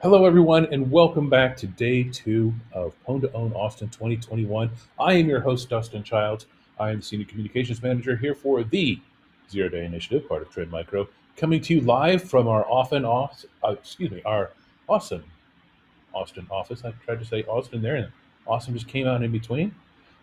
Hello, everyone, and welcome back to day 2 of Pwn2Own Austin 2021. I am your host, Dustin Childs. I am the Senior Communications Manager here for the Zero Day Initiative, part of Trend Micro, coming to you live from our our awesome Austin office. I tried to say Austin there, and Austin just came out in between.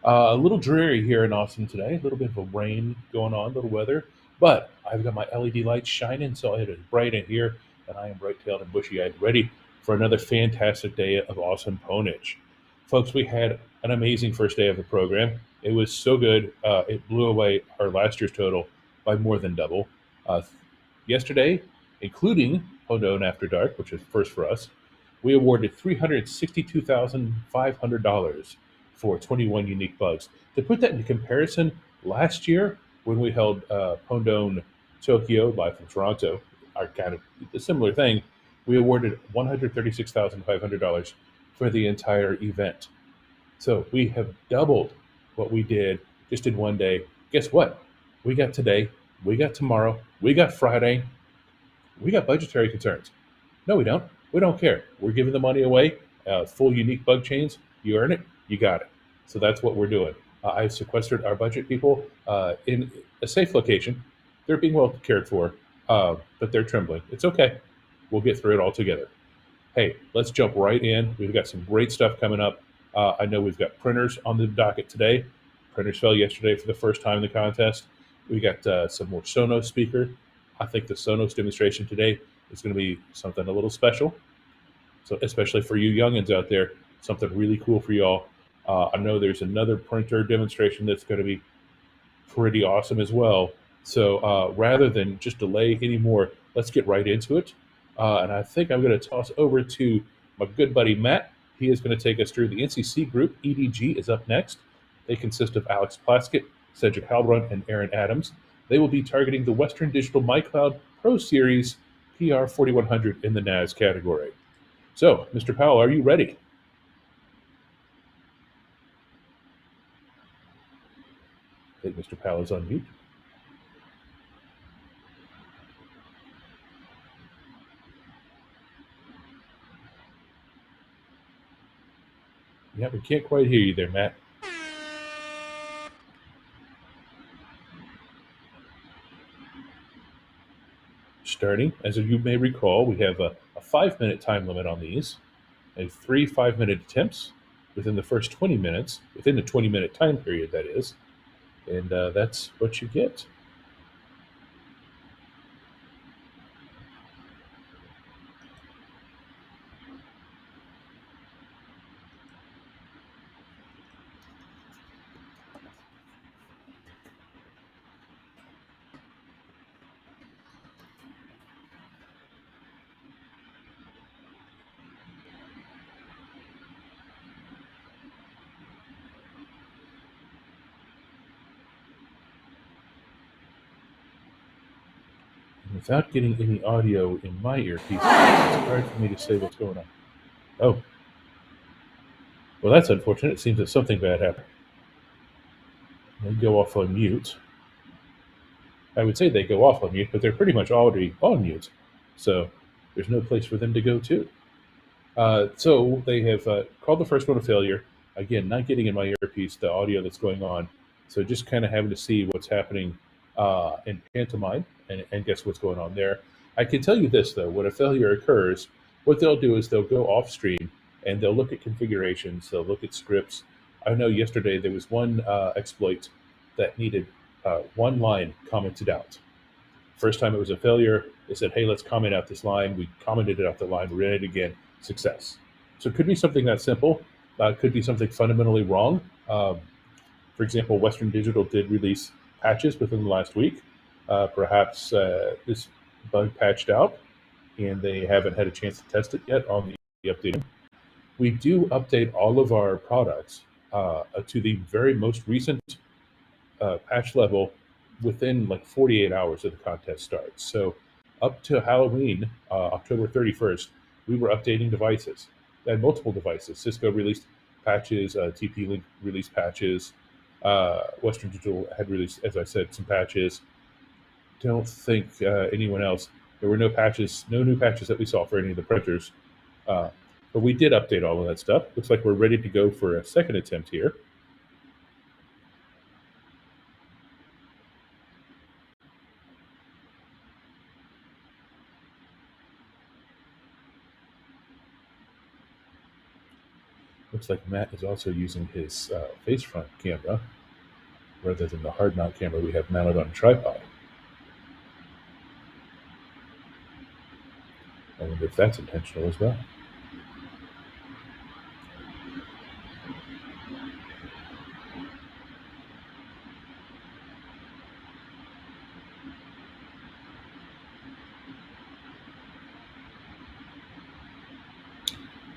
A little dreary here in Austin today, a little bit of a rain going on, a little weather, but I've got my LED lights shining, so it is bright in here, and I am bright-tailed and bushy-eyed, ready for another fantastic day of awesome ponage. Folks, we had an amazing first day of the program. It was so good, it blew away our last year's total by more than double. Yesterday, including Pwn2Own After Dark, which is first for us, we awarded $362,500 for 21 unique bugs. To put that into comparison, last year when we held Pwn2Own Tokyo live from Toronto, our kind of a similar thing, we awarded $136,500 for the entire event. So we have doubled what we did just in one day. Guess what? We got today, we got tomorrow, we got Friday, we got budgetary concerns. No, we don't. We don't care. We're giving the money away, full unique bug chains. You earn it, you got it. So that's what we're doing. I've sequestered our budget people in a safe location. They're being well cared for, but they're trembling. It's okay. We'll get through it all together. Hey, let's jump right in. We've got some great stuff coming up. I know we've got printers on the docket today. Printers fell yesterday for the first time in the contest. We got some more Sonos speaker. I think the Sonos demonstration today is going to be something a little special. So especially for you youngins out there, something really cool for y'all. I know there's another printer demonstration that's going to be pretty awesome as well. So rather than just delay anymore, let's get right into it. And I think I'm going to toss over to my good buddy Matt. He is going to take us through the NCC group. EDG is up next. They consist of Alex Plaskett, Cedric Halbrun, and Aaron Adams. They will be targeting the Western Digital MyCloud Pro Series PR4100 in the NAS category. So, Mr. Powell, are you ready? I think Mr. Powell is on mute. Yeah, we can't quite hear you there, Matt. Starting, as you may recall, we have a 5-minute time limit on these, and 3 5-minute attempts within the first 20 minutes, within the 20-minute time period, that is, and that's what you get. Without getting any audio in my earpiece, it's hard for me to say what's going on. Oh. Well, that's unfortunate. It seems that something bad happened. They go off on mute. I would say they go off on mute, but they're pretty much already on mute. So there's no place for them to go to. So they have called the first one a failure. Again, not getting in my earpiece the audio that's going on. So just kind of having to see what's happening in pantomime and guess what's going on there. I can tell you this, though. When a failure occurs, what they'll do is they'll go off stream and they'll look at configurations. They'll look at scripts. I know yesterday there was one exploit that needed one line commented out. First time it was a failure, they said, hey, let's comment out this line. We commented it out the line. We ran it again. Success. So it could be something that simple. It could be something fundamentally wrong. For example, Western Digital did release patches within the last week. Perhaps this bug patched out and they haven't had a chance to test it yet on the update. We do update all of our products to the very most recent patch level within like 48 hours of the contest starts. So up to Halloween, October 31st, we were updating devices. And multiple devices. Cisco released patches, TP-Link released patches, Western Digital had released, as I said, some patches. Don't think anyone else. There were no patches, no new patches that we saw for any of the printers. Uh, but we did update all of that stuff. Looks like we're ready to go for a second attempt here. Looks like Matt is also using his face front camera rather than the hard mount camera we have mounted on a tripod. I wonder if that's intentional as well.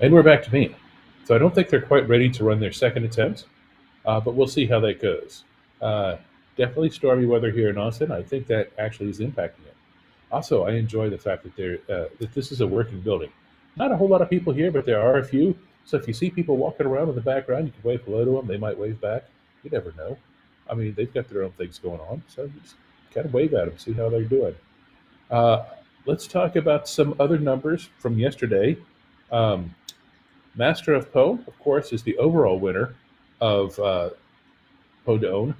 And we're back to me. So I don't think they're quite ready to run their second attempt, but we'll see how that goes. Definitely stormy weather here in Austin. I think that actually is impacting it. Also, I enjoy the fact that this is a working building. Not a whole lot of people here, but there are a few. So if you see people walking around in the background, you can wave hello to them. They might wave back. You never know. I mean, they've got their own things going on, so you just kind of wave at them, see how they're doing. Let's talk about some other numbers from yesterday. Master of Pwn, of course, is the overall winner of Pwn2Own.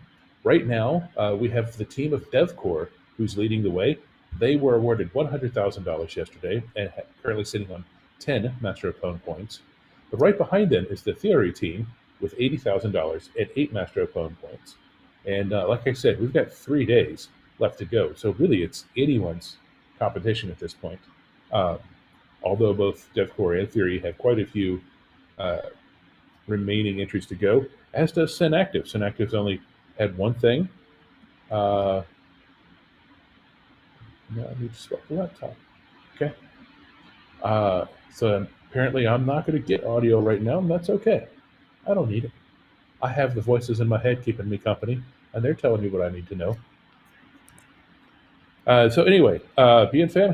Right now, we have the team of DevCore who's leading the way. They were awarded $100,000 yesterday and currently sitting on 10 Master of Pwn points. But right behind them is the Theory team with $80,000 and 8 Master of Pwn points. And like I said, we've got 3 days left to go. So really, it's anyone's competition at this point. Although both DevCore and Theory have quite a few remaining entries to go, as does Synacktiv. Synacktiv's only had one thing. No, I need to swap the laptop. Okay. So apparently I'm not going to get audio right now, and that's okay. I don't need it. I have the voices in my head keeping me company, and they're telling me what I need to know. So anyway, BNFam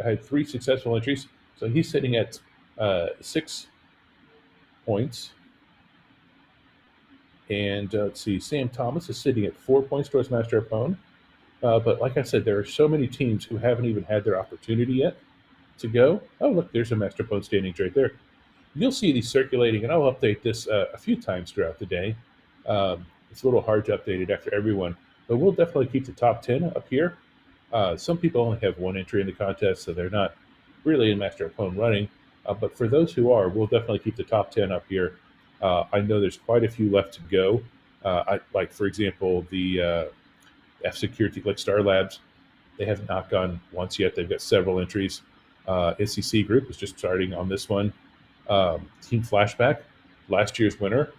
had 3 successful entries. So he's sitting at 6 points. And let's see, Sam Thomas is sitting at 4 points towards Master of Pwn. But like I said, there are so many teams who haven't even had their opportunity yet to go. Oh, look, there's a Master of Pwn standings right there. You'll see these circulating, and I'll update this a few times throughout the day. It's a little hard to update it after everyone, but we'll definitely keep the top 10 up here. Some people only have 1 entry in the contest, so they're not really in Master of Pwn running. But for those who are, we'll definitely keep the top 10 up here. I know there's quite a few left to go. Like, for example, the F-Security, like Star Labs, they have not gone once yet. They've got several entries. SEC Group is just starting on this one. Team Flashback, last year's winner.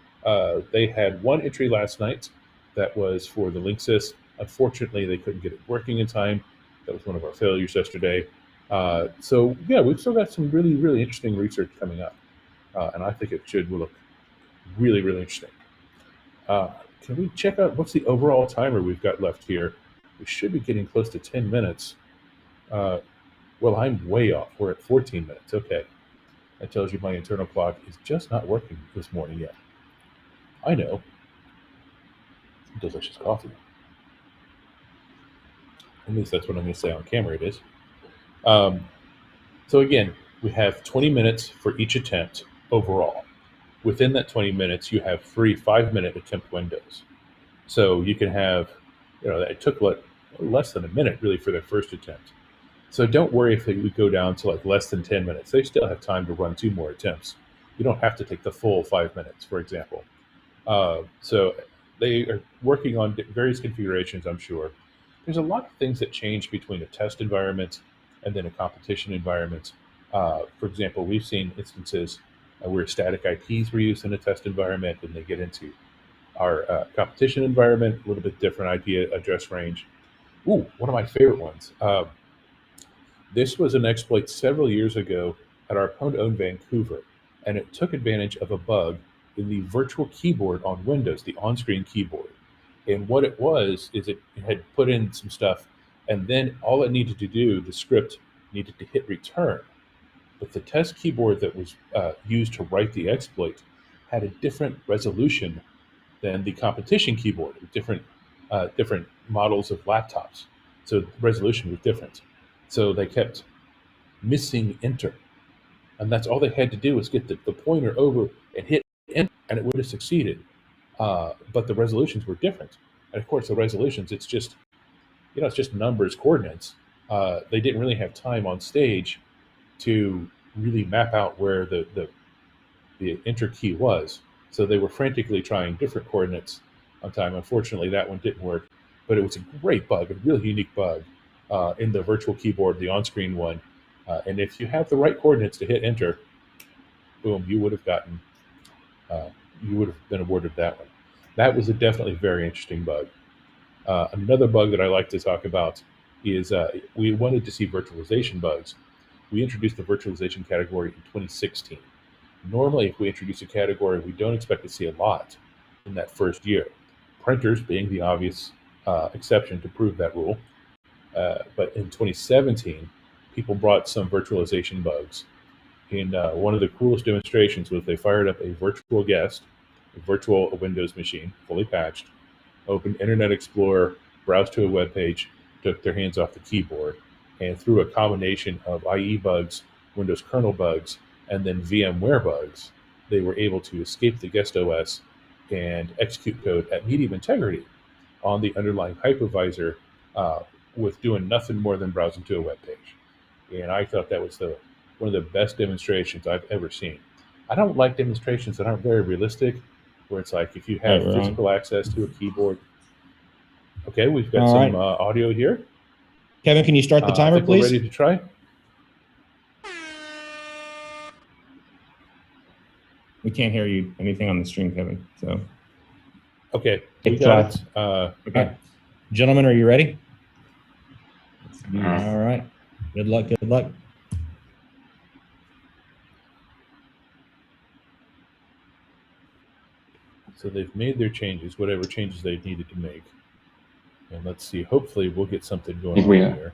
They had 1 entry last night that was for the Linksys. Unfortunately, they couldn't get it working in time. That was one of our failures yesterday. So, yeah, we've still got some really, really interesting research coming up. And I think it should look really, really interesting. Can we check out what's the overall timer we've got left here? We should be getting close to 10 minutes. Well, I'm way off. We're at 14 minutes. Okay. That tells you my internal clock is just not working this morning yet. I know. Delicious coffee. At least that's what I'm going to say on camera it is. So again, we have 20 minutes for each attempt overall. Within that 20 minutes, you have free 5-minute attempt windows. So you can have, it took less than a minute really for their first attempt. So don't worry if we go down to like less than 10 minutes. They still have time to run 2 more attempts. You don't have to take the full 5 minutes, for example. So they are working on various configurations, I'm sure. There's a lot of things that change between a test environment and then a competition environment. For example, we've seen instances where static IPs were used in a test environment, and they get into our competition environment, a little bit different IP address range. Ooh, one of my favorite ones. This was an exploit several years ago at our Pwn2Own Vancouver, and it took advantage of a bug in the virtual keyboard on Windows, the on-screen keyboard. And what it was is it had put in some stuff, and then all it needed to do, the script needed to hit return. But the test keyboard that was used to write the exploit had a different resolution than the competition keyboard, with different models of laptops. So the resolution was different. So they kept missing enter. and that's all they had to do was get the pointer over and hit enter, and it would have succeeded. But the resolutions were different, and of course the resolutions, it's just, it's just numbers, coordinates. They didn't really have time on stage to really map out where the enter key was. So they were frantically trying different coordinates on time. Unfortunately, that one didn't work, but it was a great bug, a really unique bug in the virtual keyboard, the on-screen one. And if you have the right coordinates to hit enter, boom, you would have been awarded that one. That was a definitely very interesting bug. Another bug that I like to talk about is we wanted to see virtualization bugs. We introduced the virtualization category in 2016. Normally, if we introduce a category, we don't expect to see a lot in that first year. Printers being the obvious exception to prove that rule. But in 2017, people brought some virtualization bugs. And one of the coolest demonstrations was they fired up a virtual guest, a virtual Windows machine, fully patched, opened Internet Explorer, browsed to a web page, took their hands off the keyboard, and through a combination of IE bugs, Windows kernel bugs, and then VMware bugs, they were able to escape the guest OS and execute code at medium integrity on the underlying hypervisor with doing nothing more than browsing to a web page. And I thought that was one of the best demonstrations I've ever seen. I don't like demonstrations that aren't very realistic, where it's like if you have physical access to a keyboard. Okay, we've got some audio here. Kevin, can you start the timer, please? We're ready to try. We can't hear you anything on the stream, Kevin. So. Okay, we got it. Okay, gentlemen, are you ready? All right. Good luck. Good luck. So they've made their changes, whatever changes they needed to make. And let's see, hopefully we'll get something going on here.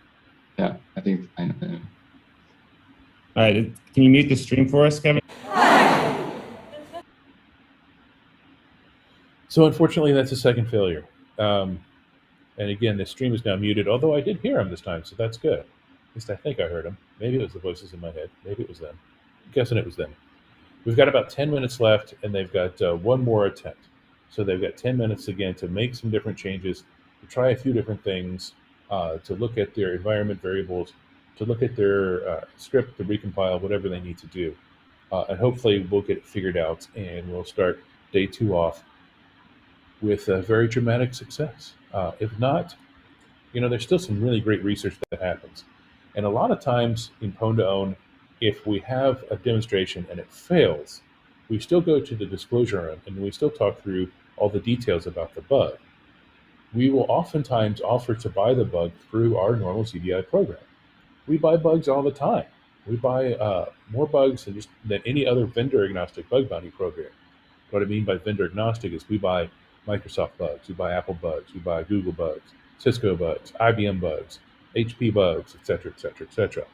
Yeah, I think I know. All right, can you mute the stream for us, Kevin? So unfortunately, that's a second failure. And again, the stream is now muted, although I did hear him this time, so that's good. At least I think I heard him. Maybe it was the voices in my head. Maybe it was them. I'm guessing it was them. We've got about 10 minutes left, and they've got one more attempt. So they've got 10 minutes again to make some different changes, to try a few different things, to look at their environment variables, to look at their script, to recompile, whatever they need to do. And hopefully we'll get it figured out, and we'll start day 2 off with a very dramatic success. If not, there's still some really great research that happens. And a lot of times in Pwn2Own, if we have a demonstration and it fails, we still go to the disclosure room and we still talk through all the details about the bug. We will oftentimes offer to buy the bug through our normal CDI program. We buy bugs all the time. We buy more bugs than any other vendor-agnostic bug bounty program. What I mean by vendor-agnostic is we buy Microsoft bugs, we buy Apple bugs, we buy Google bugs, Cisco bugs, IBM bugs, HP bugs, et cetera, et cetera, et cetera.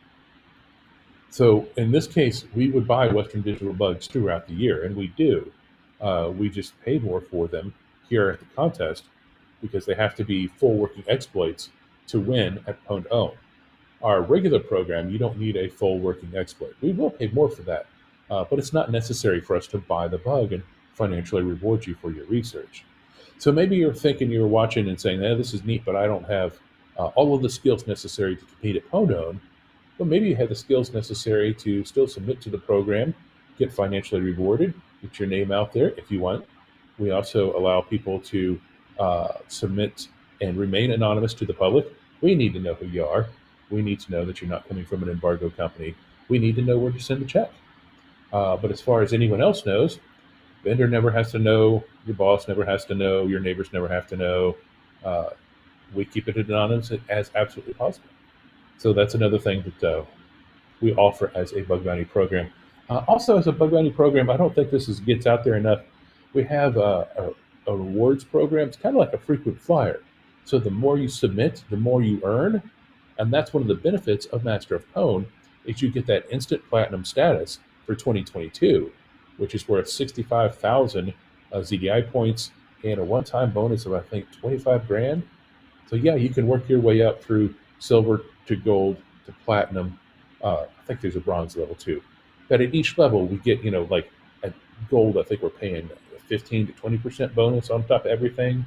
So in this case, we would buy Western Digital bugs throughout the year, and we do. We just pay more for them here at the contest because they have to be full working exploits to win at Pwn2Own. Our regular program, you don't need a full working exploit. We will pay more for that, but it's not necessary for us to buy the bug and financially reward you for your research. So maybe you're thinking, you're watching and saying, this is neat, but I don't have all of the skills necessary to compete at Pwn2Own. Well, maybe you have the skills necessary to still submit to the program, get financially rewarded, get your name out there if you want. We also allow people to submit and remain anonymous to the public. We need to know who you are. We need to know that you're not coming from an embargo company. We need to know where to send a check. But as far as anyone else knows, vendor never has to know, your boss never has to know, your neighbors never have to know. We keep it anonymous as absolutely possible. So that's another thing that we offer as a bug bounty program. Also, as a bug bounty program, I don't think this gets out there enough. We have a rewards program. It's kind of like a frequent flyer. So the more you submit, the more you earn. And that's one of the benefits of Master of Pwn, is you get that instant platinum status for 2022, which is worth 65,000 ZDI points and a one-time bonus of, I think, 25 grand. So yeah, you can work your way up through silver to gold to platinum. I think there's a bronze level too. But at each level, we get, like at gold, I think we're paying 15 to 20% bonus on top of everything.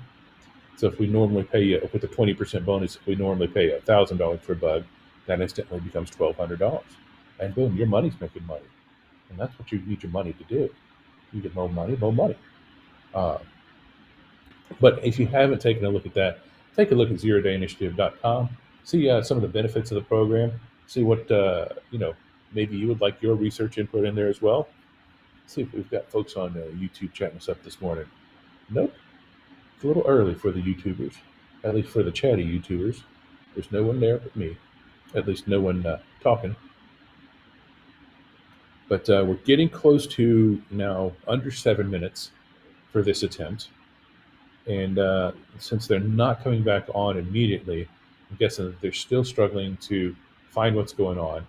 So if we normally pay with a 20% bonus, if we normally pay $1,000 for a bug, that instantly becomes $1,200, and boom, your money's making money, and that's what you need your money to do. You get more money, more money. But if you haven't taken a look at that, take a look at zerodayinitiative.com. See some of the benefits of the program. See what maybe you would like your research input in there as well. See if we've got folks on YouTube chatting us up this morning. Nope. It's a little early for the YouTubers, at least for the chatty YouTubers. There's no one there but me, at least no one talking. But we're getting close to now under 7 minutes for this attempt. And since they're not coming back on immediately, I'm guessing that they're still struggling to find what's going on.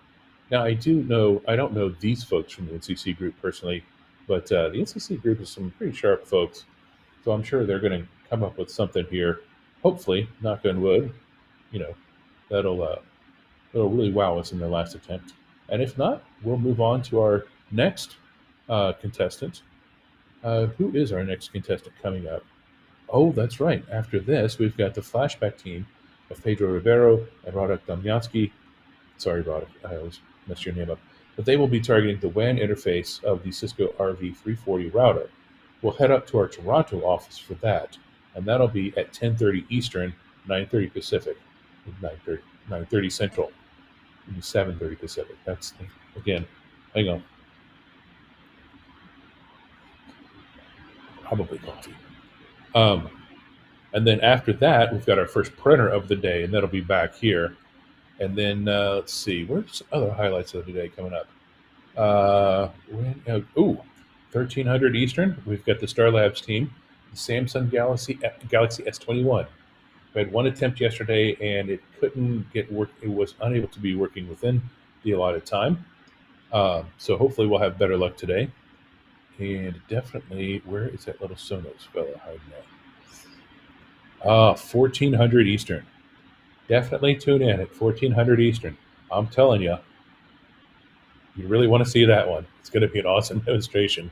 Now, I don't know these folks from the NCC group personally, but the NCC group is some pretty sharp folks. So I'm sure they're going to come up with something here. Hopefully, knock on wood, that'll really wow us in their last attempt. And if not, we'll move on to our next contestant. Who is our next contestant coming up? Oh, that's right. After this, we've got the flashback team of Pedro Rivero and Radek Damyansky. Sorry, Radek, I always mess your name up. But they will be targeting the WAN interface of the Cisco RV340 router. We'll head up to our Toronto office for that, and that'll be at 10:30 Eastern, 9:30 Pacific, 9:30 Central, 7:30 Pacific. That's, again, hang on. Probably coffee. And then after that, we've got our first printer of the day, and that'll be back here. And then let's see, where's other highlights of the day coming up? 1300 Eastern. We've got the Star Labs team, the Samsung Galaxy S21. We had one attempt yesterday, and it couldn't get work. It was unable to be working within the allotted time. So hopefully, we'll have better luck today. And definitely, where is that little Sonos fella hiding at? 1400 Eastern. Definitely tune in at 1400 Eastern. I'm telling you, you really want to see that one. It's going to be an awesome demonstration.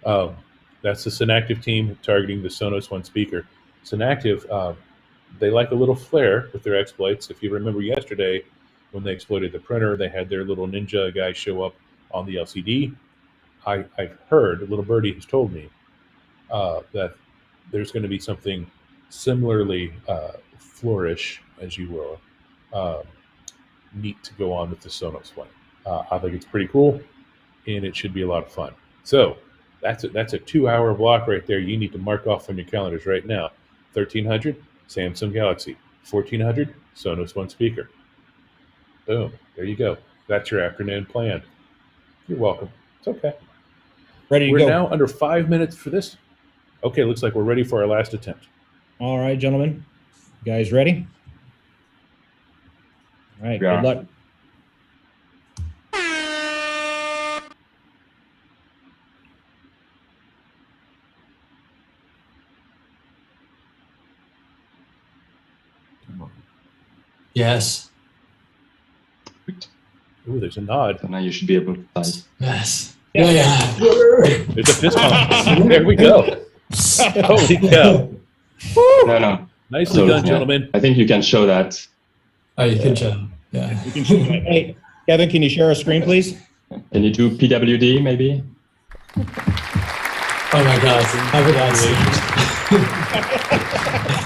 That's the Synacktiv team targeting the Sonos One Speaker. Synacktiv, they like a little flair with their exploits. If you remember yesterday, when they exploited the printer, they had their little ninja guy show up on the LCD. I've heard, a little birdie has told me, that there's going to be something similarly flourish, as you will, neat to go on with the Sonos one. I think it's pretty cool, and it should be a lot of fun. So that's a 2-hour block right there. You need to mark off on your calendars right now. 1300, Samsung Galaxy. 1400, Sonos One Speaker. Boom. There you go. That's your afternoon planned. You're welcome. It's okay. Ready to go. We're now under 5 minutes for this. Okay, looks like we're ready for our last attempt. All right, gentlemen. You guys ready? All right, Yeah. good luck. Yes. Ooh, there's a nod. So now you should be able to type. Yes. Yeah. There's a fist bump. There we go. Holy cow. No. Nicely So, done, yeah, gentlemen. I think you can show that. Oh, you can show. Yeah. You can share that. Hey, Kevin, can you share a screen, please? Can you do PWD maybe? Oh my God.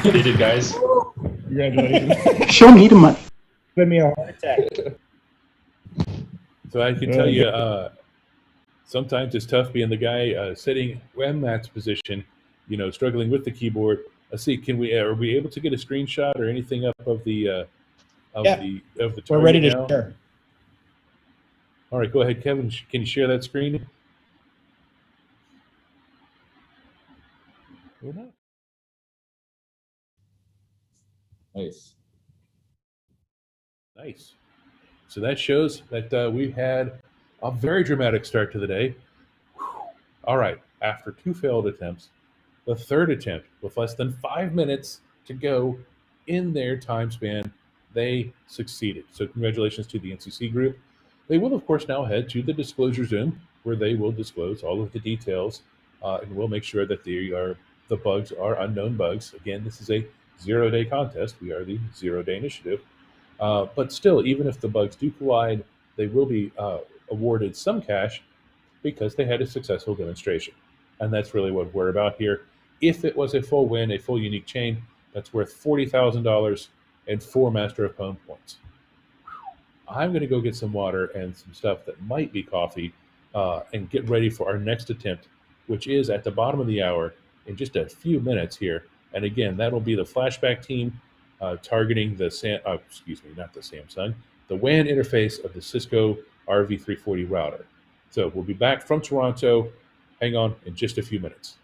You did it, guys. Congratulations. Show me the money. Give me a heart attack. So I can tell you, sometimes it's tough being the guy sitting in Matt's position, struggling with the keyboard. Let's see, are we able to get a screenshot or anything up of the target? We're ready to now? share. All right, go ahead, Kevin. Can you share that screen? Or not? Nice. So that shows that we had a very dramatic start to the day. Whew. All right, after 2 failed attempts, the third attempt with less than 5 minutes to go in their time span, they succeeded. So congratulations to the NCC group. They will, of course, now head to the Disclosure Zoom, where they will disclose all of the details, and we'll make sure that the bugs are unknown bugs. Again, this is a 0-day contest. We are the 0-day initiative. But still, even if the bugs do collide, they will be awarded some cash because they had a successful demonstration. And that's really what we're about here. If it was a full win, a full unique chain, that's worth $40,000 and 4 Master of Pwn points. I'm going to go get some water and some stuff that might be coffee and get ready for our next attempt, which is at the bottom of the hour in just a few minutes here. And again, that'll be the flashback team targeting the the WAN interface of the Cisco RV340 router. So we'll be back from Toronto. Hang on in just a few minutes.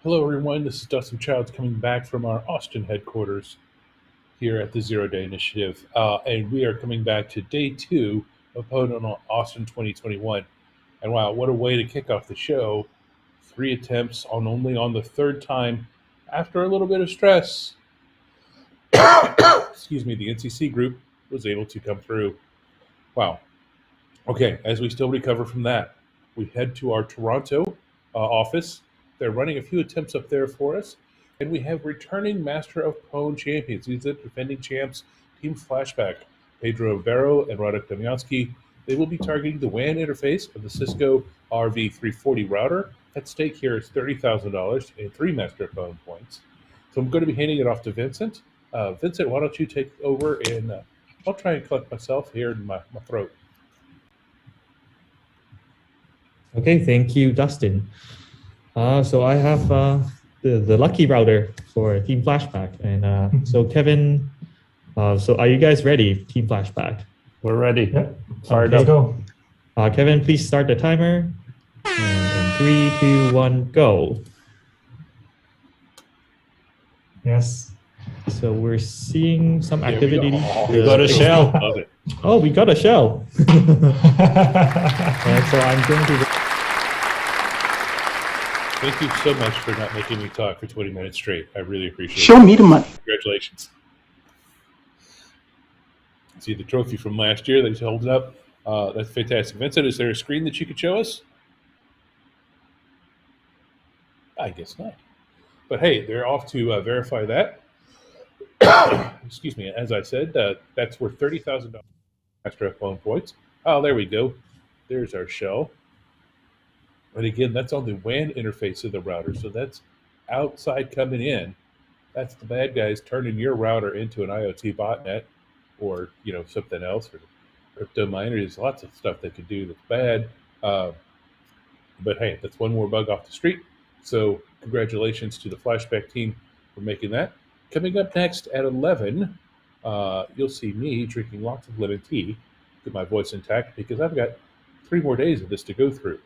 Hello, everyone. This is Dustin Childs coming back from our Austin headquarters here at the Zero Day Initiative. And we are coming back to day 2 of Pwn2Own Austin 2021. And wow, what a way to kick off the show. 3 attempts only on the 3rd time after a little bit of stress. Excuse me, the NCC group was able to come through. Wow. Okay, as we still recover from that, we head to our Toronto office. They're running a few attempts up there for us. And we have returning Master of Pwn champions. These are defending champs, Team Flashback, Pedro Barro and Radek Damiansky. They will be targeting the WAN interface of the Cisco RV340 router. At stake here is $30,000 and 3 Master of Pwn points. So I'm going to be handing it off to Vincent. Vincent, why don't you take over, and I'll try and collect myself here in my throat. Okay, thank you, Dustin. So I have the lucky router for Team Flashback. And so Kevin, so are you guys ready, Team Flashback? We're ready. Yep. Fired Let's up. go. Kevin, please start the timer. And 3, 2, 1, go. Yes. So we're seeing some activity. We got a shell. Love it. Oh, we got a shell. And so I'm going to. Thank you so much for not making me talk for 20 minutes straight. I really appreciate it. Show me the money. Congratulations. See the trophy from last year that he's holding up. That's fantastic. Vincent, is there a screen that you could show us? I guess not. But hey, they're off to verify that. Excuse me. As I said, that's worth $30,000 extra phone points. Oh, there we go. There's our shell. And again, that's on the WAN interface of the router. So that's outside coming in. That's the bad guys turning your router into an IoT botnet, or something else, or crypto miner. There's lots of stuff they could do that's bad. But hey, that's one more bug off the street. So congratulations to the Flashback team for making that. Coming up next at 11, you'll see me drinking lots of lemon tea, get my voice intact, because I've got 3 more days of this to go through.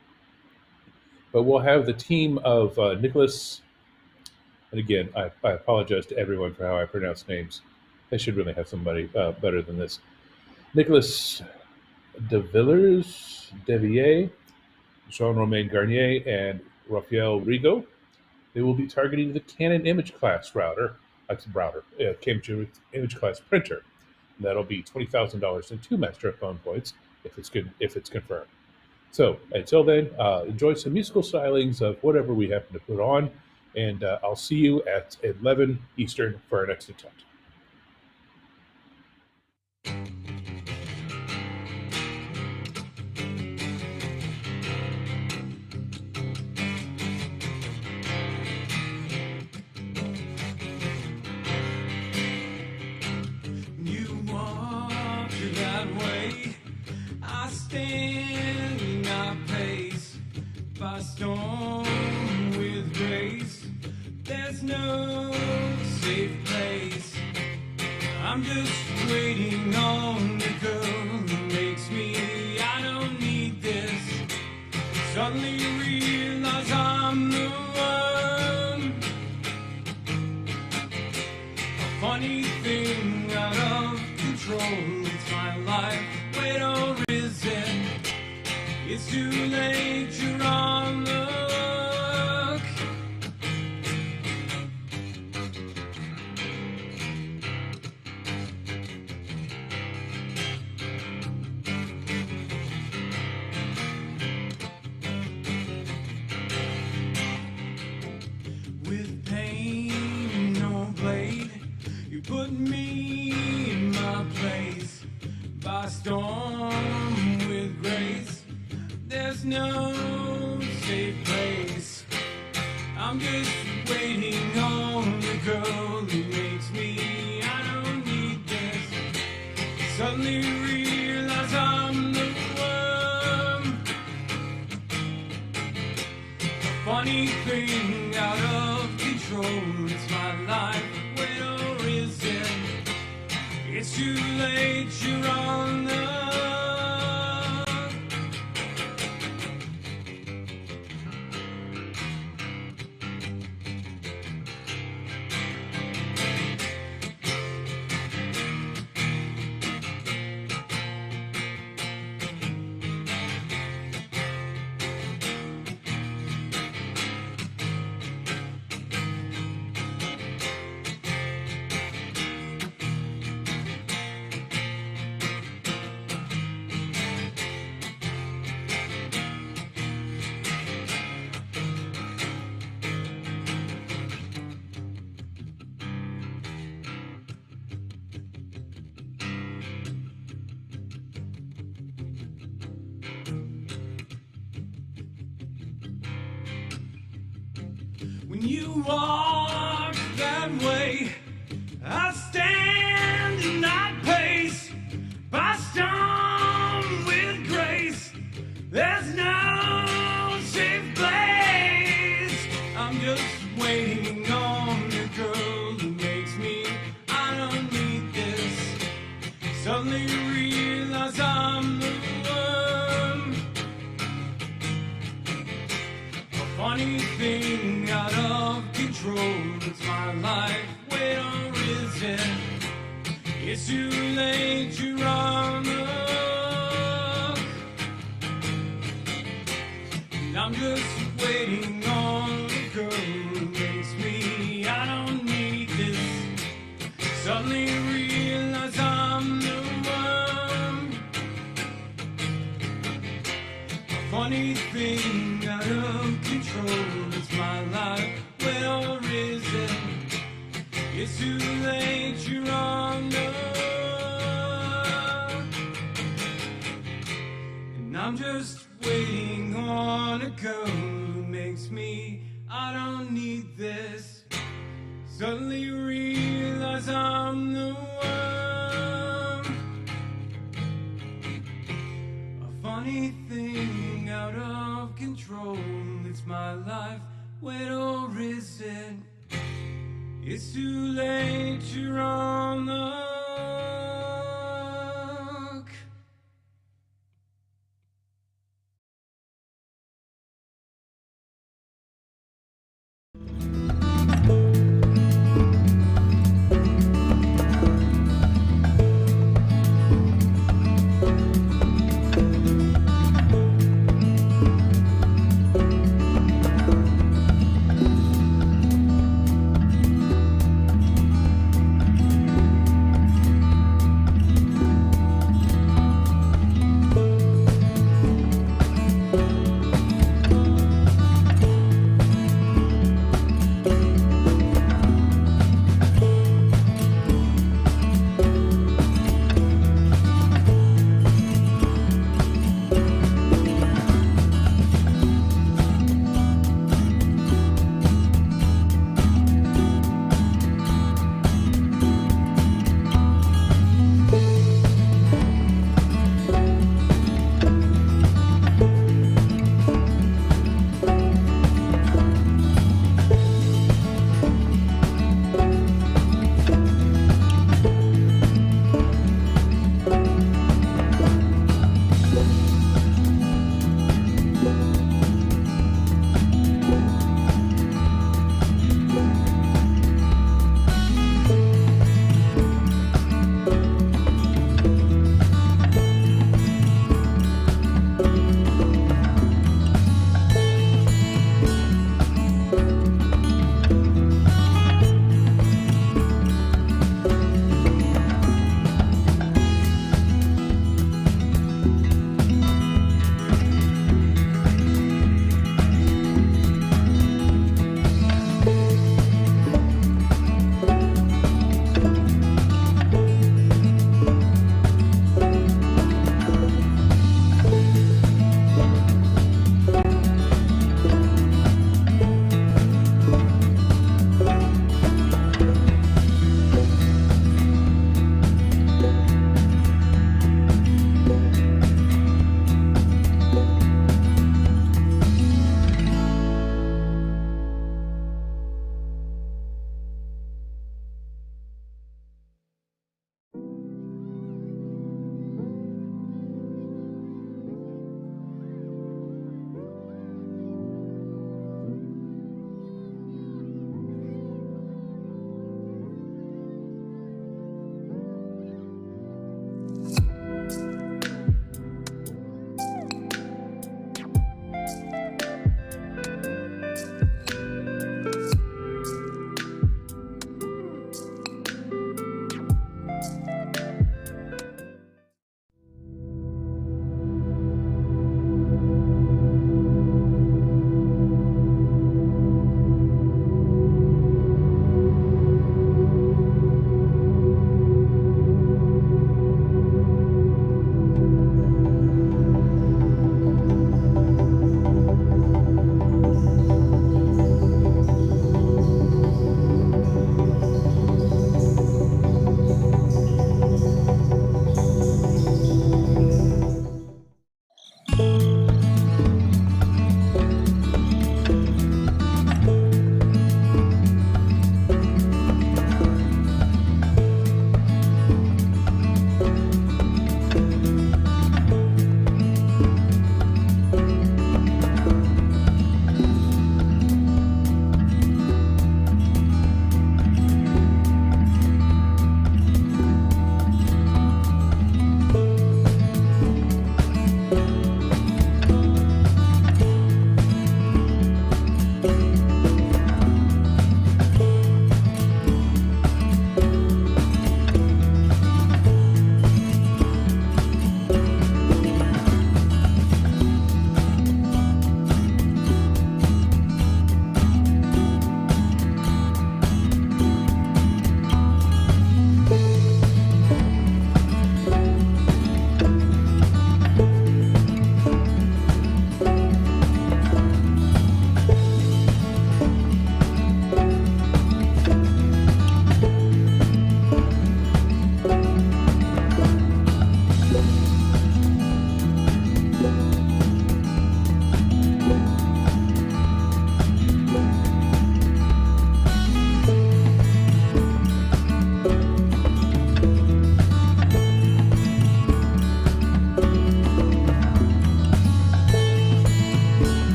But we'll have the team of Nicolas, and again, I apologize to everyone for how I pronounce names. I should really have somebody better than this. Nicolas Devillers, Jean-Romain Garnier, and Raphael Rigo. They will be targeting the Canon ImageCLASS router. Canon ImageCLASS printer. And that'll be $20,000 and 2 Master of Pwn points if it's confirmed. So until then, enjoy some musical stylings of whatever we happen to put on, and I'll see you at 11 Eastern for our next attempt. You walk that way, I stand in my pace, by storm with grace. There's no safe place. I'm just waiting on the girl who makes me. I don't need this. Suddenly realize I'm the one. A funny thing out of control. It's my life. Wait or is it? It's too late. You're on the hook. With pain, no blade, you put me in my place. By storm with grace, there's no safe place. I'm just waiting on the girl who makes me. I don't need this. Suddenly realize I'm the one. A funny thing out of control. It's my life. Wait, or is it? It's too late. You're on the hook. When you walk that way, I stand and I pace by storm with grace. There's no safe place. I'm just waiting on the girl who makes me. I don't need this. Suddenly realize I'm the one. A funny thing out of control. It's my life. Wait or is it? It's too late. You're on the hook. And I'm just waiting on the girl who makes me. I don't need this. Suddenly realize I'm the one. A funny thing out of control. It's my life. Where or is it? It's too late. You're on the hook. And I'm just waiting on a girl who makes me. I don't need this. Suddenly realize I'm the one. A funny thing out of control. It's my life. Wait or is it? It's too late. You're on the hook.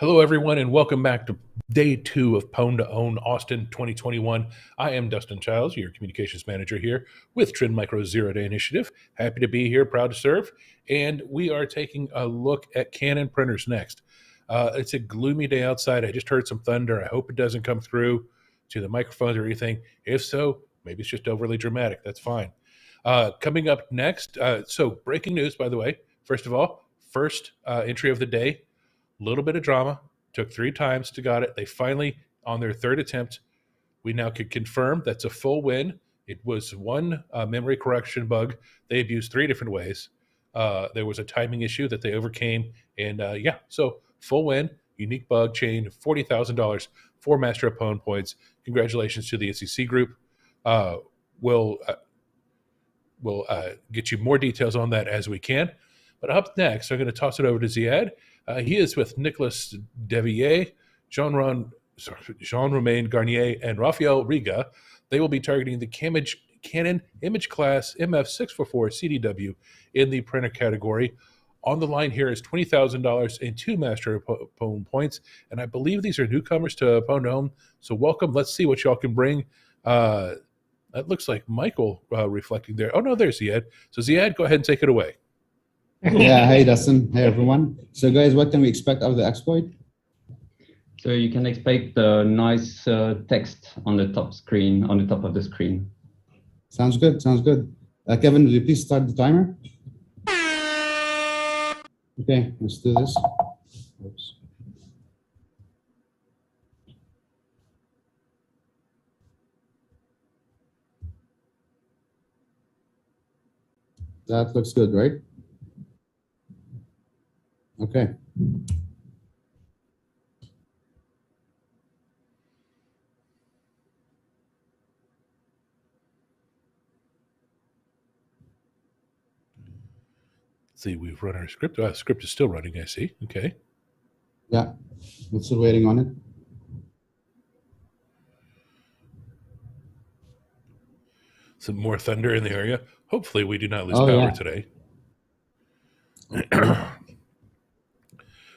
Hello, everyone, and welcome back to day 2 of Pwn2Own Austin 2021. I am Dustin Childs, your communications manager here with Trend Micro's Zero Day Initiative. Happy to be here, proud to serve. And we are taking a look at Canon printers next. It's a gloomy day outside. I just heard some thunder. I hope it doesn't come through to the microphones or anything. If so, maybe it's just overly dramatic. That's fine. Coming up next, so breaking news, by the way. First of all, first entry of the day. Little bit of drama, took 3 times to got it. They finally, on their 3rd attempt, we now can confirm that's a full win. It was one memory correction bug. They abused 3 different ways. There was a timing issue that they overcame. And yeah, so full win, unique bug chain, $40,000 for Master of Pwn points. Congratulations to the SEC group. We'll get you more details on that as we can. But up next, I'm going to toss it over to Ziad. He is with Nicolas Devillers, Jean-Romain Garnier, and Raphael Rigo. They will be targeting the Canon ImageCLASS MF644Cdw in the printer category. On the line here is $20,000 and 2 Master of Pwn points, and I believe these are newcomers to Pwn2Own. So welcome. Let's see what y'all can bring. That looks like Michael reflecting there. Oh no, there's Ziad. So Ziad, go ahead and take it away. Yeah, hey Dustin, hey everyone. So guys, what can we expect out of the exploit? So you can expect a nice text on the top screen, on the top of the screen. Sounds good, sounds good. Kevin, will you please start the timer? Okay, let's do this. Oops. That looks good, right? Okay. See, we've run our script. Script is still running, I see. Okay. Yeah, we're still waiting on it. Some more thunder in the area. Hopefully we do not lose power today.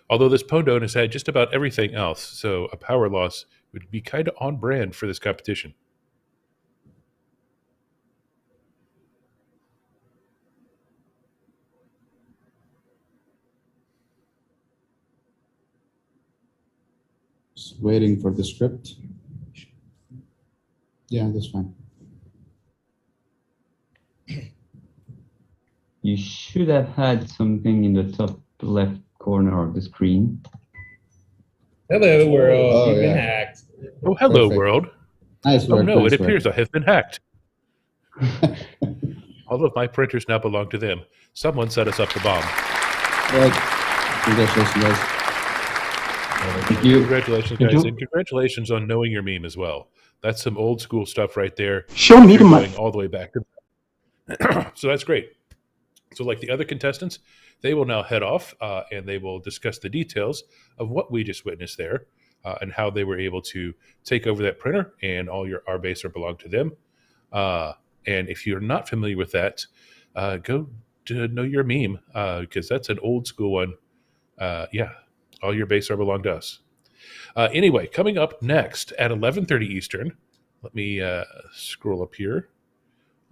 Although this Pwn2Own has had just about everything else, so a power loss would be kind of on brand for this competition. Just waiting for the script. Yeah, that's fine. You should have had something in the top left corner of the screen. Hello, world. Oh, You've been yeah. hacked. Oh, hello, Perfect. world. Nice work. Oh, no, nice it work. appears I have been hacked. All of my printers now belong to them. Someone set us up the bomb. Good. Congratulations, guys. Thank you. Congratulations, guys, and congratulations on knowing your meme as well. That's some old school stuff right there. Show me the You're money. going all the way back. So that's great. So like the other contestants, they will now head off and they will discuss the details of what we just witnessed there and how they were able to take over that printer and all your RBase are belong to them. And if you're not familiar with that, go to know your meme because that's an old school one. Yeah, all your base are belong to us. Anyway, coming up next at 11:30 Eastern, let me scroll up here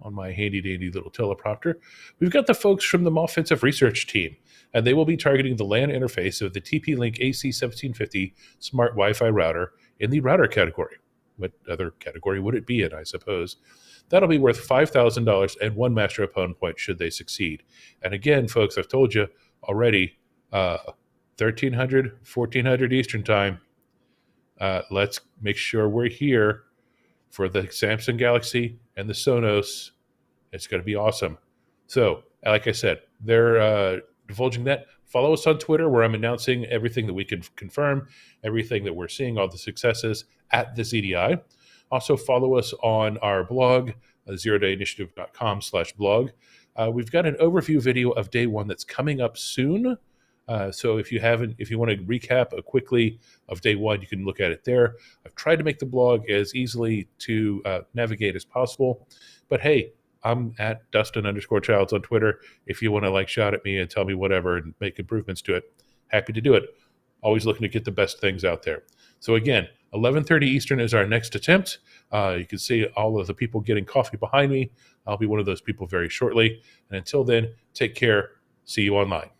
on my handy-dandy little teleprompter. We've got the folks from the Offensive Research Team, and they will be targeting the LAN interface of the TP-Link AC1750 Smart Wi-Fi router in the router category. What other category would it be in, I suppose? That'll be worth $5,000 and 1 Master of Pwn point should they succeed. And again, folks, I've told you already, 1300, 1400 Eastern time. Let's make sure we're here for the Samsung Galaxy and the Sonos. It's going to be awesome. So, like I said, they're divulging that. Follow us on Twitter where I'm announcing everything that we can confirm, everything that we're seeing, all the successes at the ZDI. Also, follow us on our blog, zerodayinitiative.com/blog. We've got an overview video of day 1 that's coming up soon. So if you want to recap quickly of day 1, you can look at it there. I've tried to make the blog as easily to navigate as possible. But hey, I'm at Dustin_Childs on Twitter. If you want to shout at me and tell me whatever and make improvements to it, happy to do it. always looking to get the best things out there. So again, 11:30 Eastern is our next attempt. You can see all of the people getting coffee behind me. I'll be one of those people very shortly. And until then, take care. See you online.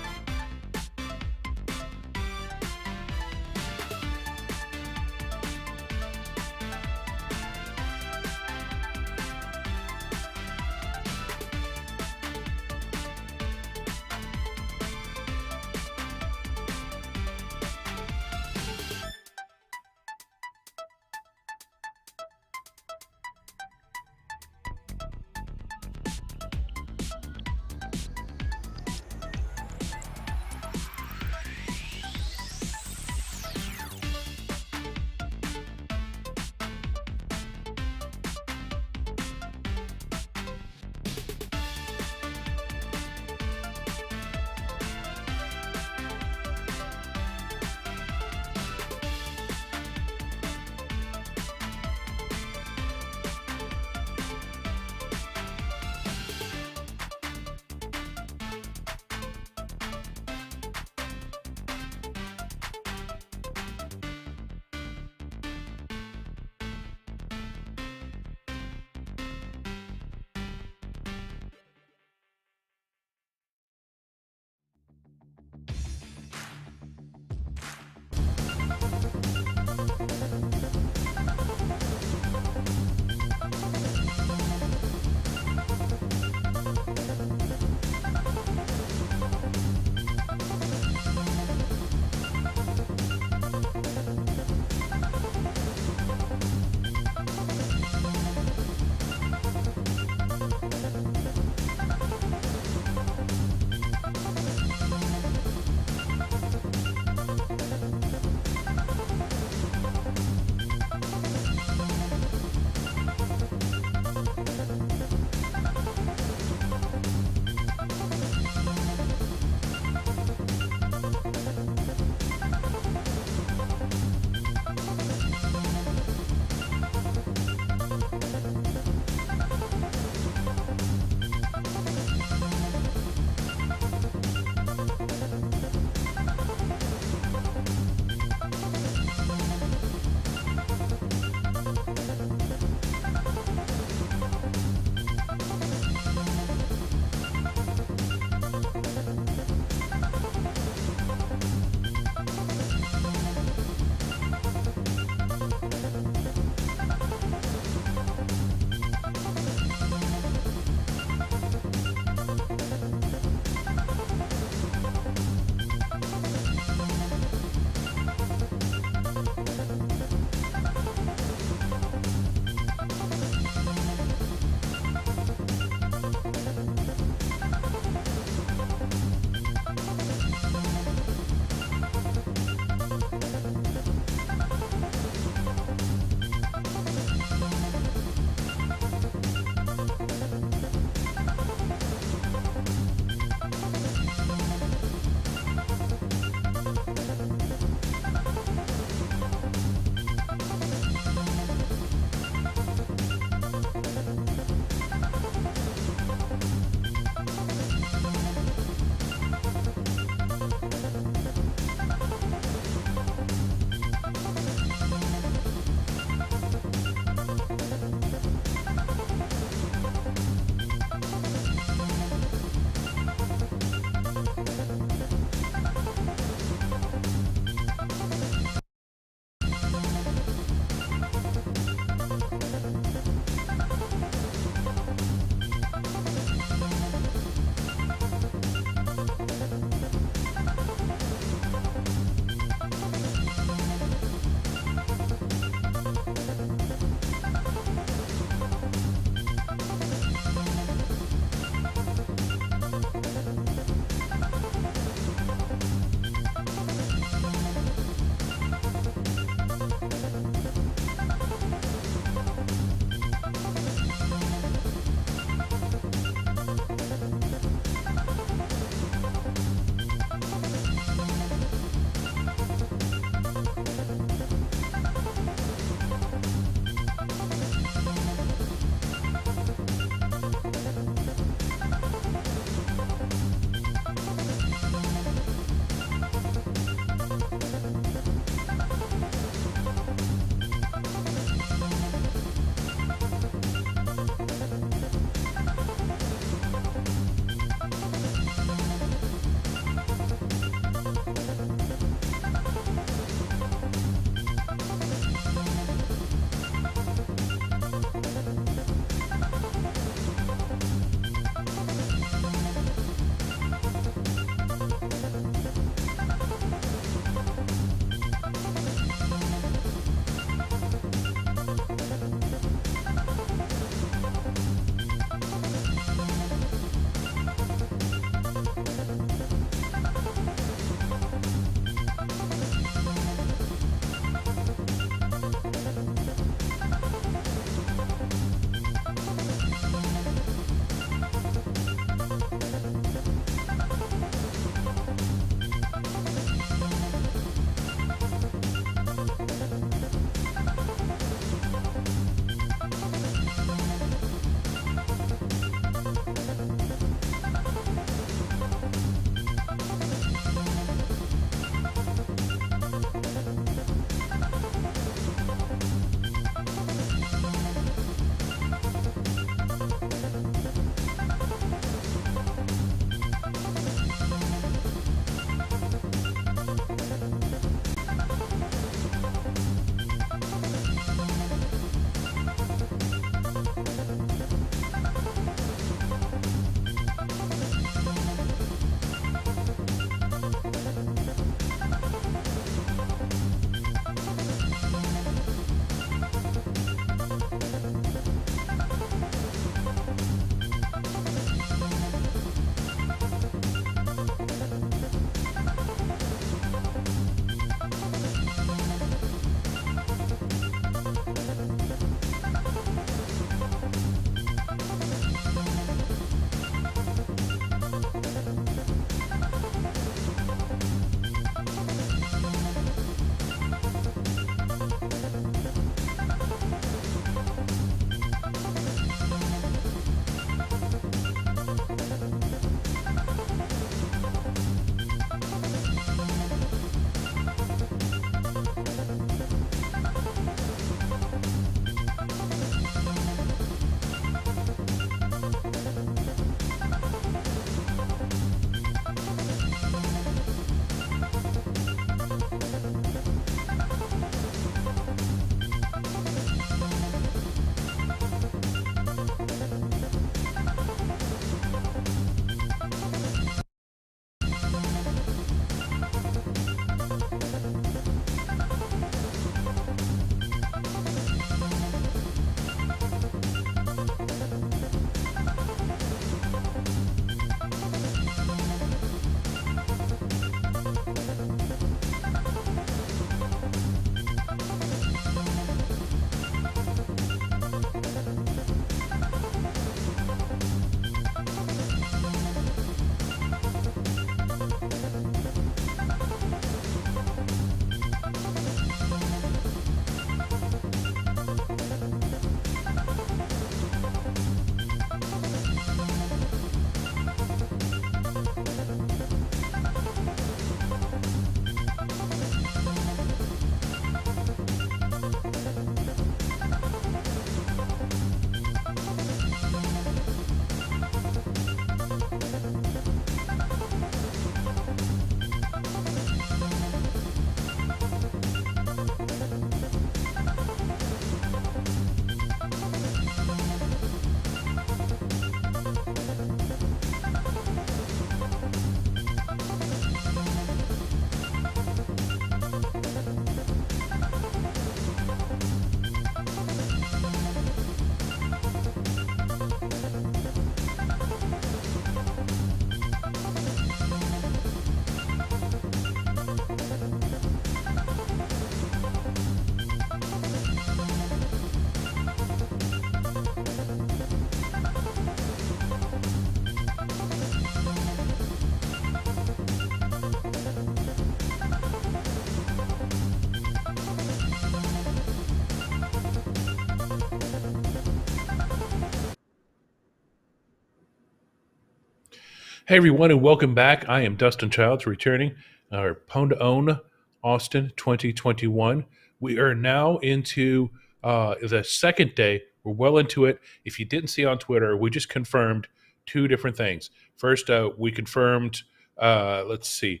Hey everyone, and welcome back. I am Dustin Childs, returning our Pwn2Own Austin 2021. We are now into the second day. We're well into it. If you didn't see on Twitter, we just confirmed two different things. First, we confirmed, let's see,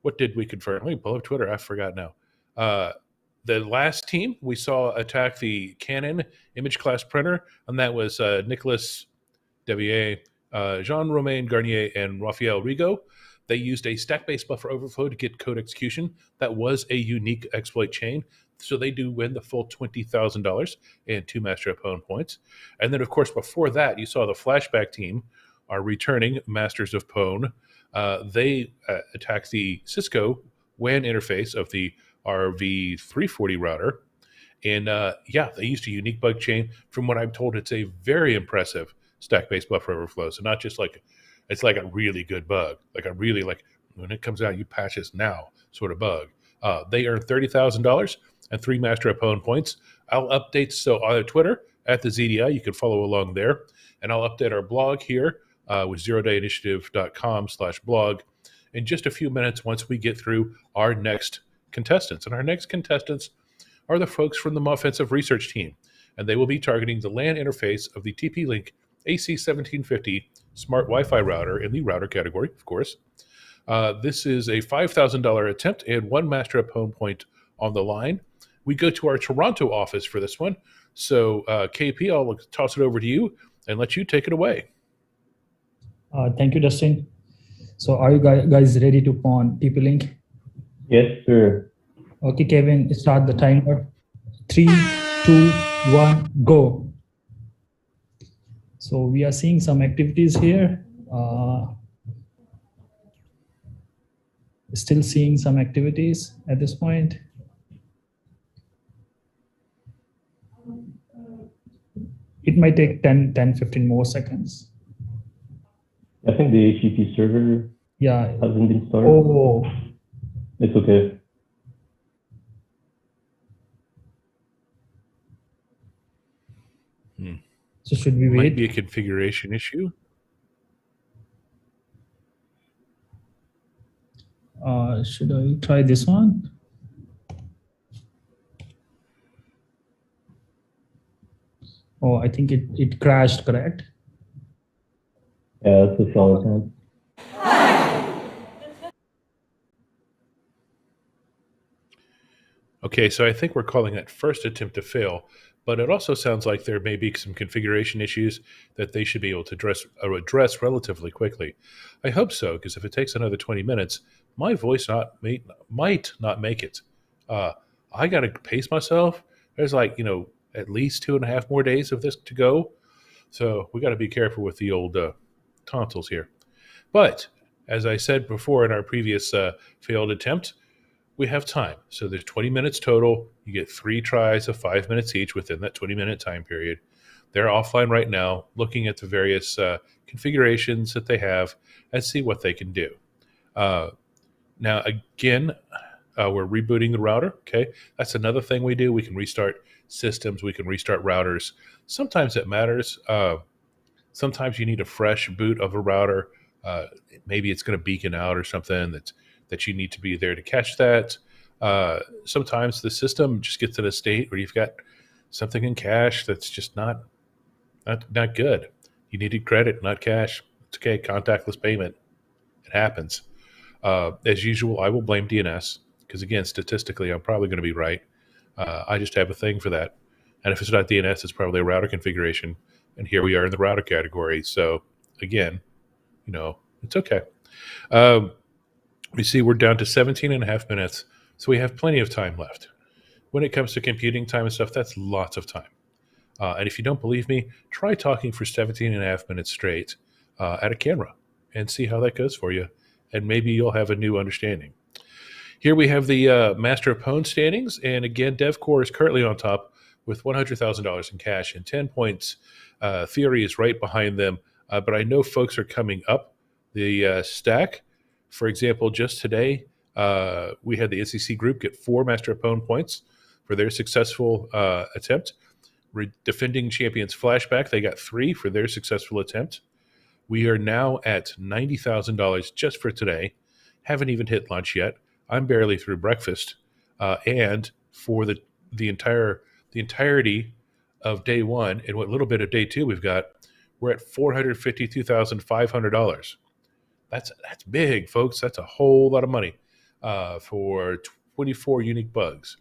what did we confirm? Let me pull up Twitter. I forgot now. The last team we saw attack the Canon ImageCLASS printer, and that was Nicolas Devillers, Jean-Romain Garnier, and Raphael Rigo. They used a stack-based buffer overflow to get code execution. That was a unique exploit chain, so they do win the full $20,000 and 2 Master of Pwn points. And then, of course, before that, you saw the Flashback team, our returning Masters of Pwn. They attacked the Cisco WAN interface of the RV340 router. And yeah, they used a unique bug chain. From what I'm told, it's a very impressive stack-based buffer overflow. So not just like, it's like a really good bug, like a really, like when it comes out, you patch this now sort of bug. They earned $30,000 and 3 Master of Pwn points. I'll update, so on Twitter at the ZDI, you can follow along there. And I'll update our blog here with zerodayinitiative.com/blog in just a few minutes once we get through our next contestants. And our next contestants are the folks from the offensive research team, and they will be targeting the LAN interface of the TP-Link AC1750 smart Wi-Fi router in the router category, of course. This is a $5,000 attempt and 1 Master of Pwn point on the line. We go to our Toronto office for this one. So KP, I'll toss it over to you and let you take it away. Thank you, Dustin. So are you guys ready to pawn TP-Link? Yes, sir. Okay, Kevin, start the timer. 3, 2, 1, go. So we are seeing some activities here. Still seeing some activities at this point. It might take 10, 15 more seconds. I think the HTTP server hasn't been started. Oh, It's okay. so should we Might wait? be a configuration issue. Should I try this one? Oh, I think it crashed, correct? Yeah, that's a solid time. Okay, so I think we're calling it first attempt to fail, but it also sounds like there may be some configuration issues that they should be able to address relatively quickly. I hope so, because if it takes another 20 minutes, my voice might not make it. I got to pace myself. There's like, at least 2.5 more days of this to go. So we got to be careful with the old tonsils here. But as I said before in our previous failed attempt, we have time. So there's 20 minutes total. You get 3 tries of 5 minutes each within that 20-minute time period. They're offline right now, looking at the various configurations that they have and see what they can do. Now, again, we're rebooting the router. Okay, that's another thing we do. We can restart systems. We can restart routers. Sometimes it matters. Sometimes you need a fresh boot of a router. Maybe it's going to beacon out or something that you need to be there to catch that. Sometimes the system just gets in a state where you've got something in cache that's just not good. You needed credit, not cash. It's okay, contactless payment. It happens. As usual, I will blame DNS because, again, statistically, I'm probably going to be right. I just have a thing for that. And if it's not DNS, it's probably a router configuration. And here we are in the router category. So, again, it's okay. We see we're down to 17.5 minutes, so we have plenty of time left. When it comes to computing time and stuff, that's lots of time. And if you don't believe me, try talking for 17.5 minutes straight at a camera and see how that goes for you. And maybe you'll have a new understanding. Here we have the Master of Pwn standings. And again, DevCore is currently on top with $100,000 in cash and 10 points. Theory is right behind them. But I know folks are coming up the stack. For example, just today, we had the NCC group get 4 Master of Pwn points for their successful attempt. Defending champions Flashback, they got 3 for their successful attempt. We are now at $90,000 just for today. Haven't even hit lunch yet. I'm barely through breakfast, and for the entirety of day one and what little bit of day two we've got, we're at $452,500. That's big, folks. That's a whole lot of money for 24 unique bugs,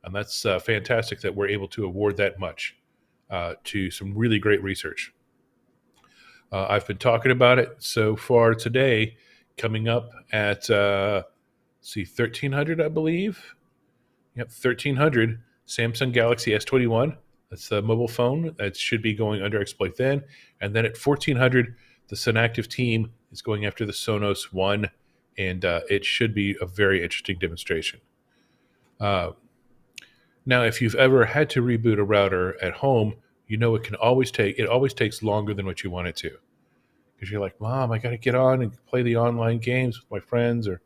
and that's fantastic that we're able to award that much to some really great research. I've been talking about it so far today, coming up at 1,300, I believe. Yep, 1,300 Samsung Galaxy S21. That's the mobile phone that should be going under exploit then. And then at 1,400, the Synacktiv team is going after the Sonos One, and it should be a very interesting demonstration. Now, if you've ever had to reboot a router at home, you know it always takes longer than what you want it to. Because you're like, Mom, I got to get on and play the online games with my friends or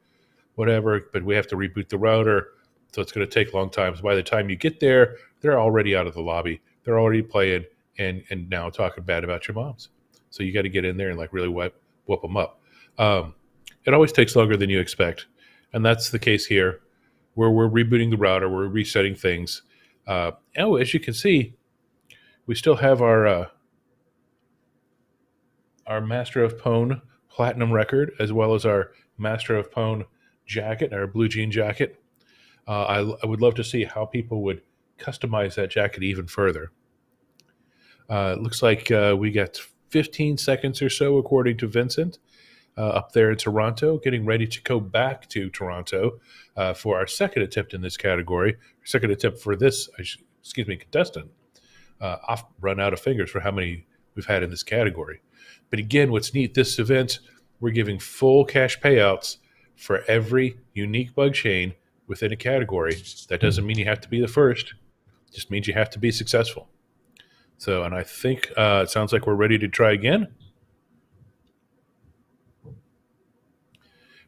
whatever, but we have to reboot the router, so it's going to take a long time. So by the time you get there, they're already out of the lobby. They're already playing and now talking bad about your moms. So you got to get in there and like really whoop them up. It always takes longer than you expect. And that's the case here, where we're rebooting the router, we're resetting things. As you can see, we still have our Master of Pwn Platinum record, as well as our Master of Pwn jacket, our blue jean jacket. I would love to see how people would customize that jacket even further. It looks like we got 15 seconds or so, according to Vincent, up there in Toronto, getting ready to go back to Toronto for our second attempt in this category, second attempt for this, contestant. I've run out of fingers for how many we've had in this category. But again, what's neat, this event, we're giving full cash payouts for every unique bug chain within a category. That doesn't mean you have to be the first. It just means you have to be successful. So, and I think it sounds like we're ready to try again.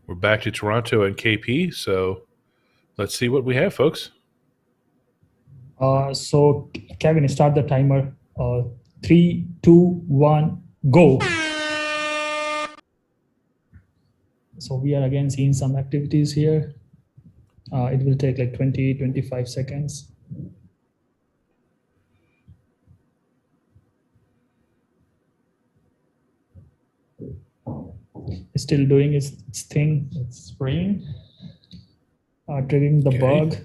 We're back to Toronto and KP, so let's see what we have, folks. So Kevin, start the timer. 3, 2, 1, go. So we are again seeing some activities here. It will take like 20-25 seconds. It's still doing its thing. It's spraying, triggering the bug.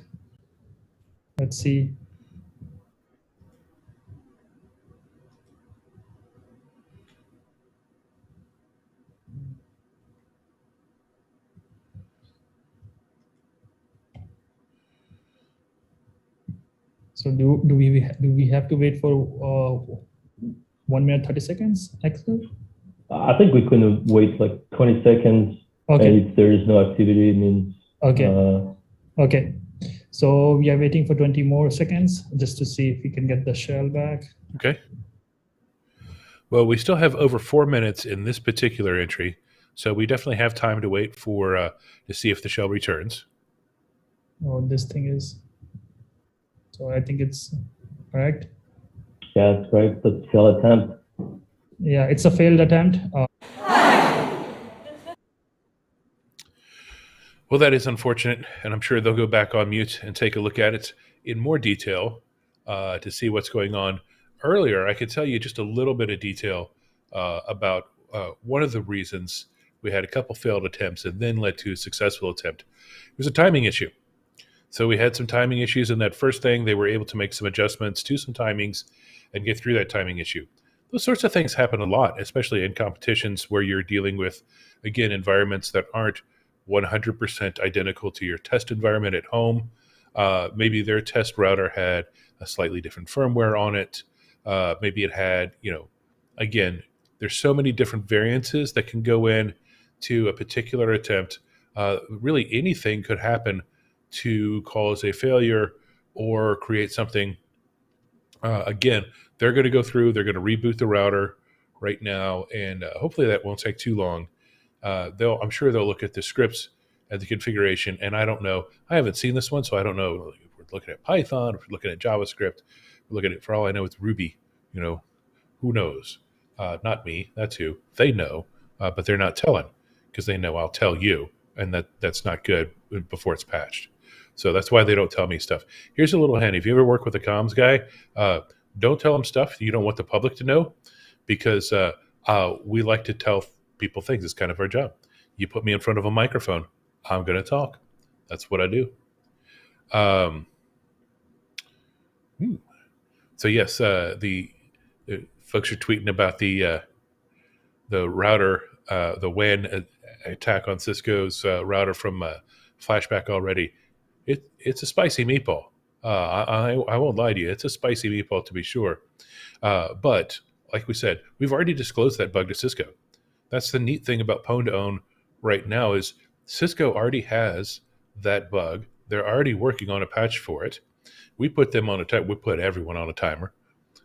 Let's see. So do we have to wait for 1 minute 30 seconds, Axel? I think we can wait like 20 seconds. Okay. And if there is no activity, it means. Okay. Okay. So we are waiting for 20 more seconds just to see if we can get the shell back. Okay. Well, we still have over 4 minutes in this particular entry, so we definitely have time to wait for to see if the shell returns. Oh, this thing is. So I think it's correct. Yeah, it's correct. That's a failed attempt. Yeah, it's a failed attempt. Well, that is unfortunate, and I'm sure they'll go back on mute and take a look at it in more detail to see what's going on. Earlier, I could tell you just a little bit of detail about one of the reasons we had a couple failed attempts and then led to a successful attempt. It was a timing issue. So we had some timing issues in that first thing. They were able to make some adjustments to some timings and get through that timing issue. Those sorts of things happen a lot, especially in competitions where you're dealing with, again, environments that aren't 100% identical to your test environment at home. Maybe their test router had a slightly different firmware on it. Maybe it had, again, there's so many different variances that can go in to a particular attempt. Really anything could happen to cause a failure or create something. Again, they're going to go through, they're going to reboot the router right now, and hopefully that won't take too long. I'm sure they'll look at the scripts and the configuration, and I don't know. I haven't seen this one, so I don't know if we're looking at Python, if we're looking at JavaScript, we're looking at, for all I know, it's Ruby. Who knows? not me. That's who. They know, but they're not telling because they know I'll tell you, and that's not good before it's patched. So that's why they don't tell me stuff. Here's a little hint. If you ever work with a comms guy, don't tell them stuff you don't want the public to know, because we like to tell people things. It's kind of our job. You put me in front of a microphone, I'm going to talk. That's what I do. So yes, the folks are tweeting about the router, the WAN attack on Cisco's router from Flashback already. It's a spicy meatball. I won't lie to you. It's a spicy meatball to be sure. But like we said, we've already disclosed that bug to Cisco. That's the neat thing about Pwn2Own right now is Cisco already has that bug. They're already working on a patch for it. We put them on we put everyone on a timer.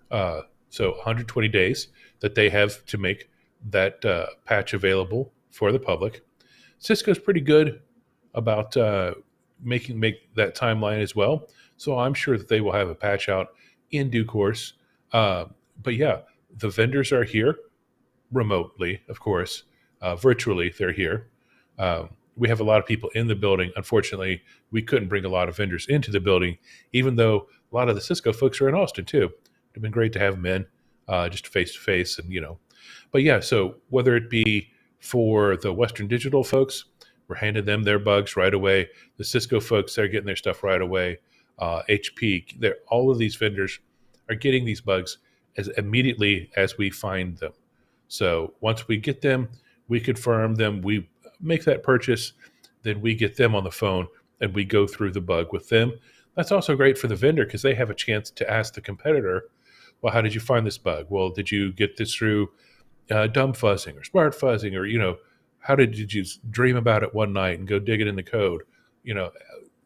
So 120 days that they have to make that patch available for the public. Cisco's pretty good about make that timeline as well. So I'm sure that they will have a patch out in due course. But yeah, the vendors are here remotely, of course. Virtually, they're here. We have a lot of people in the building. Unfortunately, we couldn't bring a lot of vendors into the building, even though a lot of the Cisco folks are in Austin too. It'd been great to have them in just face to face, and But yeah, so whether it be for the Western Digital folks, we're handing them their bugs right away. The Cisco folks, they're getting their stuff right away. HP, all of these vendors are getting these bugs as immediately as we find them. So once we get them, we confirm them, we make that purchase, then we get them on the phone and we go through the bug with them. That's also great for the vendor because they have a chance to ask the competitor, well, how did you find this bug? Well, did you get this through dumb fuzzing or smart fuzzing, or, how did you dream about it one night and go dig it in the code?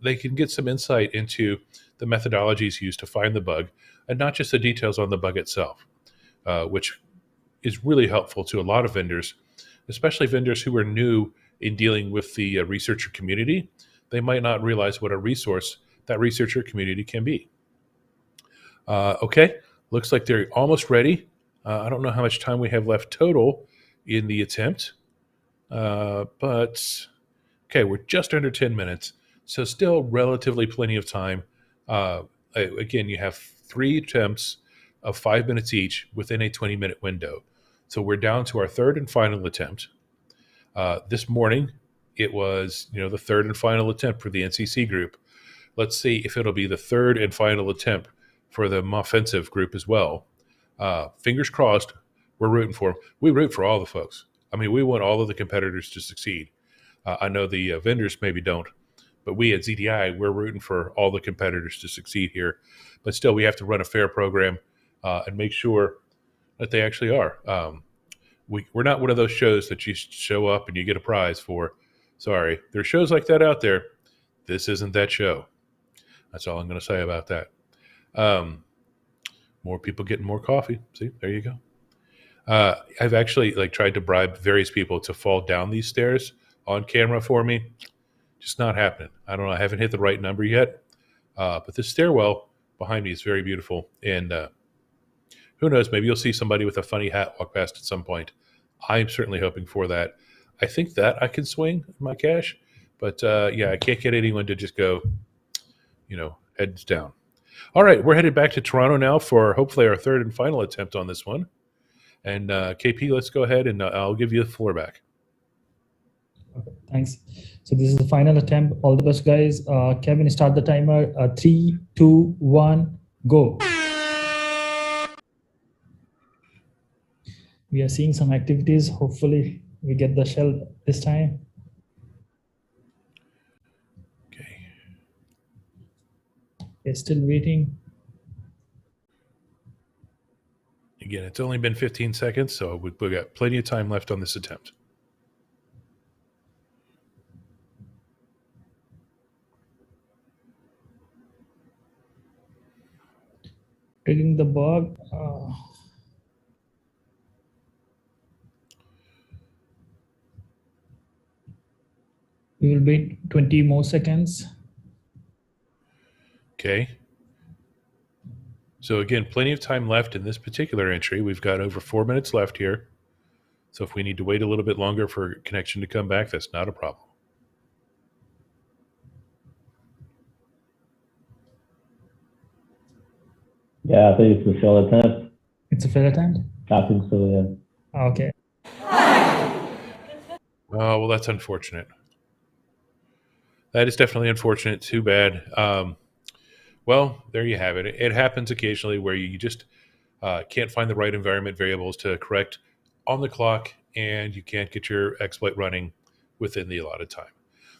They can get some insight into the methodologies used to find the bug and not just the details on the bug itself, which is really helpful to a lot of vendors, especially vendors who are new in dealing with the researcher community. They might not realize what a resource that researcher community can be. Okay, looks like they're almost ready. I don't know how much time we have left total in the attempt, but okay, we're just under 10 minutes, so still relatively plenty of time. Again, you have 3 attempts of 5 minutes each within a 20-minute window. So we're down to our third and final attempt. This morning, it was the third and final attempt for the NCC group. Let's see if it'll be the third and final attempt for the offensive group as well. Fingers crossed, we're rooting for them. We root for all the folks. I mean, we want all of the competitors to succeed. I know the vendors maybe don't, but we at ZDI, we're rooting for all the competitors to succeed here. But still, we have to run a fair program and make sure that they actually are. We're not one of those shows that you show up and you get a prize for. Sorry, there's shows like that out there. This isn't that show. That's all I'm going to say about that. More people getting more coffee. See, there you go. I've actually tried to bribe various people to fall down these stairs on camera for me. Just not happening. I don't know. I haven't hit the right number yet. But this stairwell behind me is very beautiful. And who knows, maybe you'll see somebody with a funny hat walk past at some point. I'm certainly hoping for that. I think that I can swing my cash. But yeah, I can't get anyone to just go, heads down. All right, we're headed back to Toronto now for hopefully our third and final attempt on this one. And KP, let's go ahead and I'll give you the floor back. Okay, thanks. So this is the final attempt. All the best, guys. Kevin, start the timer. 3, 2, 1, go. We are seeing some activities. Hopefully, we get the shell this time. Okay. We're still waiting. Again, it's only been 15 seconds, so we've got plenty of time left on this attempt. Digging the bug. We will wait 20 more seconds. Okay. So again, plenty of time left in this particular entry. We've got over 4 minutes left here. So if we need to wait a little bit longer for connection to come back, that's not a problem. Yeah, I think it's a failed attempt. It's a fair attempt? I think so, yeah. Okay. Oh, well, that's unfortunate. That is definitely unfortunate. Too bad. Well, there you have it. It happens occasionally where you just can't find the right environment variables to correct on the clock, and you can't get your exploit running within the allotted time.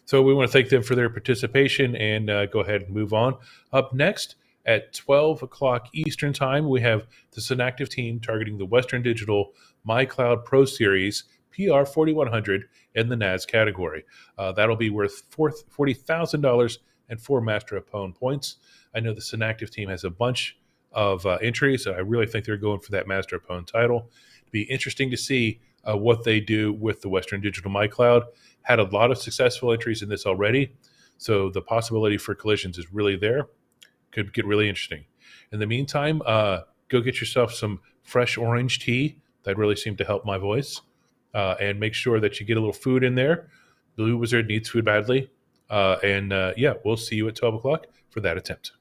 So we want to thank them for their participation and go ahead and move on. Up next at 12 o'clock Eastern Time, we have the Synacktiv team targeting the Western Digital MyCloud Pro Series PR4100 in the NAS category. That'll be worth $40,000 and 4 Master of Pwn points. I know the Synacktiv team has a bunch of entries, so I really think they're going for that Master of Pwn title. It'd be interesting to see what they do with the Western Digital MyCloud. Had a lot of successful entries in this already, so the possibility for collisions is really there. Could get really interesting. In the meantime, go get yourself some fresh orange tea. That really seemed to help my voice. And make sure that you get a little food in there. Blue Wizard needs food badly. Yeah, we'll see you at 12 o'clock for that attempt.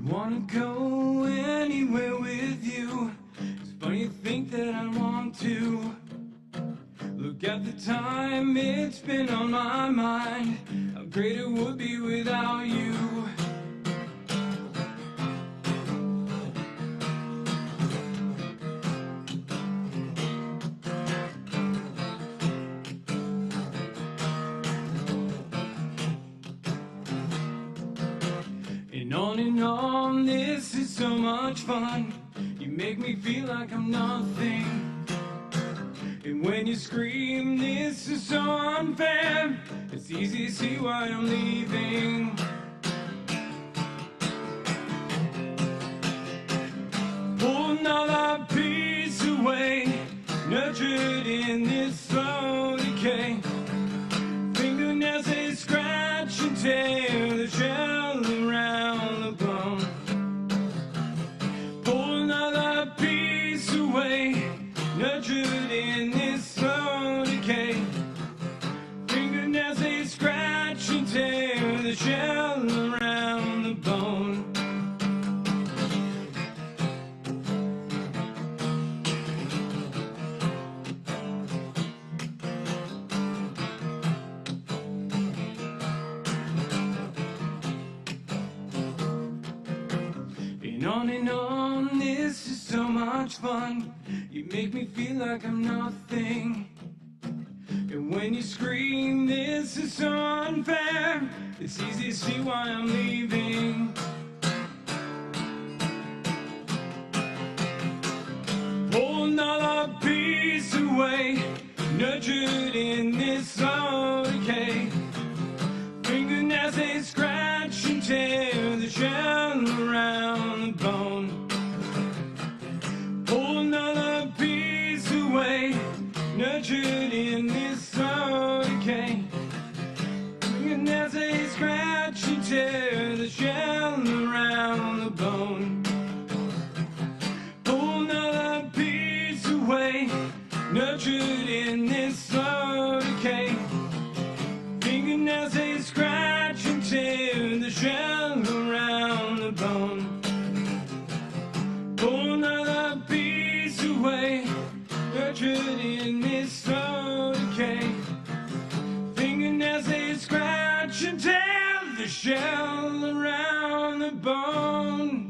Wanna go anywhere with you. It's funny to think that I want to. Look at the time, it's been on my mind. How great it would be without you. And on, this is so much fun. You make me feel like I'm nothing. And when you scream, this is so unfair. It's easy to see why I'm leaving. Pull another piece away, nurtured in this slow decay. Fingernails, they scratch and tear the shell around the bone. Pull another piece away, nurtured in this slow decay. Fingernails, they scratch and tear the shell around the bone. And on, this is so much fun. You make me feel like I'm nothing. And when you scream, this is so unfair. It's easy to see why I'm leaving. Pull another piece away, nurtured in this slow decay. Fingernails, they scratch and tear the shell around the bone. Pull another piece away, nurtured in this slow decay. Fingernails, they scratch and tear the shell around the bone. Pull another piece away, nurtured in this slow decay. Fingernails, they scratch and tear the shell around the bone. Pull another piece away, nurtured in this slow decay. Fingernails, they scratch and tear the shell around the bone.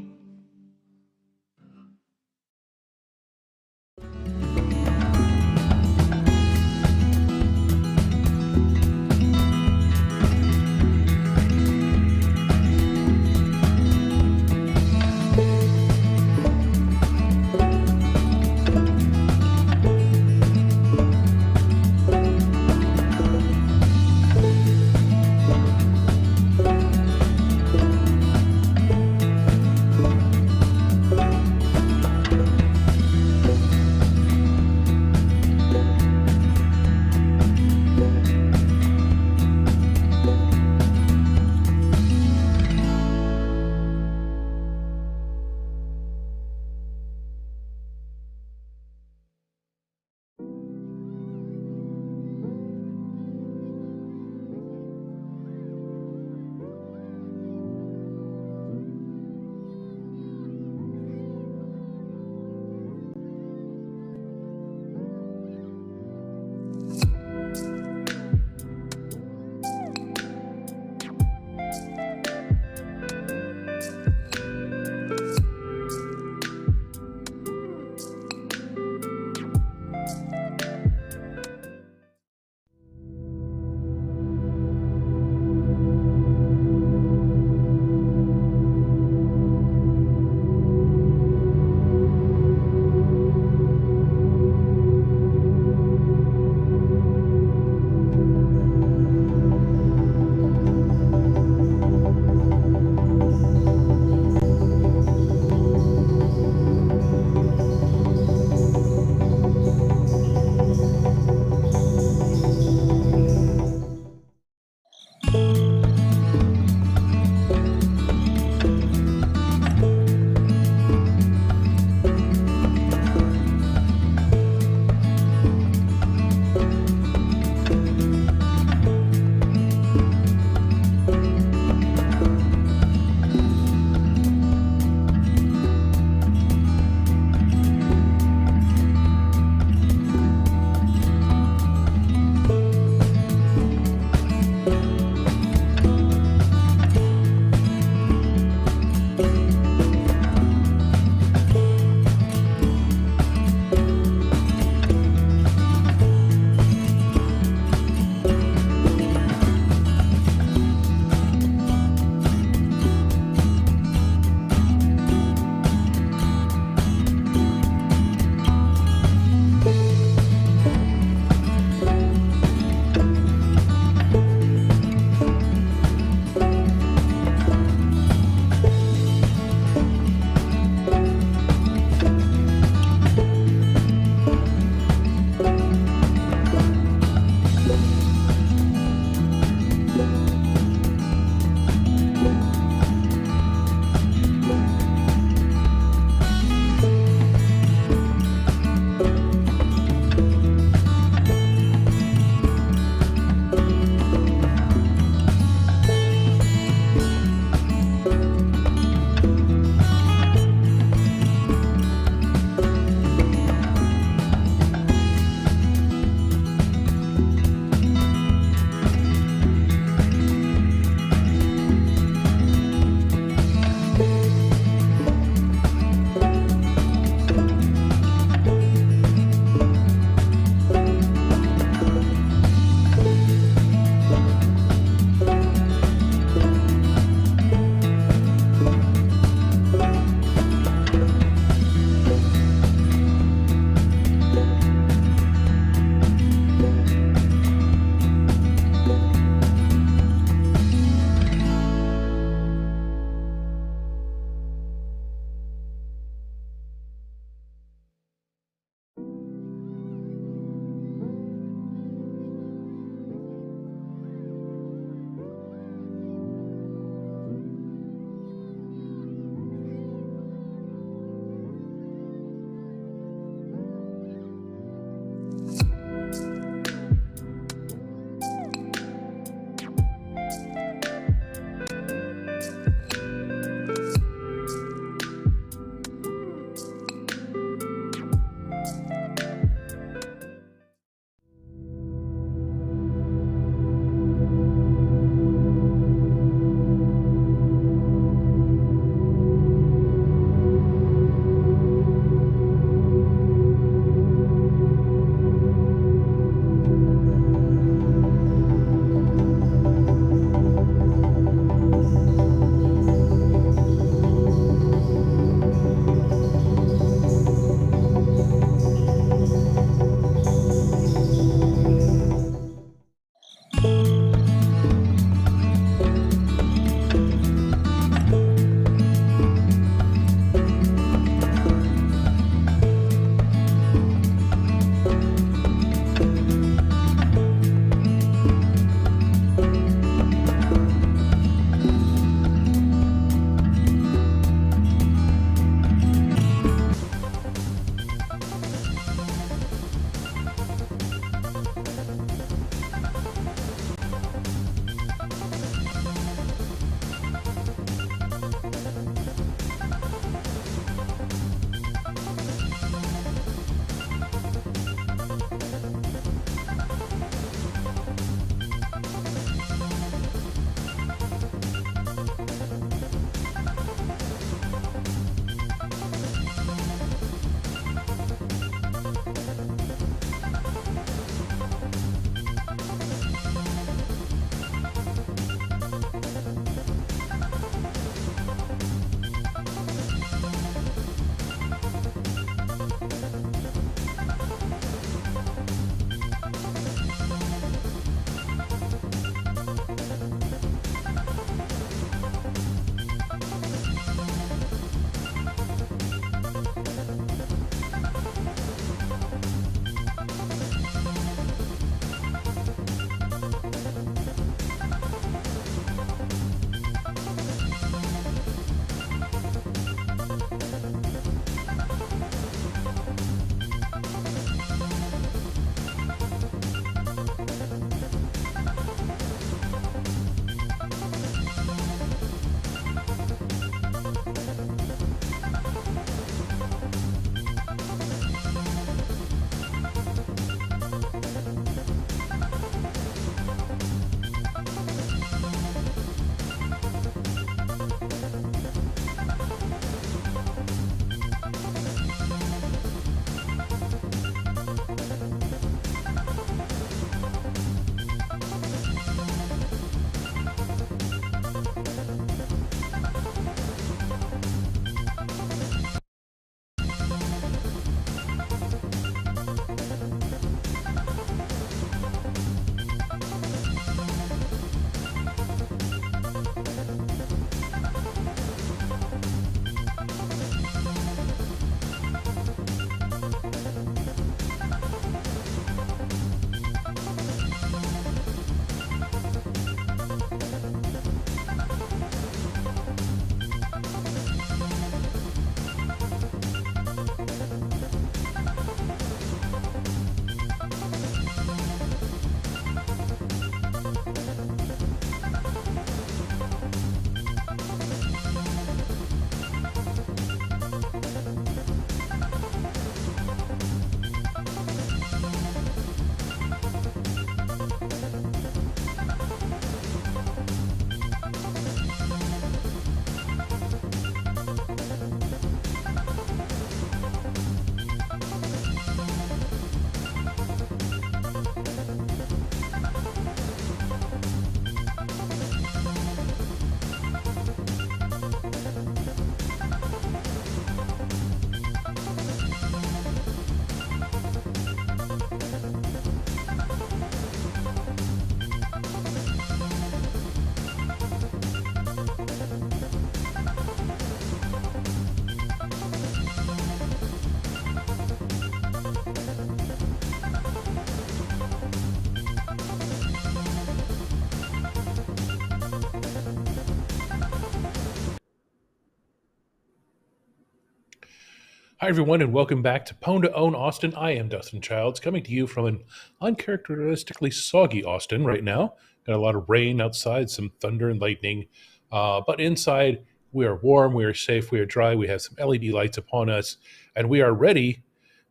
Hi, everyone, and welcome back to Pwn2Own Austin. I am Dustin Childs, coming to you from an uncharacteristically soggy Austin right now. Got a lot of rain outside, some thunder and lightning, but inside we are warm, we are safe, we are dry, we have some LED lights upon us, and we are ready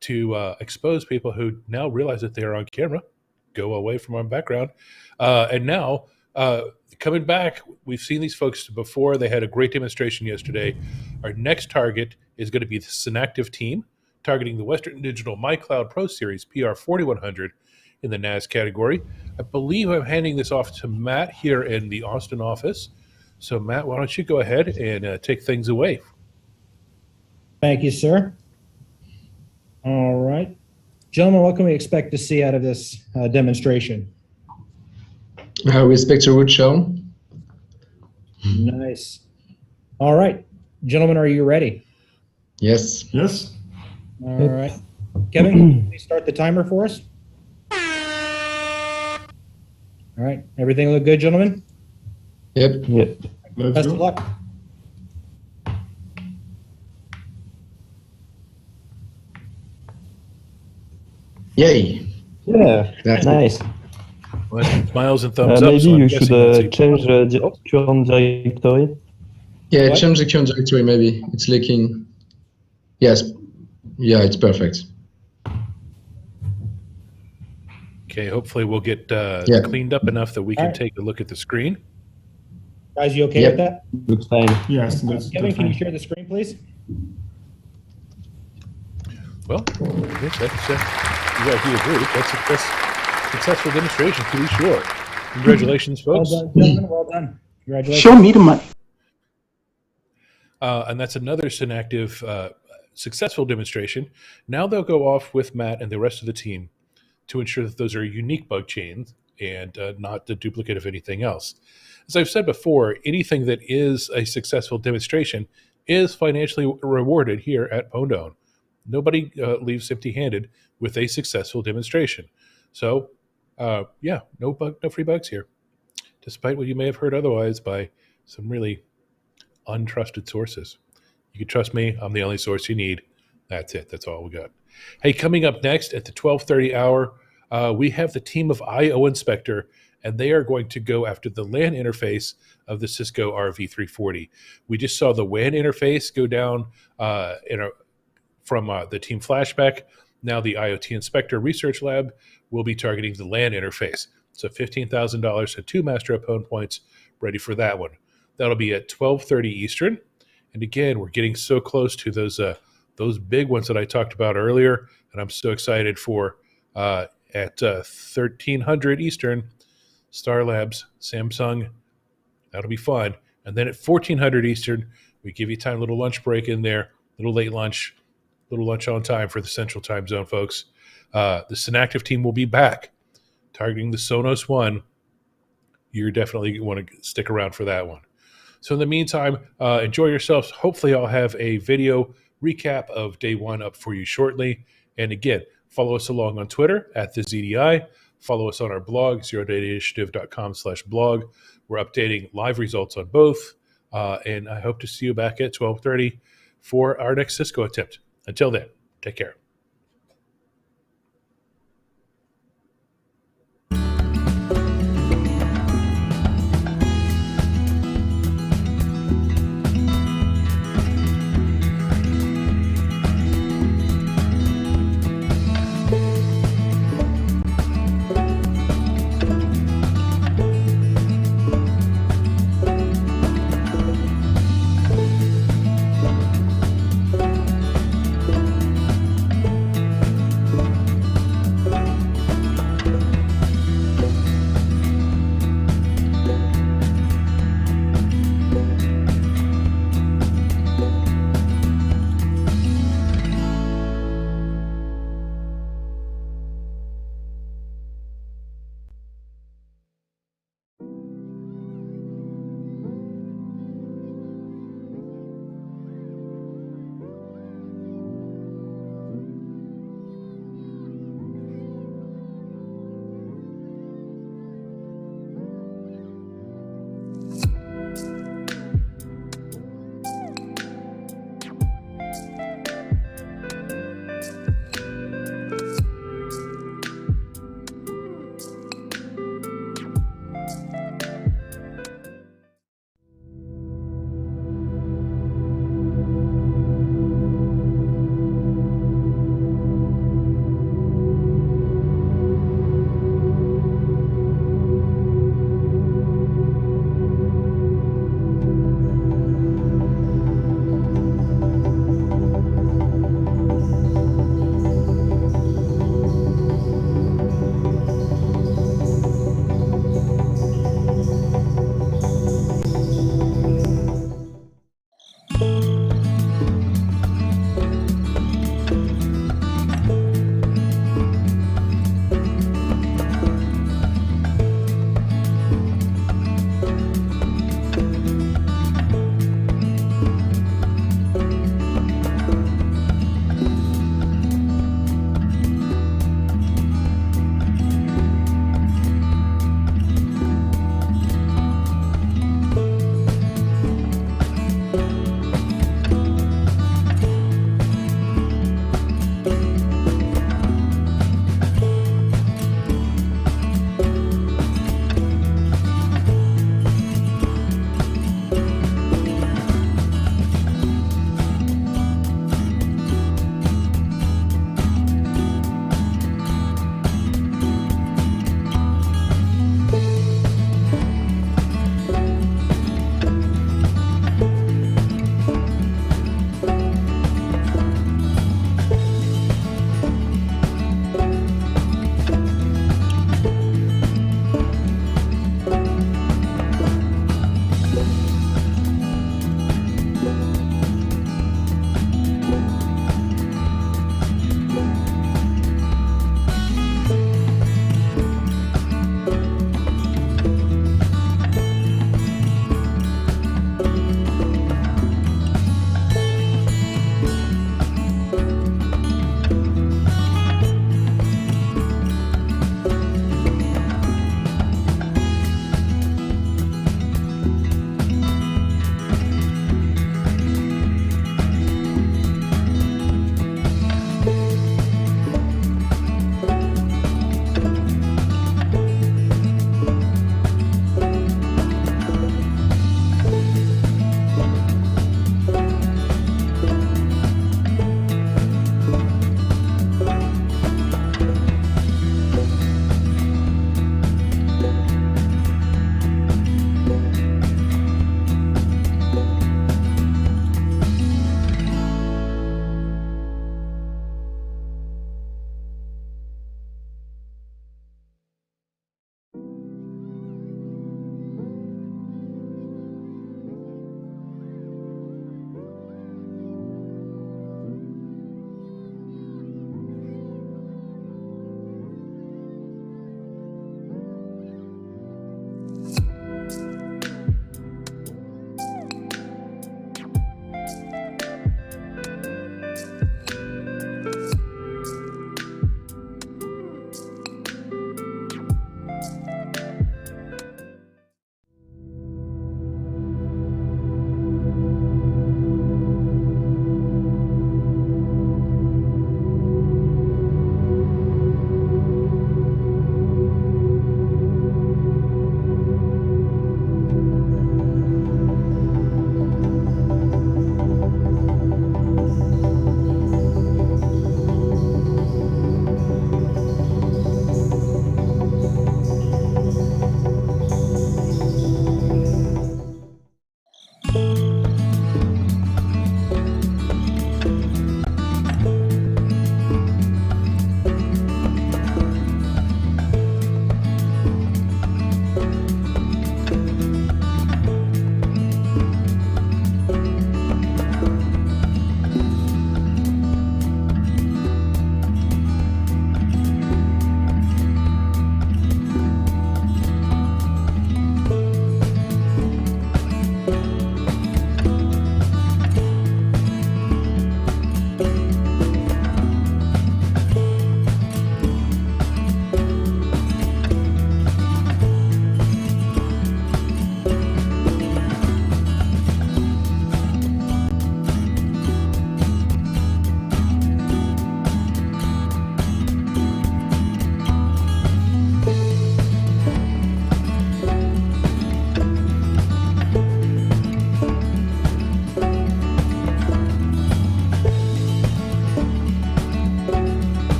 to expose people who now realize that they are on camera, go away from our background, and now coming back, we've seen these folks before. They had a great demonstration yesterday. Our next target is going to be the Synacktiv team, targeting the Western Digital MyCloud Pro Series PR4100 in the NAS category. I believe I'm handing this off to Matt here in the Austin office. So Matt, why don't you go ahead and take things away? Thank you, sir. All right. Gentlemen, what can we expect to see out of this demonstration? We expect a root show. Nice. All right. Gentlemen, are you ready? Yes. Yes. All right. Kevin, can you start the timer for us? All right. Everything look good, gentlemen? Yep. Yep. Best of luck. Yay. Yeah. That's nice. Well, smiles and thumbs up. Maybe So I'm you guessing should that's change the current directory. Yeah, What? change the current directory maybe. It's leaking. Yes. Yeah, it's perfect. Okay, hopefully we'll get Yeah. cleaned up enough that we can All right. take a look at the screen. Guys, you okay Yep. with that? Looks fine. Yes, Kevin, can you share the screen, please? Well, I guess that's, you guys do agree. That's a successful demonstration, to be sure. Congratulations, Well folks. done, gentlemen. Well done. Congratulations. Show me the mic. And that's another Synacktiv successful demonstration. Now they'll go off with Matt and the rest of the team to ensure that those are unique bug chains and not the duplicate of anything else. As I've said before, anything that is a successful demonstration is financially rewarded here at Pwn2Own. Nobody leaves empty-handed with a successful demonstration. So, yeah, no free bugs here, despite what you may have heard otherwise by some really untrusted sources. You can trust me. I'm the only source you need. That's it. That's all we got. Hey, coming up next at the 12:30 hour, we have the team of I/O Inspector, and they are going to go after the LAN interface of the Cisco RV340. We just saw the WAN interface go down from the Team Flashback. Now the IoT Inspector Research Lab will be targeting the LAN interface. So $15,000 and 2 Master Opponent points ready for that one. That'll be at 12:30 Eastern. And again, we're getting so close to those big ones that I talked about earlier, and I'm so excited for at 1300 Eastern, Star Labs, Samsung. That'll be fun. And then at 1400 Eastern, we give you time, little lunch break in there, little late lunch, little lunch on time for the Central Time Zone, folks. The Synacktiv team will be back, targeting the Sonos One. You're definitely want to stick around for that one. So in the meantime, enjoy yourselves. Hopefully I'll have a video recap of day one up for you shortly. And again, follow us along on Twitter at the ZDI. Follow us on our blog, zerodatainitiative.com/blog. We're updating live results on both. And I hope to see you back at 12:30 for our next Cisco attempt. Until then, take care.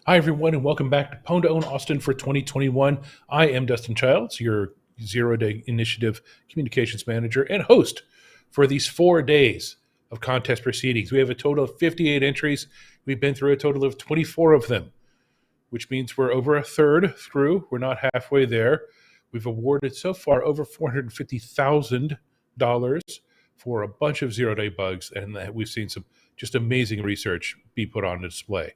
Hi, everyone, and welcome back to Pwn2Own Austin for 2021. I am Dustin Childs, your zero-day initiative communications manager and host for these 4 days of contest proceedings. We have a total of 58 entries. We've been through a total of 24 of them, which means we're over a third through. We're not halfway there. We've awarded so far over $450,000 for a bunch of zero-day bugs, and we've seen some just amazing research be put on display.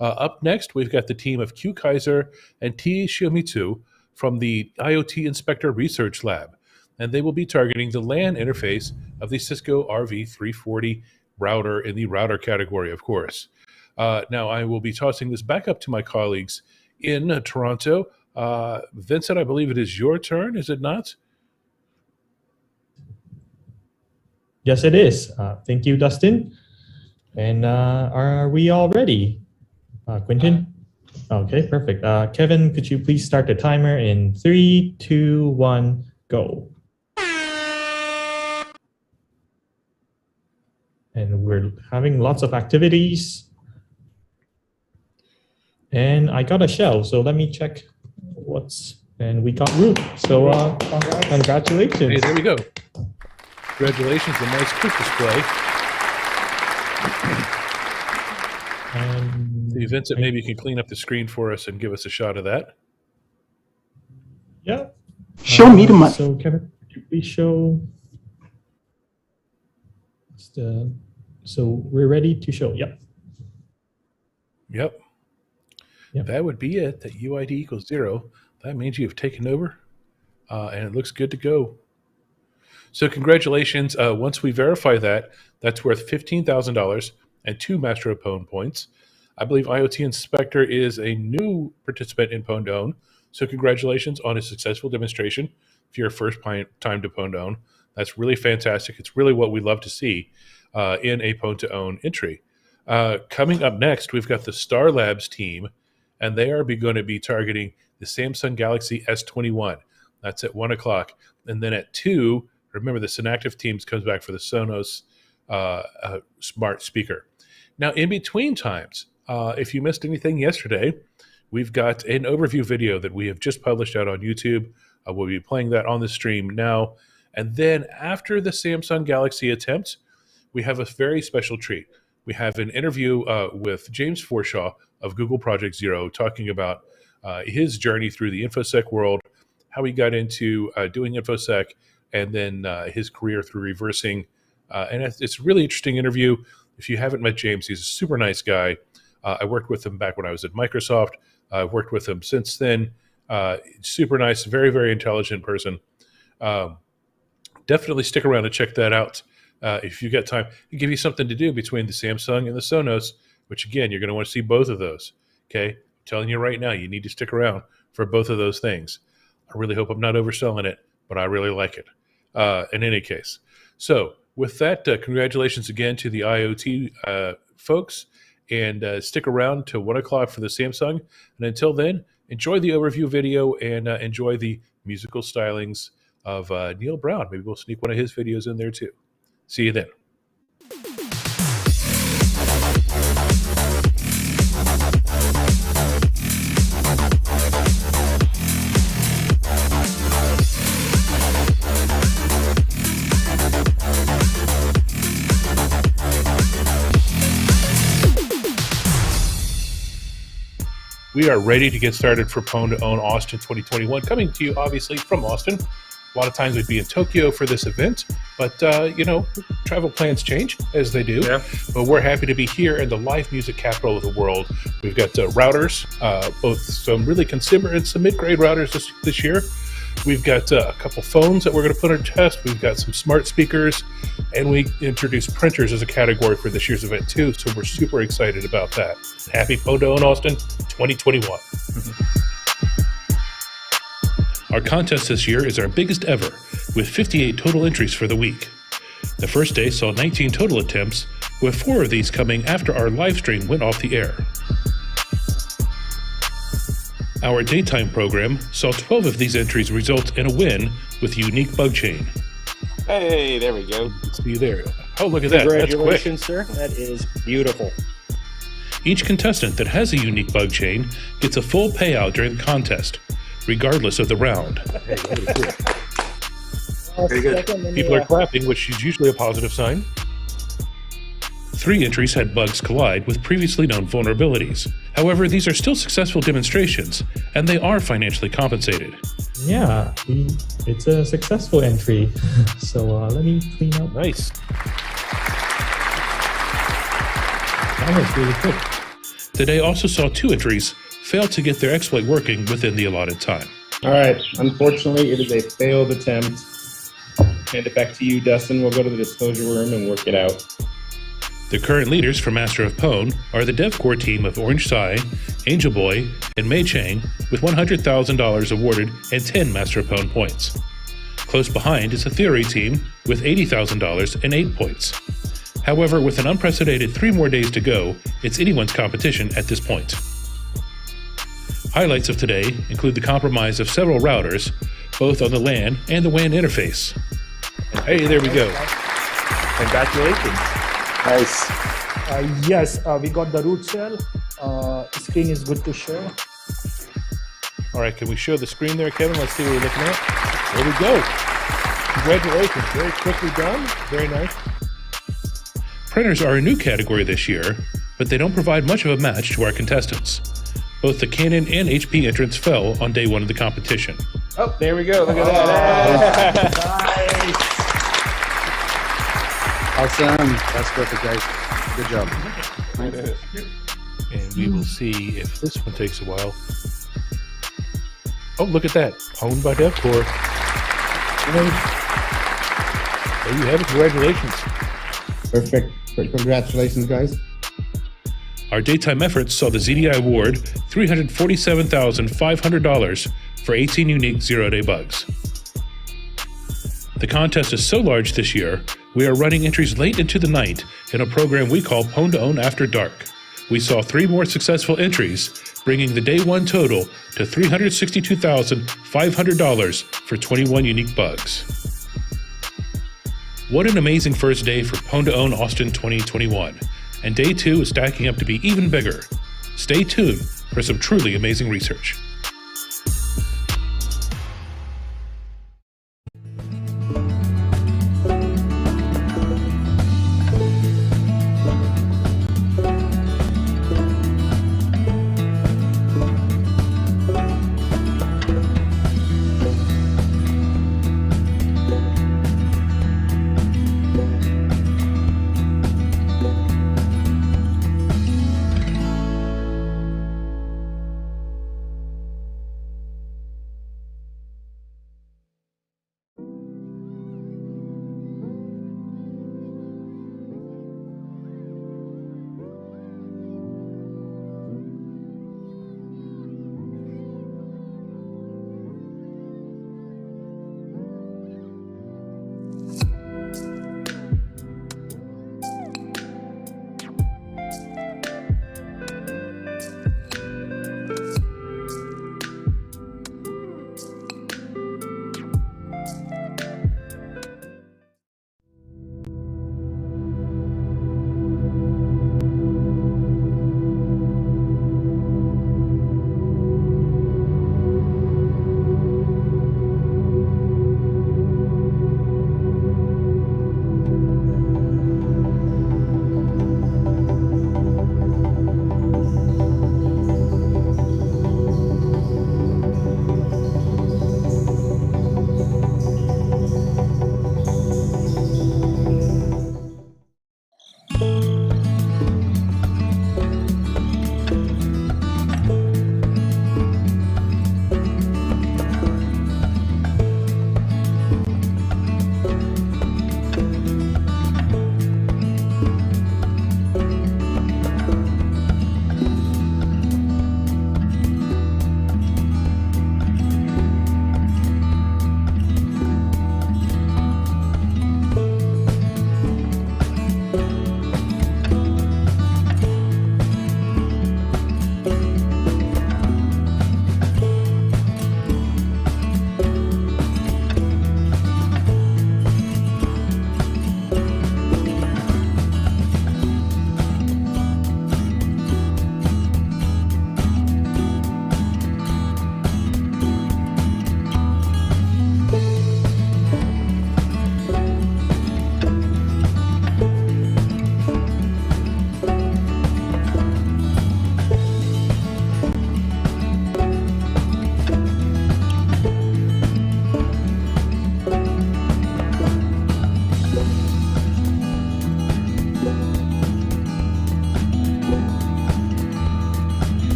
Up next, we've got the team of Q Kaiser and T Shiomitsu from the IoT Inspector Research Lab, and they will be targeting the LAN interface of the Cisco RV340 router in the router category, of course. Now, I will be tossing this back up to my colleagues in Toronto. Vincent, I believe it is your turn, is it not? Yes, it is. Thank you, Dustin. And are we all ready? Quentin? Okay, perfect. Kevin, could you please start the timer in 3, 2, 1, go. And we're having lots of activities. And I got a shell, so let me check and we got root. So congratulations. Hey, there we go. Congratulations, a nice quick display. Vincent, maybe you can clean up the screen for us and give us a shot of that. Yeah. Show me the mic. So Kevin, could you please show? So we're ready to show. Yep. Yep. That would be it. That UID equals 0. That means you've taken over, and it looks good to go. So congratulations. Once we verify that, that's worth $15,000 and 2 Master of Pwn points. I believe IoT Inspector is a new participant in Pwn2Own, so congratulations on a successful demonstration for your first time to Pwn2Own. That's really fantastic. It's really what we love to see in a Pwn2Own entry. Coming up next, we've got the Star Labs team, and they are going to be targeting the Samsung Galaxy S21. That's at 1 o'clock. And then at 2, remember the Synacktiv teams comes back for the Sonos Smart Speaker. Now, in between times, if you missed anything yesterday, we've got an overview video that we have just published out on YouTube. We'll be playing that on the stream now. And then after the Samsung Galaxy attempt, we have a very special treat. We have an interview with James Forshaw of Google Project Zero talking about his journey through the InfoSec world, how he got into doing InfoSec, and then his career through reversing. And it's a really interesting interview. If you haven't met James, he's a super nice guy. I worked with him back when I was at Microsoft. I've worked with him since then. Super nice, very, very intelligent person. Definitely stick around and check that out if you got time. It'll give you something to do between the Samsung and the Sonos, which, again, you're going to want to see both of those. Okay? I'm telling you right now, you need to stick around for both of those things. I really hope I'm not overselling it, but I really like it in any case. So with that, congratulations again to the IoT folks, and stick around to 1 o'clock for the Samsung. And until then, enjoy the overview video and enjoy the musical stylings of Neil Brown. Maybe we'll sneak one of his videos in there too. See you then. We are ready to get started for Pwn2Own Austin 2021, coming to you obviously from Austin. A lot of times we'd be in Tokyo for this event, but travel plans change as they do. Yeah. But we're happy to be here in the live music capital of the world. We've got routers, both some really consumer and some mid-grade routers this year. We've got a couple phones that we're going to put on test. We've got some smart speakers, and we introduced printers as a category for this year's event too. So we're super excited about that. Happy Pwn2Own Austin 2021. Our contest this year is our biggest ever, with 58 total entries for the week. The first day saw 19 total attempts, with 4 of these coming after our live stream went off the air. Our daytime program saw 12 of these entries result in a win with unique bug chain. Hey, there we go. See you there. Oh, look at that. Congratulations, sir. That is beautiful. Each contestant that has a unique bug chain gets a full payout during the contest, regardless of the round. Very good. People are clapping, which is usually a positive sign. 3 entries had bugs collide with previously known vulnerabilities. However, these are still successful demonstrations, and they are financially compensated. Yeah, it's a successful entry. So let me clean up. Nice. That was really quick. The day also saw 2 entries fail to get their exploit working within the allotted time. All right. Unfortunately, it is a failed attempt. Hand it back to you, Dustin. We'll go to the disclosure room and work it out. The current leaders for Master of Pwn are the dev core team of Orange Sai, Angel Boy, and Mei Chang, with $100,000 awarded and 10 Master of Pwn points. Close behind is the Theory team with $80,000 and 8 points. However, with an unprecedented 3 more days to go, it's anyone's competition at this point. Highlights of today include the compromise of several routers, both on the LAN and the WAN interface. And hey, there we go. Congratulations. Nice. Yes, we got the root cell. Screen is good to show. All right, can we show the screen there, Kevin? Let's see what we're looking at. There we go. Congratulations. Very quickly done. Very nice. Printers are a new category this year, but they don't provide much of a match to our contestants. Both the Canon and HP entrants fell on day 1 of the competition. Oh, there we go. Look at that. Nice. Awesome. That's perfect, guys. Good job. And we will see if this one takes a while. Oh, look at that. Owned by DevCore. There you have it. Congratulations. Perfect. Congratulations, guys. Our daytime efforts saw the ZDI award $347,500 for 18 unique zero-day bugs. The contest is so large this year, we are running entries late into the night in a program we call Pwn2Own After Dark. We saw 3 more successful entries, bringing the day 1 total to $362,500 for 21 unique bugs. What an amazing first day for Pwn2Own Austin 2021, and day 2 is stacking up to be even bigger. Stay tuned for some truly amazing research.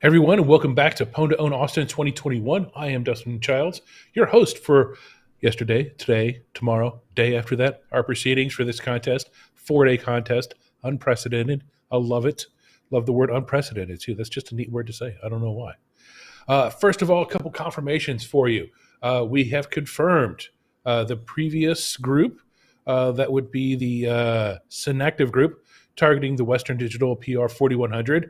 Everyone, and welcome back to Pwn2Own Austin 2021. I am Dustin Childs, your host for yesterday, today, tomorrow, day after that, our proceedings for this contest, 4-day contest, unprecedented. I love it. Love the word unprecedented, too. That's just a neat word to say. I don't know why. First of all, a couple confirmations for you. We have confirmed the previous group. That would be the Synacktiv group targeting the Western Digital PR4100.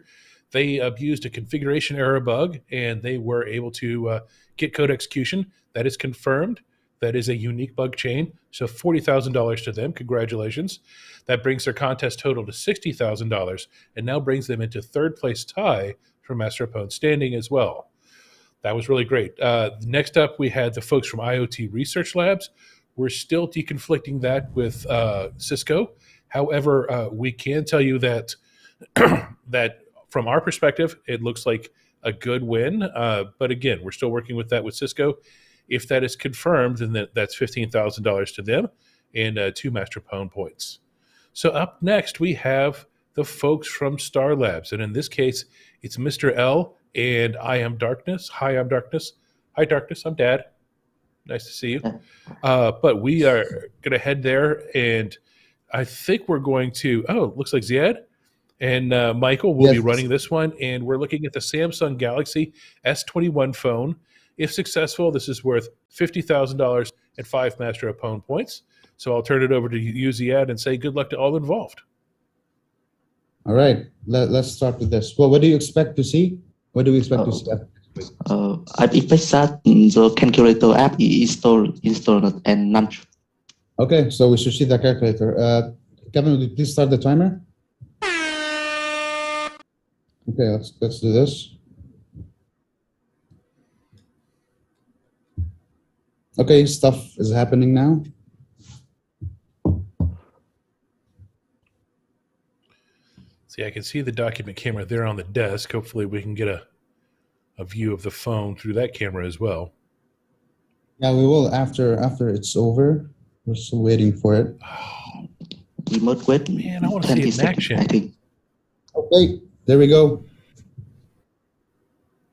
They abused a configuration error bug, and they were able to get code execution. That is confirmed. That is a unique bug chain. So $40,000 to them. Congratulations. That brings their contest total to $60,000 and now brings them into third place tie for Master Opponent standing as well. That was really great. Next up, we had the folks from IoT Research Labs. We're still deconflicting that with Cisco. However, we can tell you that that from our perspective, it looks like a good win. But again, we're still working with that with Cisco. If that is confirmed, then that's $15,000 to them and 2 Master Pwn points. So up next, we have the folks from Star Labs. And in this case, it's Mr. L and I Am Darkness. Hi, I'm Darkness. Hi, Darkness. I'm Dad. Nice to see you. But we are going to head there. And I think we're going to, looks like Ziad and Michael will be running this one. And we're looking at the Samsung Galaxy S21 phone. If successful, this is worth $50,000 and 5 Master Pwn points. So I'll turn it over to you, Ziad, and say good luck to all involved. All right, let's start with this. Well, what do you expect to see? What do we expect to see? If I start the calculator app is installed and launched. Okay, so we should see the calculator. Kevin, would you please start the timer? Okay, let's do this. Okay, stuff is happening now. See, I can see the document camera there on the desk. Hopefully we can get a view of the phone through that camera as well. Yeah, we will after it's over. We're still waiting for it. Remote wait. Man, I want to see it in action. I think. Okay, there we go.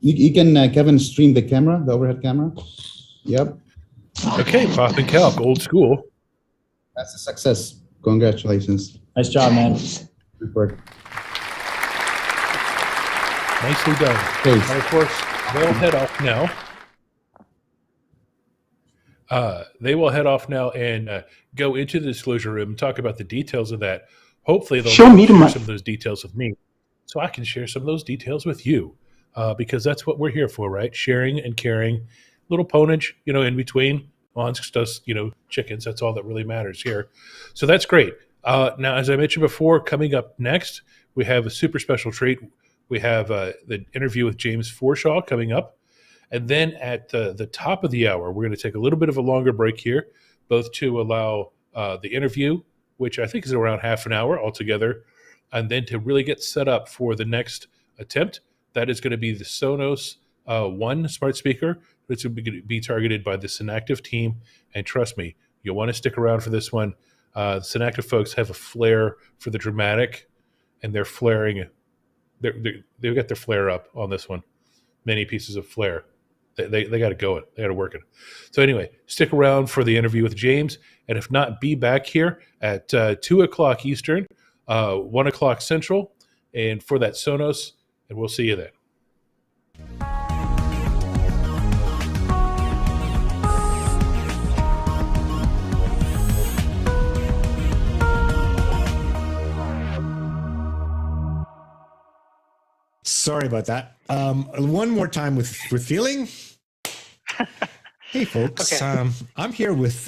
You can, Kevin, stream the camera, the overhead camera. Yep. Okay, pop and calc, old school. That's a success. Congratulations. Nice job, man. Good work. Nicely done. Okay. And of course, they'll head off now. They will head off now and go into the disclosure room and talk about the details of that. Hopefully, they'll share some of those details with me so I can share some of those details with you because that's what we're here for, right? Sharing and caring. Little ponage, in between. Monsk does, chickens. That's all that really matters here. So that's great. Now, as I mentioned before, coming up next, we have a super special treat. We have the interview with James Forshaw coming up. And then at the top of the hour, we're going to take a little bit of a longer break here, both to allow the interview, which I think is around half an hour altogether, and then to really get set up for the next attempt. That is going to be the Sonos One Smart Speaker, which will be targeted by the Synacktiv team. And trust me, you'll want to stick around for this one. The Synacktiv folks have a flair for the dramatic, and they're flaring. They've got their flare up on this one. Many pieces of flair. They got to go it. They got to work it. So anyway, stick around for the interview with James. And if not, be back here at 2 o'clock Eastern, 1 o'clock Central, and for that Sonos, and we'll see you then. Sorry about that. One more time with feeling. Hey folks, okay. I'm here with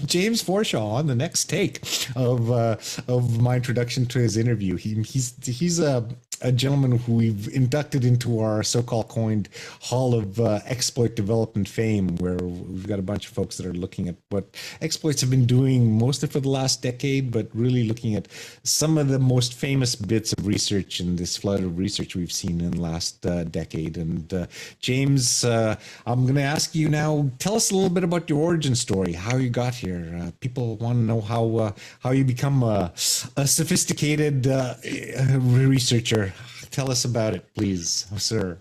James Forshaw on the next take of my introduction to his interview. He's a gentleman who we've inducted into our so-called coined Hall of Exploit Development Fame, where we've got a bunch of folks that are looking at what exploits have been doing mostly for the last decade, but really looking at some of the most famous bits of research and this flood of research we've seen in the last decade. And James, I'm going to ask you now, tell us a little bit about your origin story, how you got here. People want to know how you become a sophisticated researcher. Tell us about it, please, sir.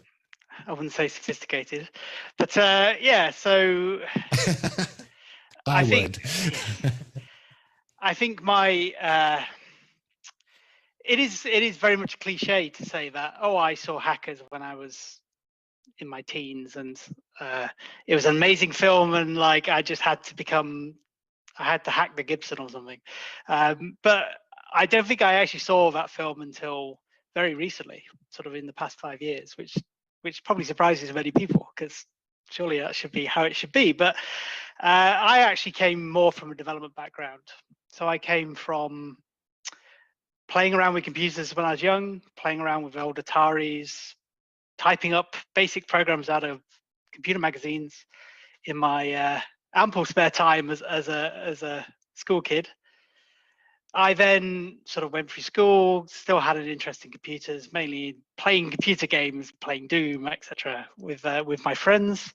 I wouldn't say sophisticated, but yeah. So I think my it is very much cliche to say that. Oh, I saw Hackers when I was in my teens, and it was an amazing film, and like I just had to hack the Gibson or something. But I don't think I actually saw that film until very recently, sort of in the past 5 years, which probably surprises many people because surely that should be how it should be. But I actually came more from a development background. So I came from playing around with computers when I was young, playing around with old Ataris, typing up basic programs out of computer magazines in my ample spare time as a school kid. I then sort of went through school, still had an interest in computers, mainly playing computer games, playing Doom, etc. with my friends.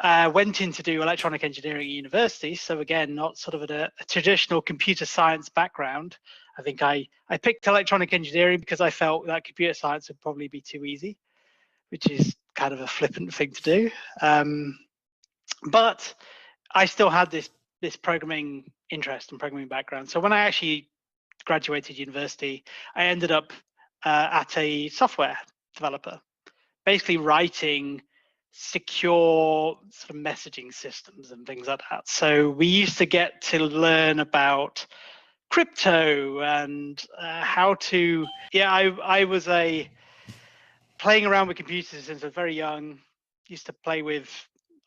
Went in to do electronic engineering at university. So again, not sort of a traditional computer science background. I think I picked electronic engineering because I felt that computer science would probably be too easy, which is kind of a flippant thing to do. But I still had this programming interest and programming background. So when I actually graduated university, I ended up at a software developer, basically writing secure sort of messaging systems and things like that. So we used to get to learn about crypto and how to, I was playing around with computers since I was very young. Used to play with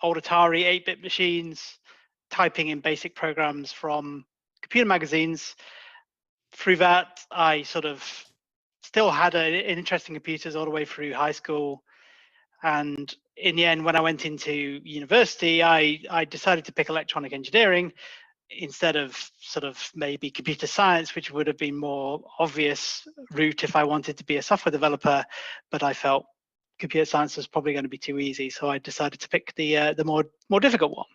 old Atari 8-bit machines, typing in basic programs from computer magazines. Through that, I sort of still had an interest in computers all the way through high school. And in the end, when I went into university, I decided to pick electronic engineering instead of sort of maybe computer science, which would have been more obvious route if I wanted to be a software developer. But I felt computer science was probably going to be too easy, so I decided to pick the more difficult one.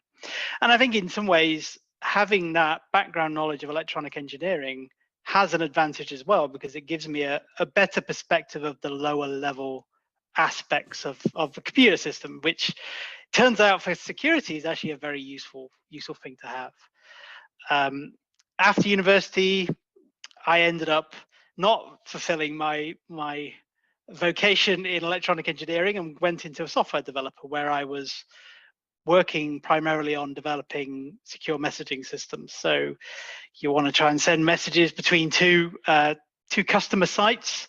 And I think in some ways, having that background knowledge of electronic engineering has an advantage as well, because it gives me a better perspective of the lower level aspects of the computer system, which turns out for security is actually a very useful thing to have. After university, I ended up not fulfilling my vocation in electronic engineering and went into a software developer where I was working primarily on developing secure messaging systems. So you want to try and send messages between two customer sites.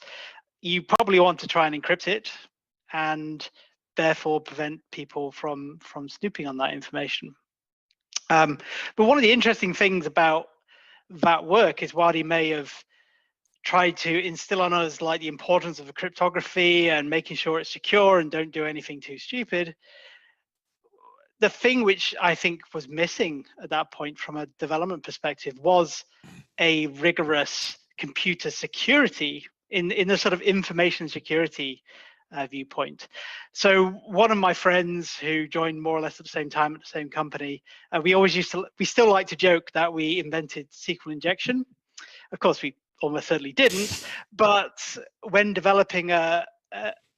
You probably want to try and encrypt it and therefore prevent people from snooping on that information. But one of the interesting things about that work is while he may have tried to instill on us like the importance of cryptography and making sure it's secure and don't do anything too stupid, the thing which I think was missing at that point from a development perspective was a rigorous computer security in the sort of information security viewpoint. So one of my friends who joined more or less at the same time at the same company, we still like to joke that we invented SQL injection. Of course, we almost certainly didn't, but when developing a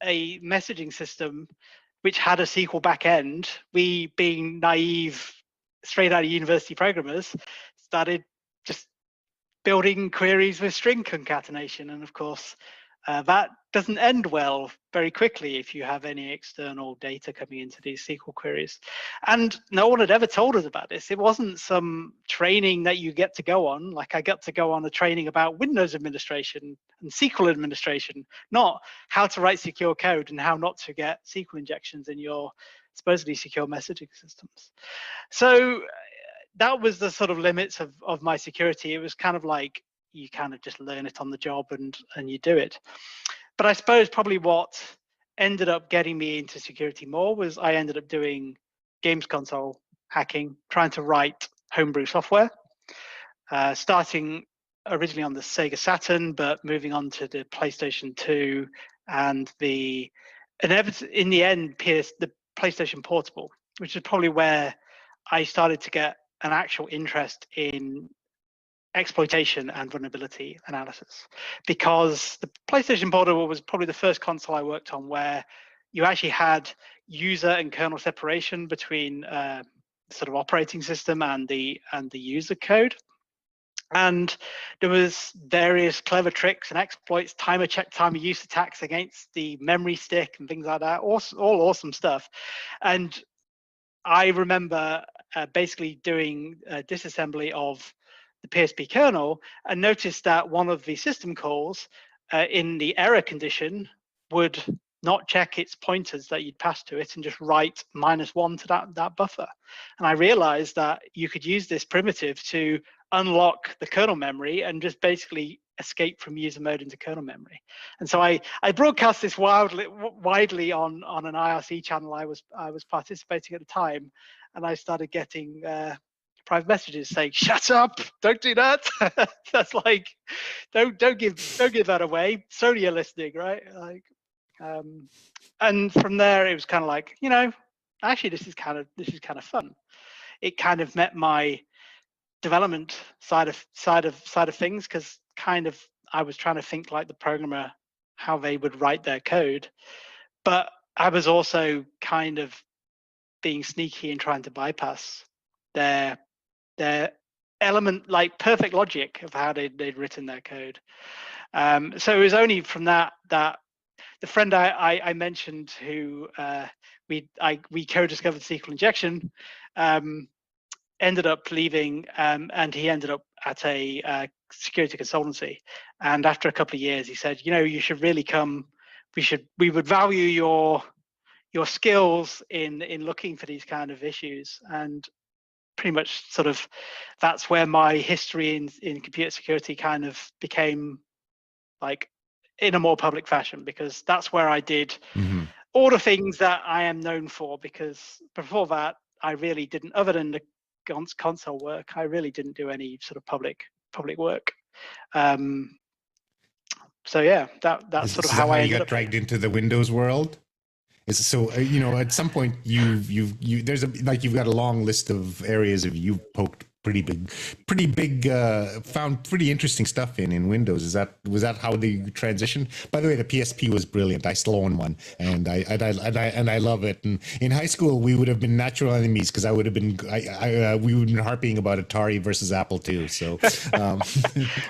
messaging system which had a SQL backend, we, being naive, straight out of university programmers, started just building queries with string concatenation. And of course, that doesn't end well very quickly if you have any external data coming into these SQL queries. And no one had ever told us about this. It wasn't some training that you get to go on. Like I got to go on a training about Windows administration and SQL administration, not how to write secure code and how not to get SQL injections in your supposedly secure messaging systems. So that was the sort of limits of my security. It was kind of like, you kind of just learn it on the job and you do it. But I suppose probably what ended up getting me into security more was I ended up doing games console hacking, trying to write homebrew software, starting originally on the Sega Saturn, but moving on to the PlayStation 2 and in the end, the PlayStation Portable, which is probably where I started to get an actual interest in exploitation and vulnerability analysis, because the PlayStation Portable was probably the first console I worked on where you actually had user and kernel separation between sort of operating system and the user code. And there was various clever tricks and exploits, timer check timer use attacks against the memory stick and things like that, all awesome stuff. And I remember basically doing disassembly of the PSP kernel and noticed that one of the system calls in the error condition would not check its pointers that you'd passed to it and just write -1 to that buffer. And I realized that you could use this primitive to unlock the kernel memory and just basically escape from user mode into kernel memory. And so I broadcast this widely on an IRC channel I was participating at the time, and I started getting private messages saying, "Shut up! Don't do that." That's like, don't give that away. Sony are listening, right? Like, and from there it was kind of like, actually this is kind of fun. It kind of met my development side of things, because kind of I was trying to think like the programmer, how they would write their code, but I was also kind of being sneaky and trying to bypass their element, like perfect logic of how they'd written their code. So it was only from that the friend I mentioned who we co-discovered SQL injection ended up leaving, and he ended up at a security consultancy. And after a couple of years, he said, you should really come. We would value your skills in looking for these kind of issues. And pretty much sort of that's where my history in computer security kind of became like in a more public fashion, because that's where I did all the things that I am known for. Because before that, I really didn't, other than the console work, I really didn't do any sort of public work. So yeah, that's sort of how I got dragged into the Windows world. So at some point you've got a long list of areas of you've poked pretty big found pretty interesting stuff in Windows. Was that how the transition? By the way, the PSP was brilliant. I still own one, and I love it. And in high school, we would have been natural enemies, because we would have been harping about Atari versus Apple II. So,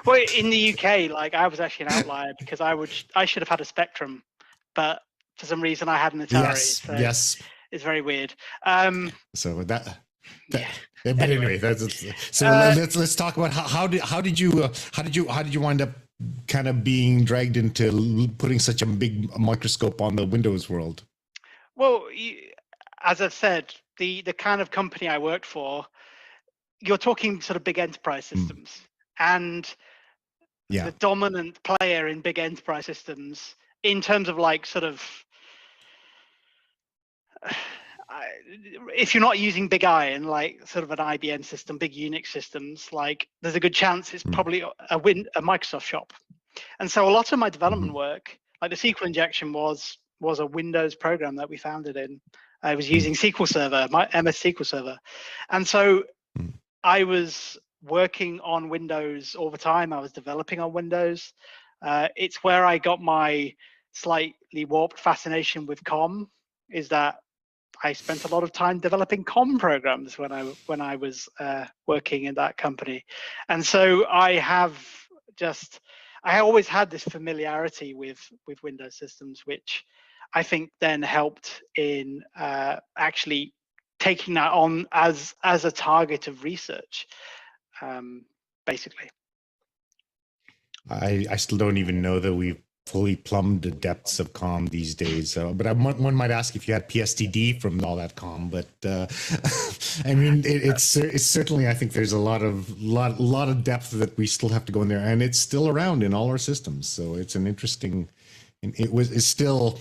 well, in the UK, like I was actually an outlier, because I should have had a Spectrum, but for some reason I had an Atari. Yes. It's very weird. So that. But anyway, let's talk about how did you wind up kind of being dragged into putting such a big microscope on the Windows world? Well, as I've said, the kind of company I worked for, you're talking sort of big enterprise systems, and the dominant player in big enterprise systems in terms of like sort of. If you're not using Big Iron, like sort of an IBM system, big Unix systems, like there's a good chance it's probably a Microsoft shop. And so a lot of my development work, like the SQL injection, was a Windows program that we founded in. I was using SQL Server, my MS SQL Server. And so I was working on Windows all the time. I was developing on Windows. It's where I got my slightly warped fascination with COM, is that I spent a lot of time developing COM programs when I was working in that company. And so I always had this familiarity with Windows systems, which I think then helped in actually taking that on as a target of research, basically. I still don't even know that we've fully plumbed the depths of COM these days. But one might ask if you had PSTD from all that COM. But I mean, it's certainly, I think there's a lot of depth that we still have to go in there, and it's still around in all our systems. So it's an interesting, it's still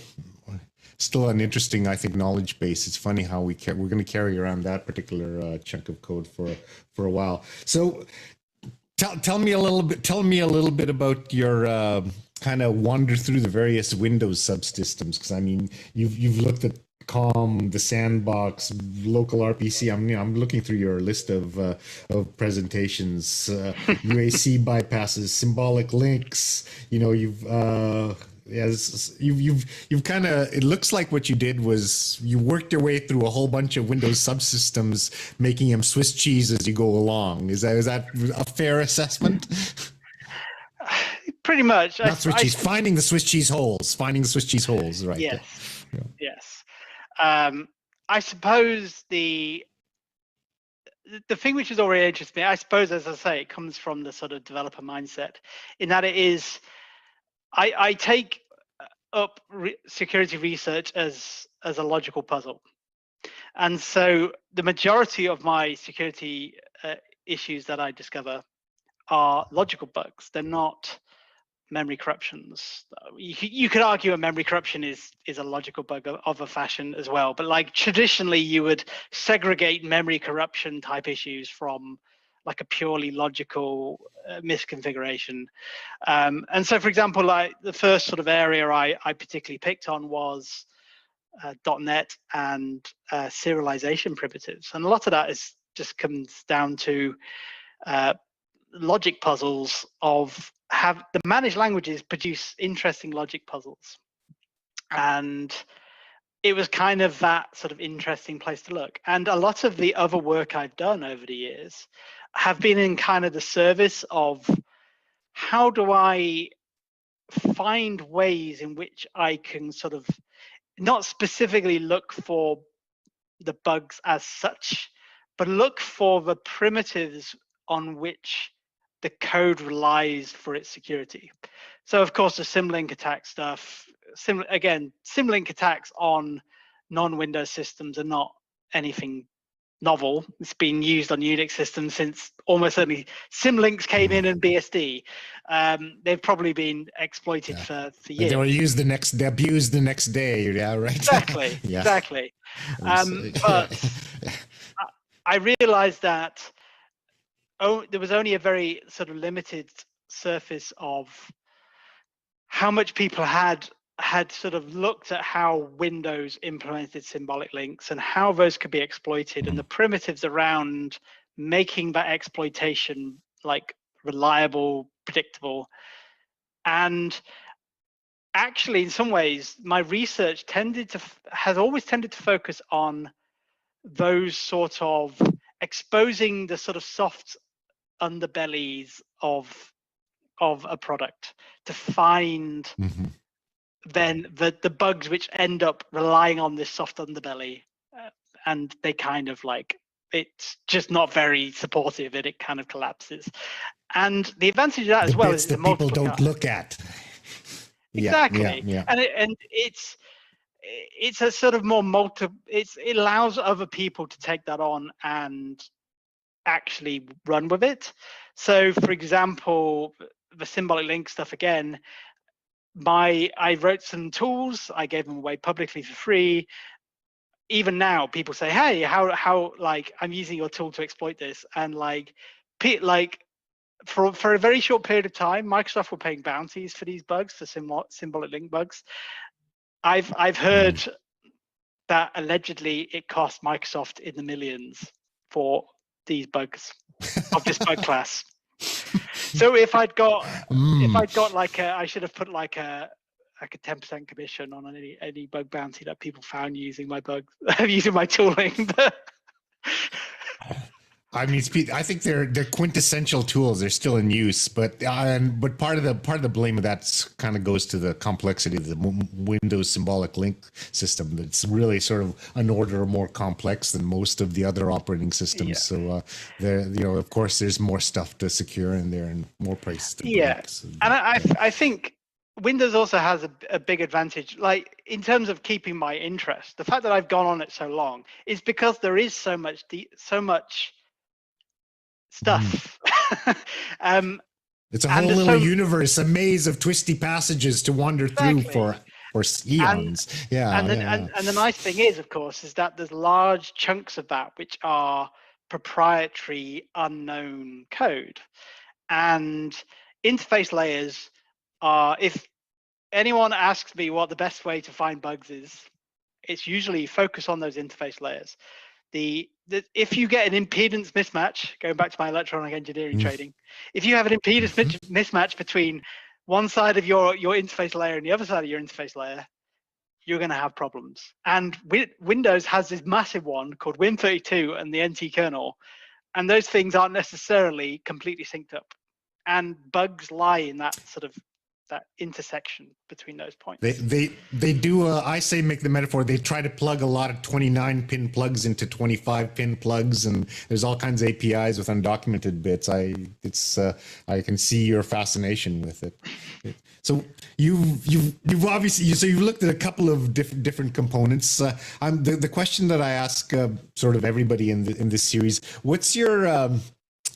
an interesting, I think, knowledge base. It's funny how we're going to carry around that particular chunk of code for a while. So tell me a little bit about your kind of wander through the various Windows subsystems, because I mean, you've looked at COM, the sandbox, local RPC. I'm looking through your list of presentations, UAC bypasses, symbolic links. You know, you've kind of, it looks like what you did was you worked your way through a whole bunch of Windows subsystems, making them Swiss cheese as you go along. Is that a fair assessment? Pretty much. Not Swiss cheese, finding the Swiss cheese holes, right? Yes. Yeah. Yes. I suppose the thing which has already interested me, I suppose, as I say, it comes from the sort of developer mindset, in that it is, I take up security research as a logical puzzle. And so the majority of my security issues that I discover are logical bugs. They're not memory corruptions. You could argue a memory corruption is a logical bug of a fashion as well, but like traditionally you would segregate memory corruption type issues from like a purely logical misconfiguration. And so, for example, like the first sort of area I particularly picked on was .NET and serialization primitives, and a lot of that is just comes down to logic puzzles of have the managed languages produce interesting logic puzzles, and it was kind of that sort of interesting place to look. And a lot of the other work I've done over the years have been in kind of the service of how do I find ways in which I can sort of not specifically look for the bugs as such, but look for the primitives on which the code relies for its security. So of course the symlink attack stuff, symlink attacks on non-Windows systems are not anything novel. It's been used on Unix systems since almost only symlinks came in and BSD. They've probably been exploited for years. They were used abused the next day. Yeah, right. Exactly. Yeah. Exactly. But I realized that there was only a very sort of limited surface of how much people had sort of looked at how Windows implemented symbolic links and how those could be exploited, and the primitives around making that exploitation like reliable, predictable. And actually, in some ways, my research has always tended to focus on those sort of exposing the sort of soft underbellies of a product to find then the bugs which end up relying on this soft underbelly, and they kind of like, it's just not very supportive and it kind of collapses. And the advantage of that as well is the people don't look at. Exactly. Yeah. And it's a sort of more it allows other people to take that on and actually run with it. So for example, the symbolic link stuff again, I wrote some tools, I gave them away publicly for free. Even now people say, hey, how like I'm using your tool to exploit this, and like for a very short period of time Microsoft were paying bounties for these bugs, for symbolic link bugs. I've heard that allegedly it cost Microsoft in the millions for these bugs of this bug class. So if I'd got like I should have put like a 10% commission on any bug bounty that people found using my using my tooling. I mean, I think they're quintessential tools. They're still in use, but part of the blame of that kind of goes to the complexity of the Windows symbolic link system. That's really sort of an order more complex than most of the other operating systems. Yeah. So of course, there's more stuff to secure in there and more price to break. So, and I think Windows also has a big advantage, like in terms of keeping my interest. The fact that I've gone on it so long is because there is so much stuff. It's a whole little universe, a maze of twisty passages to wander through for eons. And the nice thing is, of course, is that there's large chunks of that which are proprietary, unknown code, and interface layers are. If anyone asks me what the best way to find bugs is, it's usually focus on those interface layers. If you get an impedance mismatch, going back to my electronic engineering training, if you have an impedance mismatch between one side of your interface layer and the other side of your interface layer, you're going to have problems. And Windows has this massive one called Win32 and the NT kernel, and those things aren't necessarily completely synced up. And bugs lie in that sort of that intersection between those points. They do. I say make the metaphor. They try to plug a lot of 29-pin plugs into 25-pin plugs, and there's all kinds of APIs with undocumented bits. I can see your fascination with it. So you've obviously you've looked at a couple of different components. The question that I ask sort of everybody in this series: what's your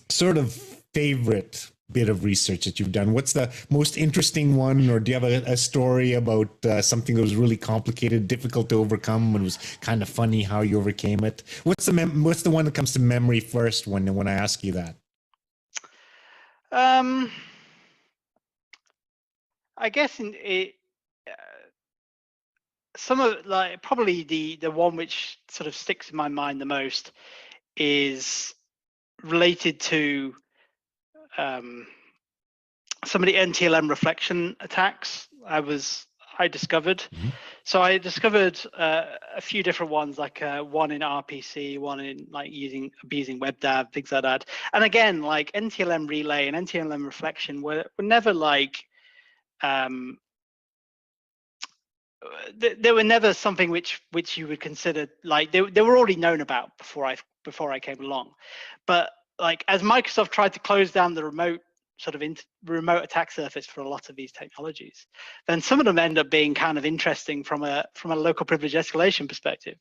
sort of favorite bit of research that you've done? What's the most interesting one, or do you have a story about something that was really complicated, difficult to overcome, and was kind of funny how you overcame it? What's the one that comes to memory first when I ask you that? I guess some of probably the one which sort of sticks in my mind the most is related to some of the NTLM reflection attacks I discovered. So I discovered a few different ones, like one in RPC, one in like abusing WebDAV, things like that. And again, like NTLM relay and NTLM reflection were never like they were never something which you would consider like they were already known about before I came along. But like as Microsoft tried to close down the remote remote attack surface for a lot of these technologies, then some of them end up being kind of interesting from a local privilege escalation perspective.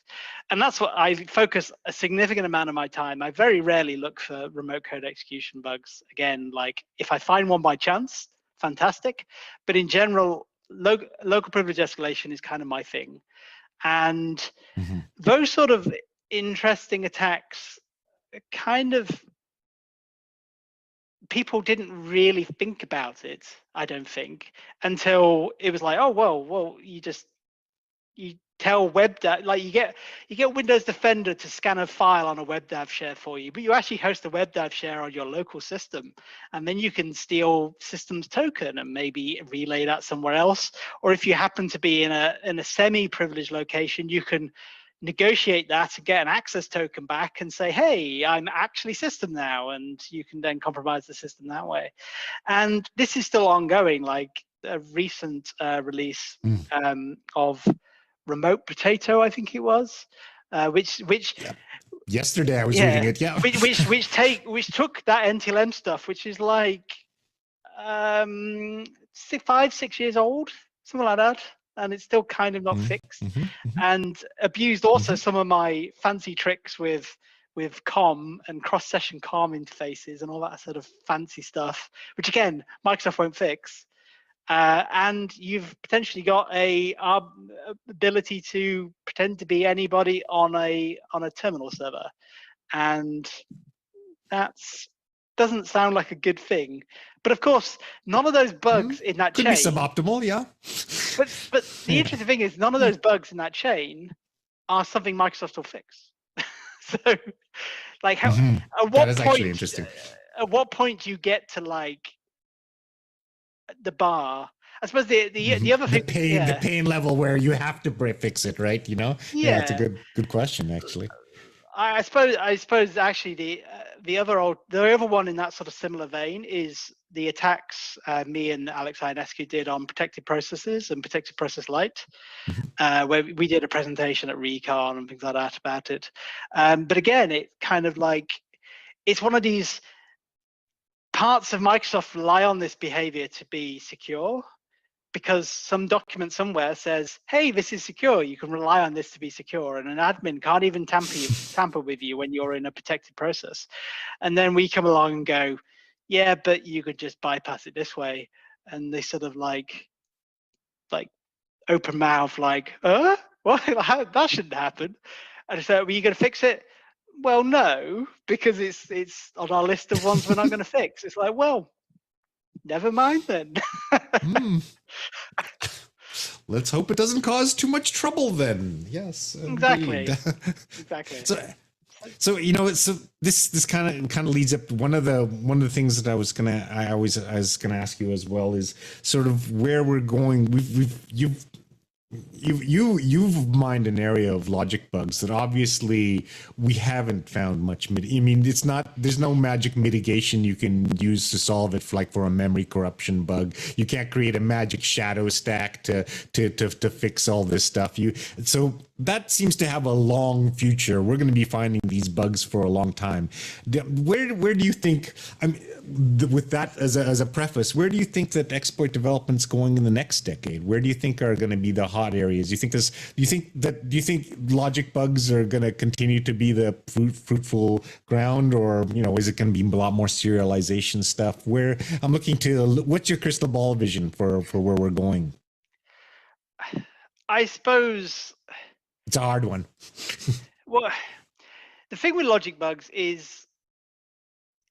And that's what I focus a significant amount of my time. I very rarely look for remote code execution bugs. Again, like if I find one by chance, fantastic. But in general, local privilege escalation is kind of my thing. And those sort of interesting attacks kind of, people didn't really think about it, I don't think, until it was like, oh, well, you tell WebDAV, like you get Windows Defender to scan a file on a WebDAV share for you, but you actually host a WebDAV share on your local system, and then you can steal systems token and maybe relay that somewhere else. Or if you happen to be in a semi-privileged location, you can negotiate that to get an access token back and say, hey, I'm actually system now, and you can then compromise the system that way. And this is still ongoing. Like a recent release of Remote Potato, I think it was, which yeah. Yesterday I was reading it, yeah. which took that NTLM stuff, which is like 5-6 years old, something like that. And it's still kind of not fixed, and abused also some of my fancy tricks with COM and cross-session COM interfaces and all that sort of fancy stuff, which again, Microsoft won't fix. And you've potentially got a ability to pretend to be anybody on a terminal server, and that's doesn't sound like a good thing. But of course, none of those bugs in that chain could be suboptimal, yeah. But the interesting thing is, none of those bugs in that chain are something Microsoft will fix. So, like, at what that is point? Actually interesting. At what point do you get to like the bar? I suppose the other thing, the pain level where you have to fix it, right? You know, yeah, it's a good question actually. I suppose actually the other one in that sort of similar vein is the attacks me and Alex Ionescu did on protected processes and protected process light, where we did a presentation at Recon and things like that about it. But again, it kind of like, it's one of these parts of Microsoft rely on this behavior to be secure, because some document somewhere says, hey, this is secure, you can rely on this to be secure, and an admin can't even tamper with you when you're in a protected process. And then we come along and go, yeah, but you could just bypass it this way. And they sort of like open mouth, like, what? That shouldn't happen. And so, were you going to fix it? Well, no, because it's on our list of ones we're not going to fix. It's like, well, never mind then. let's hope it doesn't cause too much trouble then. Yes, exactly. Exactly. So this kind of leads up to one of the things that I was gonna ask you as well is sort of where we're going. You've mined an area of logic bugs that obviously we haven't found much. I mean, there's no magic mitigation you can use to solve it for a memory corruption bug. You can't create a magic shadow stack to fix all this stuff. So that seems to have a long future. We're going to be finding these bugs for a long time. Where do you think, with that as a preface, where do you think that exploit development's going in the next decade? Where do you think are going to be the hot areas? Do you think logic bugs are going to continue to be the fruitful ground, or is it going to be a lot more serialization stuff? What's your crystal ball vision for where we're going? I suppose it's a hard one. Well, the thing with logic bugs is,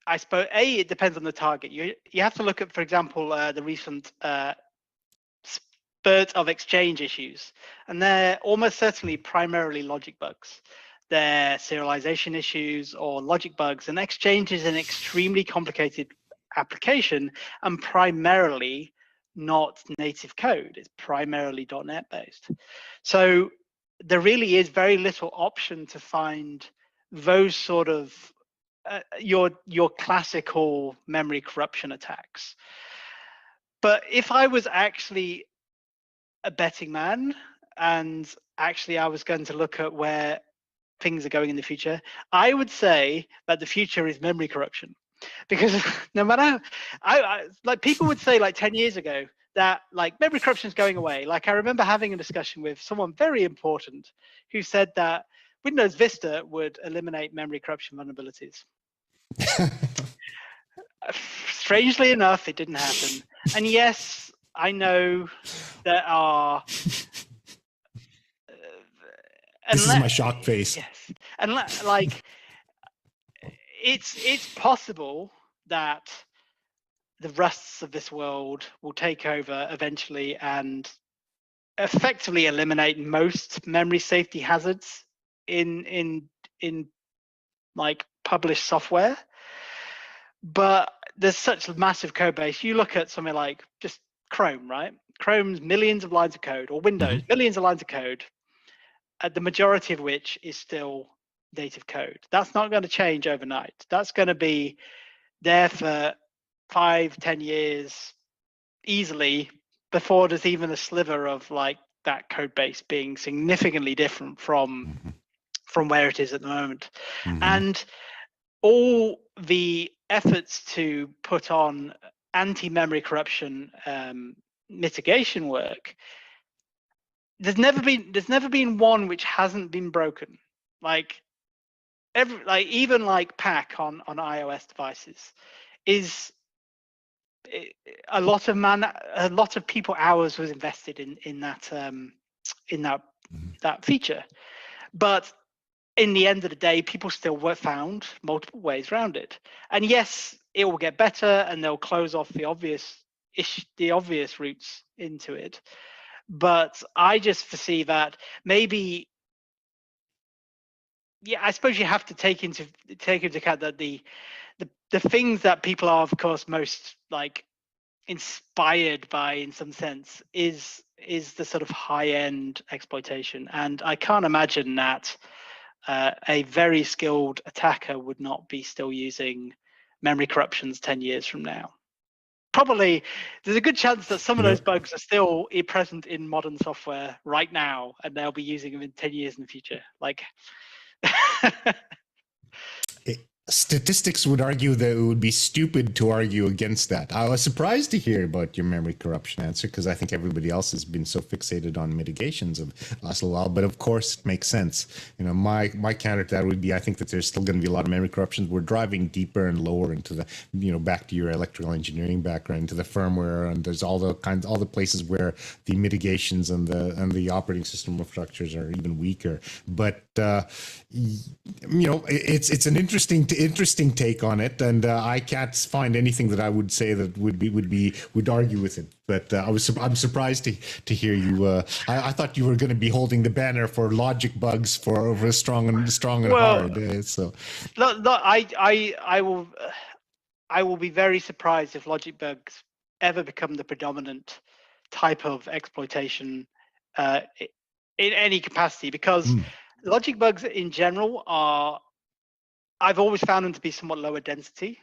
I suppose, it depends on the target. You have to look at, for example, the recent spurt of exchange issues, and they're almost certainly primarily logic bugs. They're serialization issues or logic bugs, and Exchange is an extremely complicated application and primarily not native code. It's primarily .NET based. So there really is very little option to find those sort of your classical memory corruption attacks. But if I was actually a betting man, and actually I was going to look at where things are going in the future, I would say that the future is memory corruption. Because no matter, like people would say like 10 years ago that like memory corruption is going away. Like I remember having a discussion with someone very important who said that Windows Vista would eliminate memory corruption vulnerabilities. Strangely enough, it didn't happen. And yes, I know there are. This is my shock face. Yes, and like it's possible that the Rusts of this world will take over eventually and effectively eliminate most memory safety hazards in like published software. But there's such a massive code base. You look at something like just Chrome, right? Chrome's millions of lines of code, or Windows, millions of lines of code, the majority of which is still native code. That's not going to change overnight. That's going to be there for 5-10 years easily before there's even a sliver of like that code base being significantly different from where it is at the moment. And all the efforts to put on anti-memory corruption mitigation work, there's never been one which hasn't been broken. Like even like PAC on iOS devices is a lot of people hours was invested in that feature. But in the end of the day, people still found multiple ways around it. And yes, it will get better, and they'll close off the obvious routes into it. But I just foresee that maybe, yeah, I suppose you have to take into account that the things that people are, of course, most like inspired by in some sense is the sort of high-end exploitation. And I can't imagine that a very skilled attacker would not be still using memory corruptions 10 years from now. Probably there's a good chance that some of those bugs are still present in modern software right now, and they'll be using them in 10 years in the future. Like statistics would argue that it would be stupid to argue against that. I was surprised to hear about your memory corruption answer, because I think everybody else has been so fixated on mitigations of last little while. But of course, it makes sense. My counter to that would be, I think that there's still going to be a lot of memory corruptions. We're driving deeper and lower into the, back to your electrical engineering background, into the firmware, and there's all the places where the mitigations and the operating system structures are even weaker. But it's an interesting take on it, and I can't find anything that I would say that would argue with it. But I'm surprised to hear you. I thought you were going to be holding the banner for logic bugs for over strong and hard. So, I will be very surprised if logic bugs ever become the predominant type of exploitation in any capacity, because logic bugs in general I've always found them to be somewhat lower density.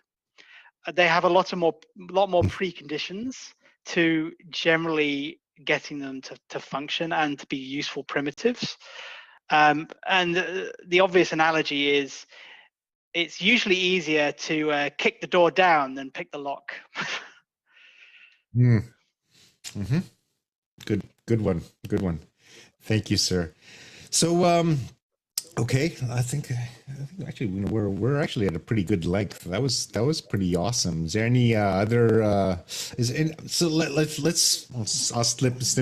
They have a lot more preconditions to generally getting them to function and to be useful primitives. And the obvious analogy is it's usually easier to kick the door down than pick the lock. Good one. Thank you, sir. So, okay, I think actually we're actually at a pretty good length. That was pretty awesome. Is there any other? I'll snip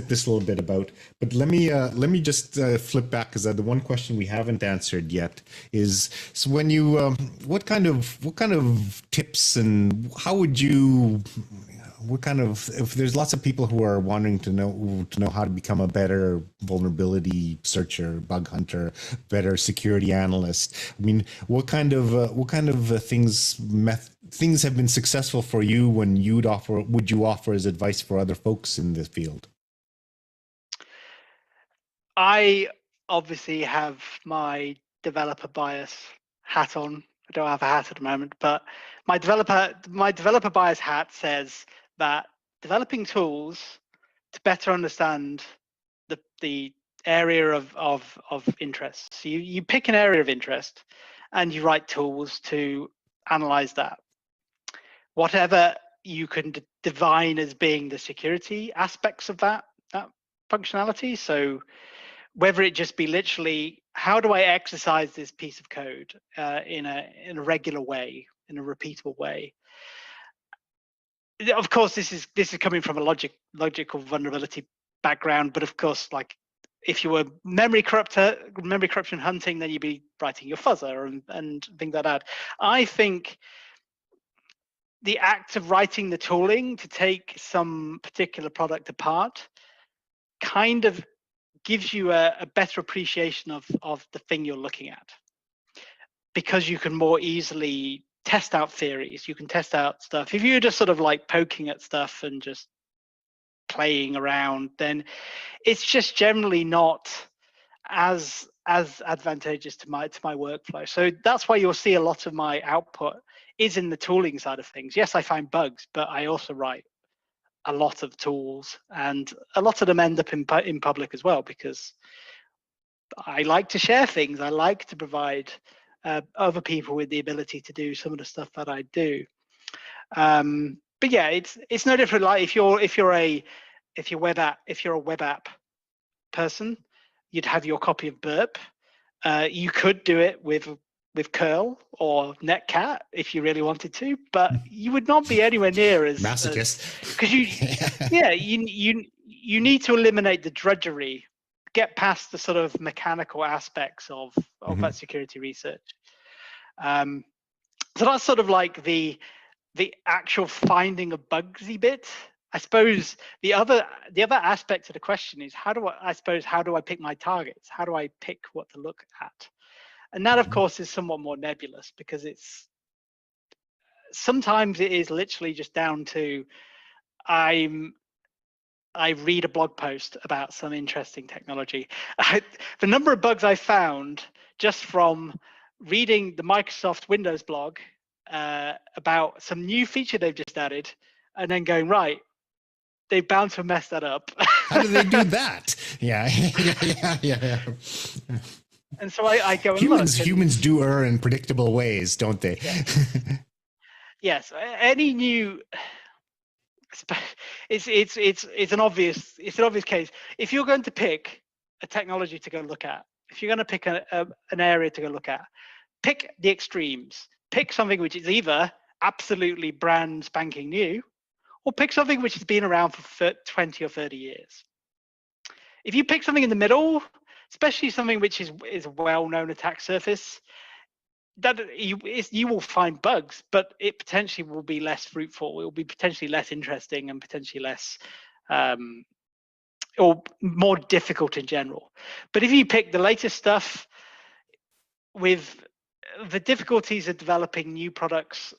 this a little bit about. But let me just flip back, because the one question we haven't answered yet is, so when you what kind of tips and how would you? If there's lots of people who are wanting to know how to become a better vulnerability searcher, bug hunter, better security analyst, I mean, what kind of things have been successful for you when would you offer as advice for other folks in this field? I obviously have my developer bias hat on. I don't have a hat at the moment, but my developer bias hat says that developing tools to better understand the area of interest. So you pick an area of interest and you write tools to analyze that. Whatever you can divine as being the security aspects of that functionality. So whether it just be literally, how do I exercise this piece of code in a regular way, in a repeatable way? Of course, this is coming from a logical vulnerability background, but of course, like if you were memory corruption hunting, then you'd be writing your fuzzer and things like that. I think the act of writing the tooling to take some particular product apart kind of gives you a better appreciation of the thing you're looking at, because you can more easily test out theories. You can test out stuff. If you're just sort of like poking at stuff and just playing around, then it's just generally not as advantageous to my workflow. So that's why you'll see a lot of my output is in the tooling side of things. Yes, I find bugs, but I also write a lot of tools, and a lot of them end up in public as well, because I like to share things. I like to provide other people with the ability to do some of the stuff that I do. But yeah, it's no different. Like if you're a web app person, you'd have your copy of Burp. You could do it with curl or netcat if you really wanted to, but you would not be anywhere near as masochist, because you need to eliminate the drudgery, get past the sort of mechanical aspects of that security research. So that's sort of like the actual finding of bugsy bit. I suppose the other aspect of the question is how do I pick my targets? How do I pick what to look at? And that, of course, is somewhat more nebulous, because sometimes it is literally just down to I read a blog post about some interesting technology. The number of bugs I found just from reading the Microsoft Windows blog about some new feature they've just added, and then going, right, they're bound to mess that up. How do they do that? Yeah. And so I go and humans do err in predictable ways, don't they? Yeah. Yes, any new. It's an obvious case. If you're going to pick a technology to go look at, if you're going to pick an area to go look at, pick the extremes. Pick something which is either absolutely brand spanking new, or pick something which has been around for 20 or 30 years. If you pick something in the middle, especially something which is a well-known attack surface, that you will find bugs, but it potentially will be less fruitful. It will be potentially less interesting and potentially less or more difficult in general. But if you pick the latest stuff, with the difficulties of developing new products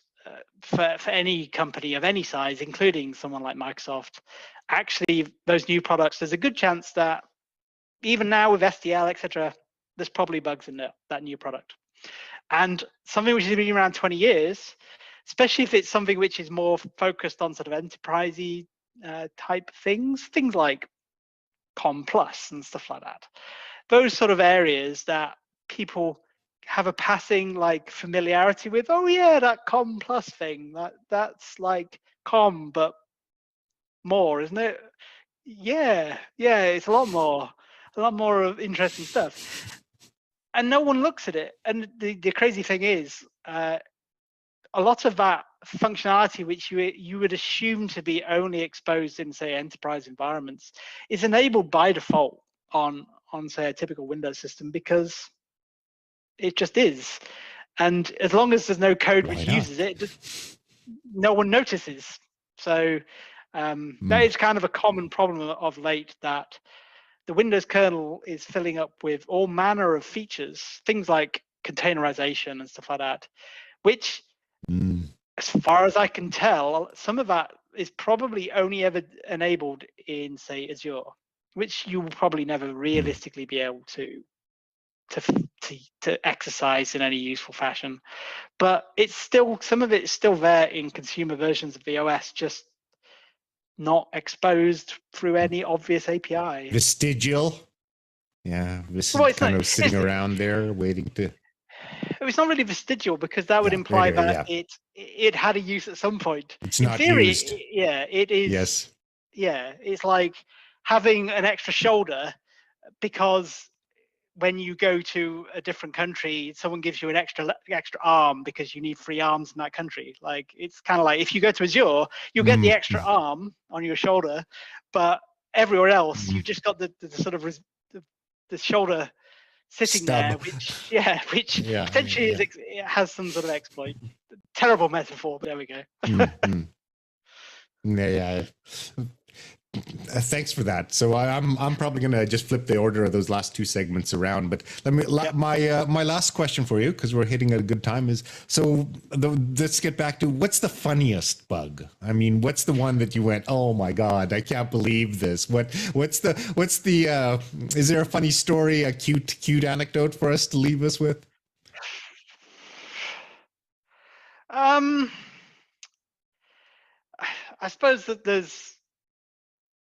for any company of any size, including someone like Microsoft, actually those new products, there's a good chance that even now with SDL, etc., there's probably bugs in that new product. And something which has been around 20 years, especially if it's something which is more focused on sort of enterprisey type things like Com Plus and stuff like that. Those sort of areas that people have a passing like familiarity with. Oh yeah, that Com Plus thing. That's like Com, but more, isn't it? Yeah, it's a lot more of interesting stuff. And no one looks at it. And the crazy thing is, a lot of that functionality, which you would assume to be only exposed in, say, enterprise environments, is enabled by default on say, a typical Windows system, because it just is. And as long as there's no code which uses it, no one notices. So that is kind of a common problem of late, that the Windows kernel is filling up with all manner of features, things like containerization and stuff like that, which, as far as I can tell, some of that is probably only ever enabled in, say, Azure, which you will probably never realistically be able to exercise in any useful fashion. But it's still, some of it's still there in consumer versions of the OS, just not exposed through any obvious API. Vestigial. Yeah, this is kind of sitting around there waiting to. It's not really vestigial, because that would imply that it had a use at some point. It's in not theory, used. It is. Yes. Yeah, it's like having an extra shoulder, because when you go to a different country, someone gives you an extra arm because you need 3 arms in that country. Like, it's kind of like if you go to Azure, you'll get the extra arm on your shoulder, but everywhere else you've just got the sort of the shoulder sitting Stub. there, which potentially it has some sort of exploit. Terrible metaphor, but there we go. Yeah. Thanks for that. So I'm probably gonna just flip the order of those last 2 segments around. But let me my last question for you, because we're hitting at a good time, is let's get back to what's the funniest bug? I mean, what's the one that you went, oh my god, I can't believe this? What's the is there a funny story, a cute anecdote for us to leave us with? I suppose that there's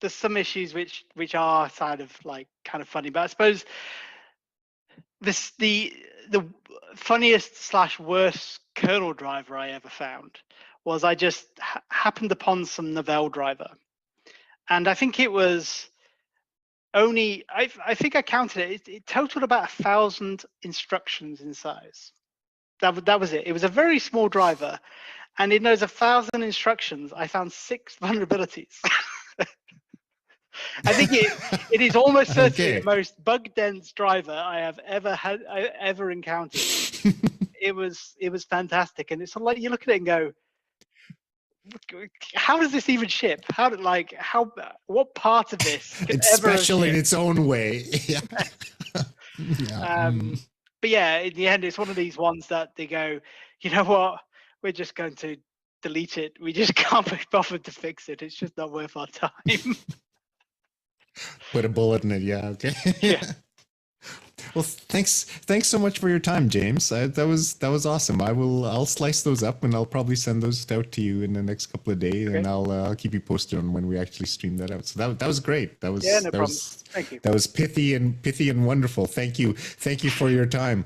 some issues which are kind of funny, but I suppose the funniest / worst kernel driver I ever found was I just happened upon some Novell driver, and I think it was only I think I counted it. It totaled about 1,000 instructions in size. That was it. It was a very small driver, and in those 1,000 instructions, I found 6 vulnerabilities. I think it is almost certainly the most bug-dense driver I have ever encountered. It was fantastic, and it's like you look at it and go, how does this even ship? What part of this could it's ever special in its own way. But yeah, in the end, it's one of these ones that they go, you know what, we're just going to delete it. We just can't be bothered to fix it. It's just not worth our time. Put a bullet in it. Yeah. Okay. Yeah. Well, thanks so much for your time, James. That was awesome. I'll slice those up, and I'll probably send those out to you in the next couple of days, and I'll keep you posted on when we actually stream that out. So that was great. That was no problem. Thank you. That was pithy and wonderful. Thank you for your time.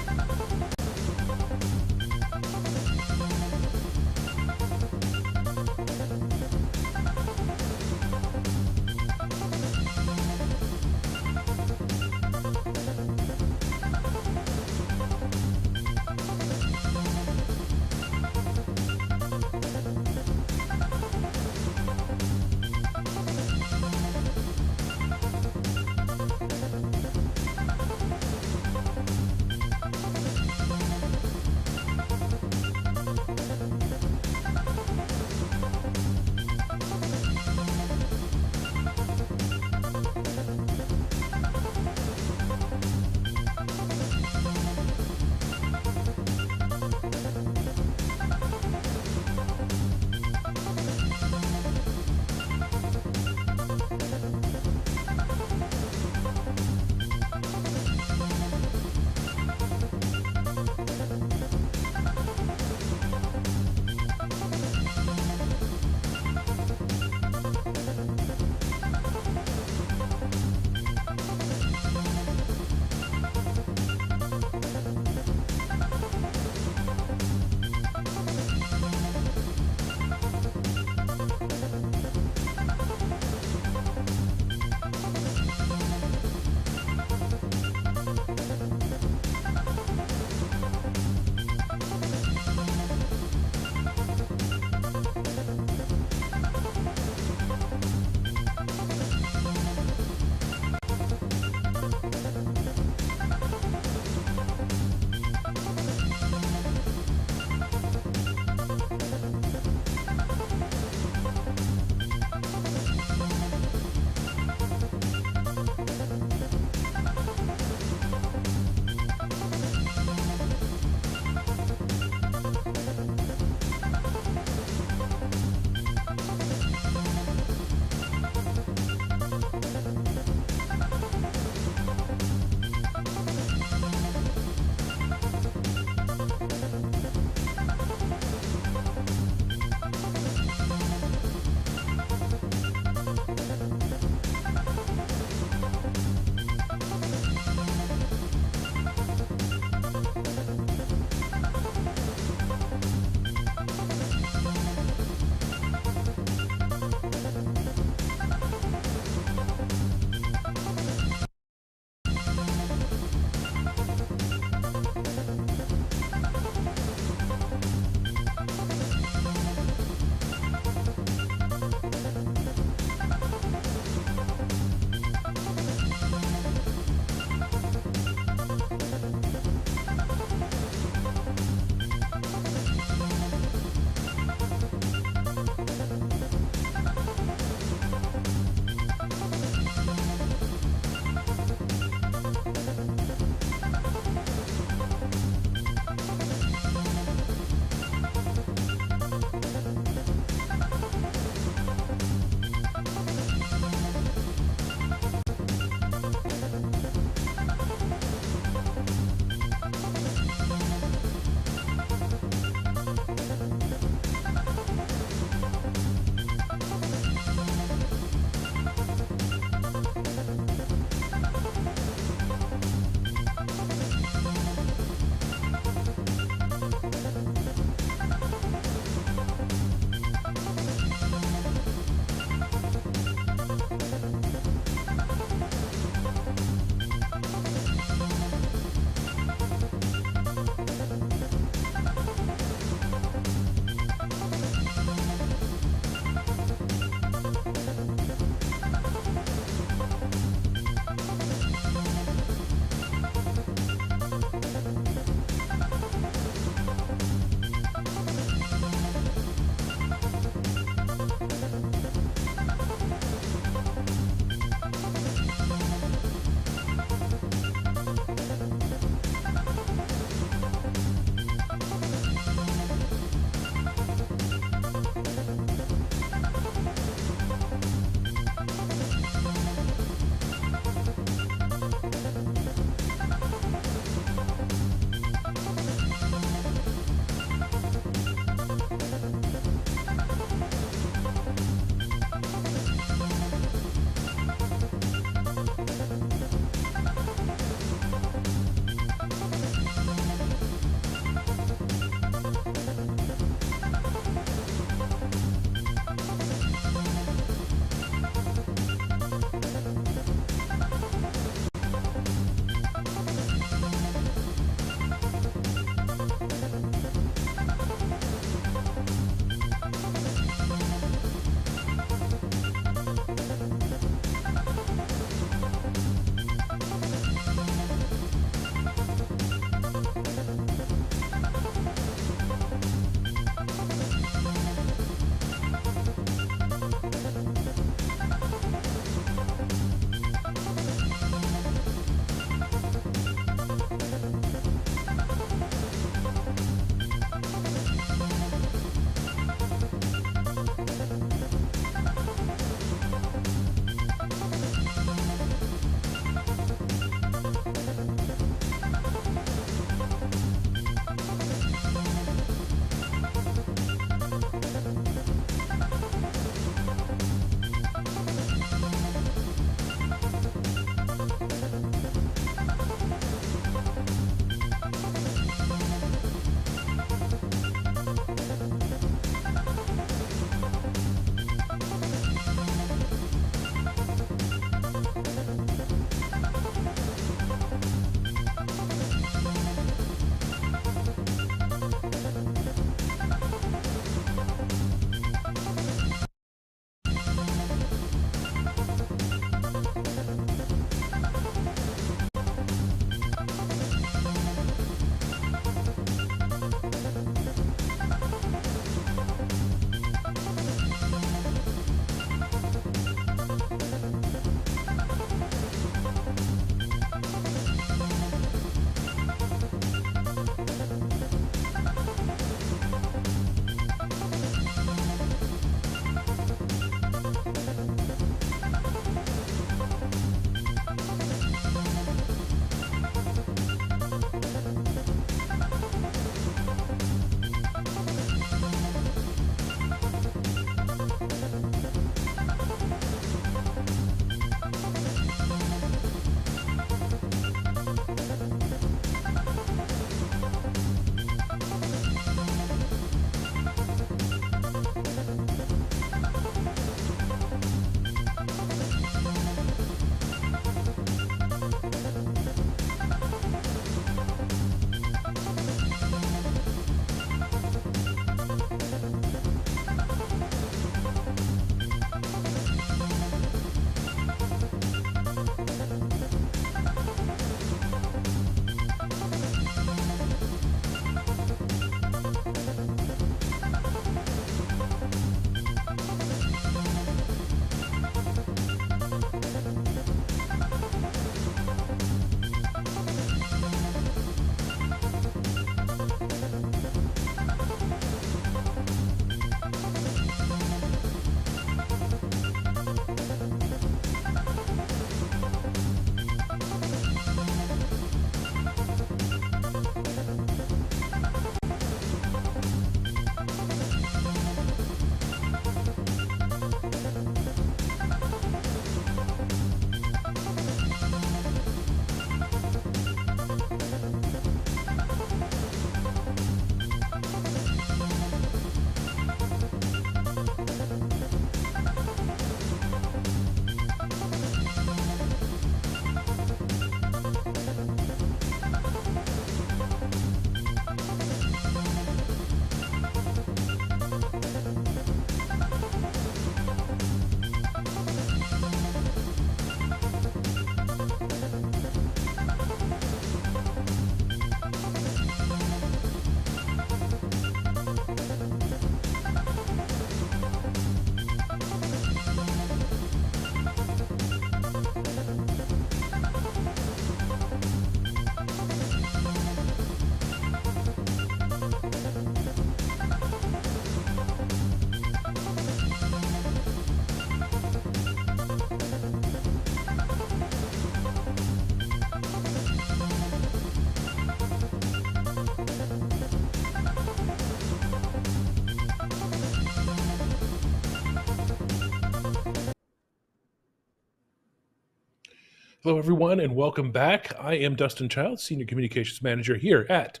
Hello, everyone, and welcome back. I am Dustin Childs, Senior Communications Manager here at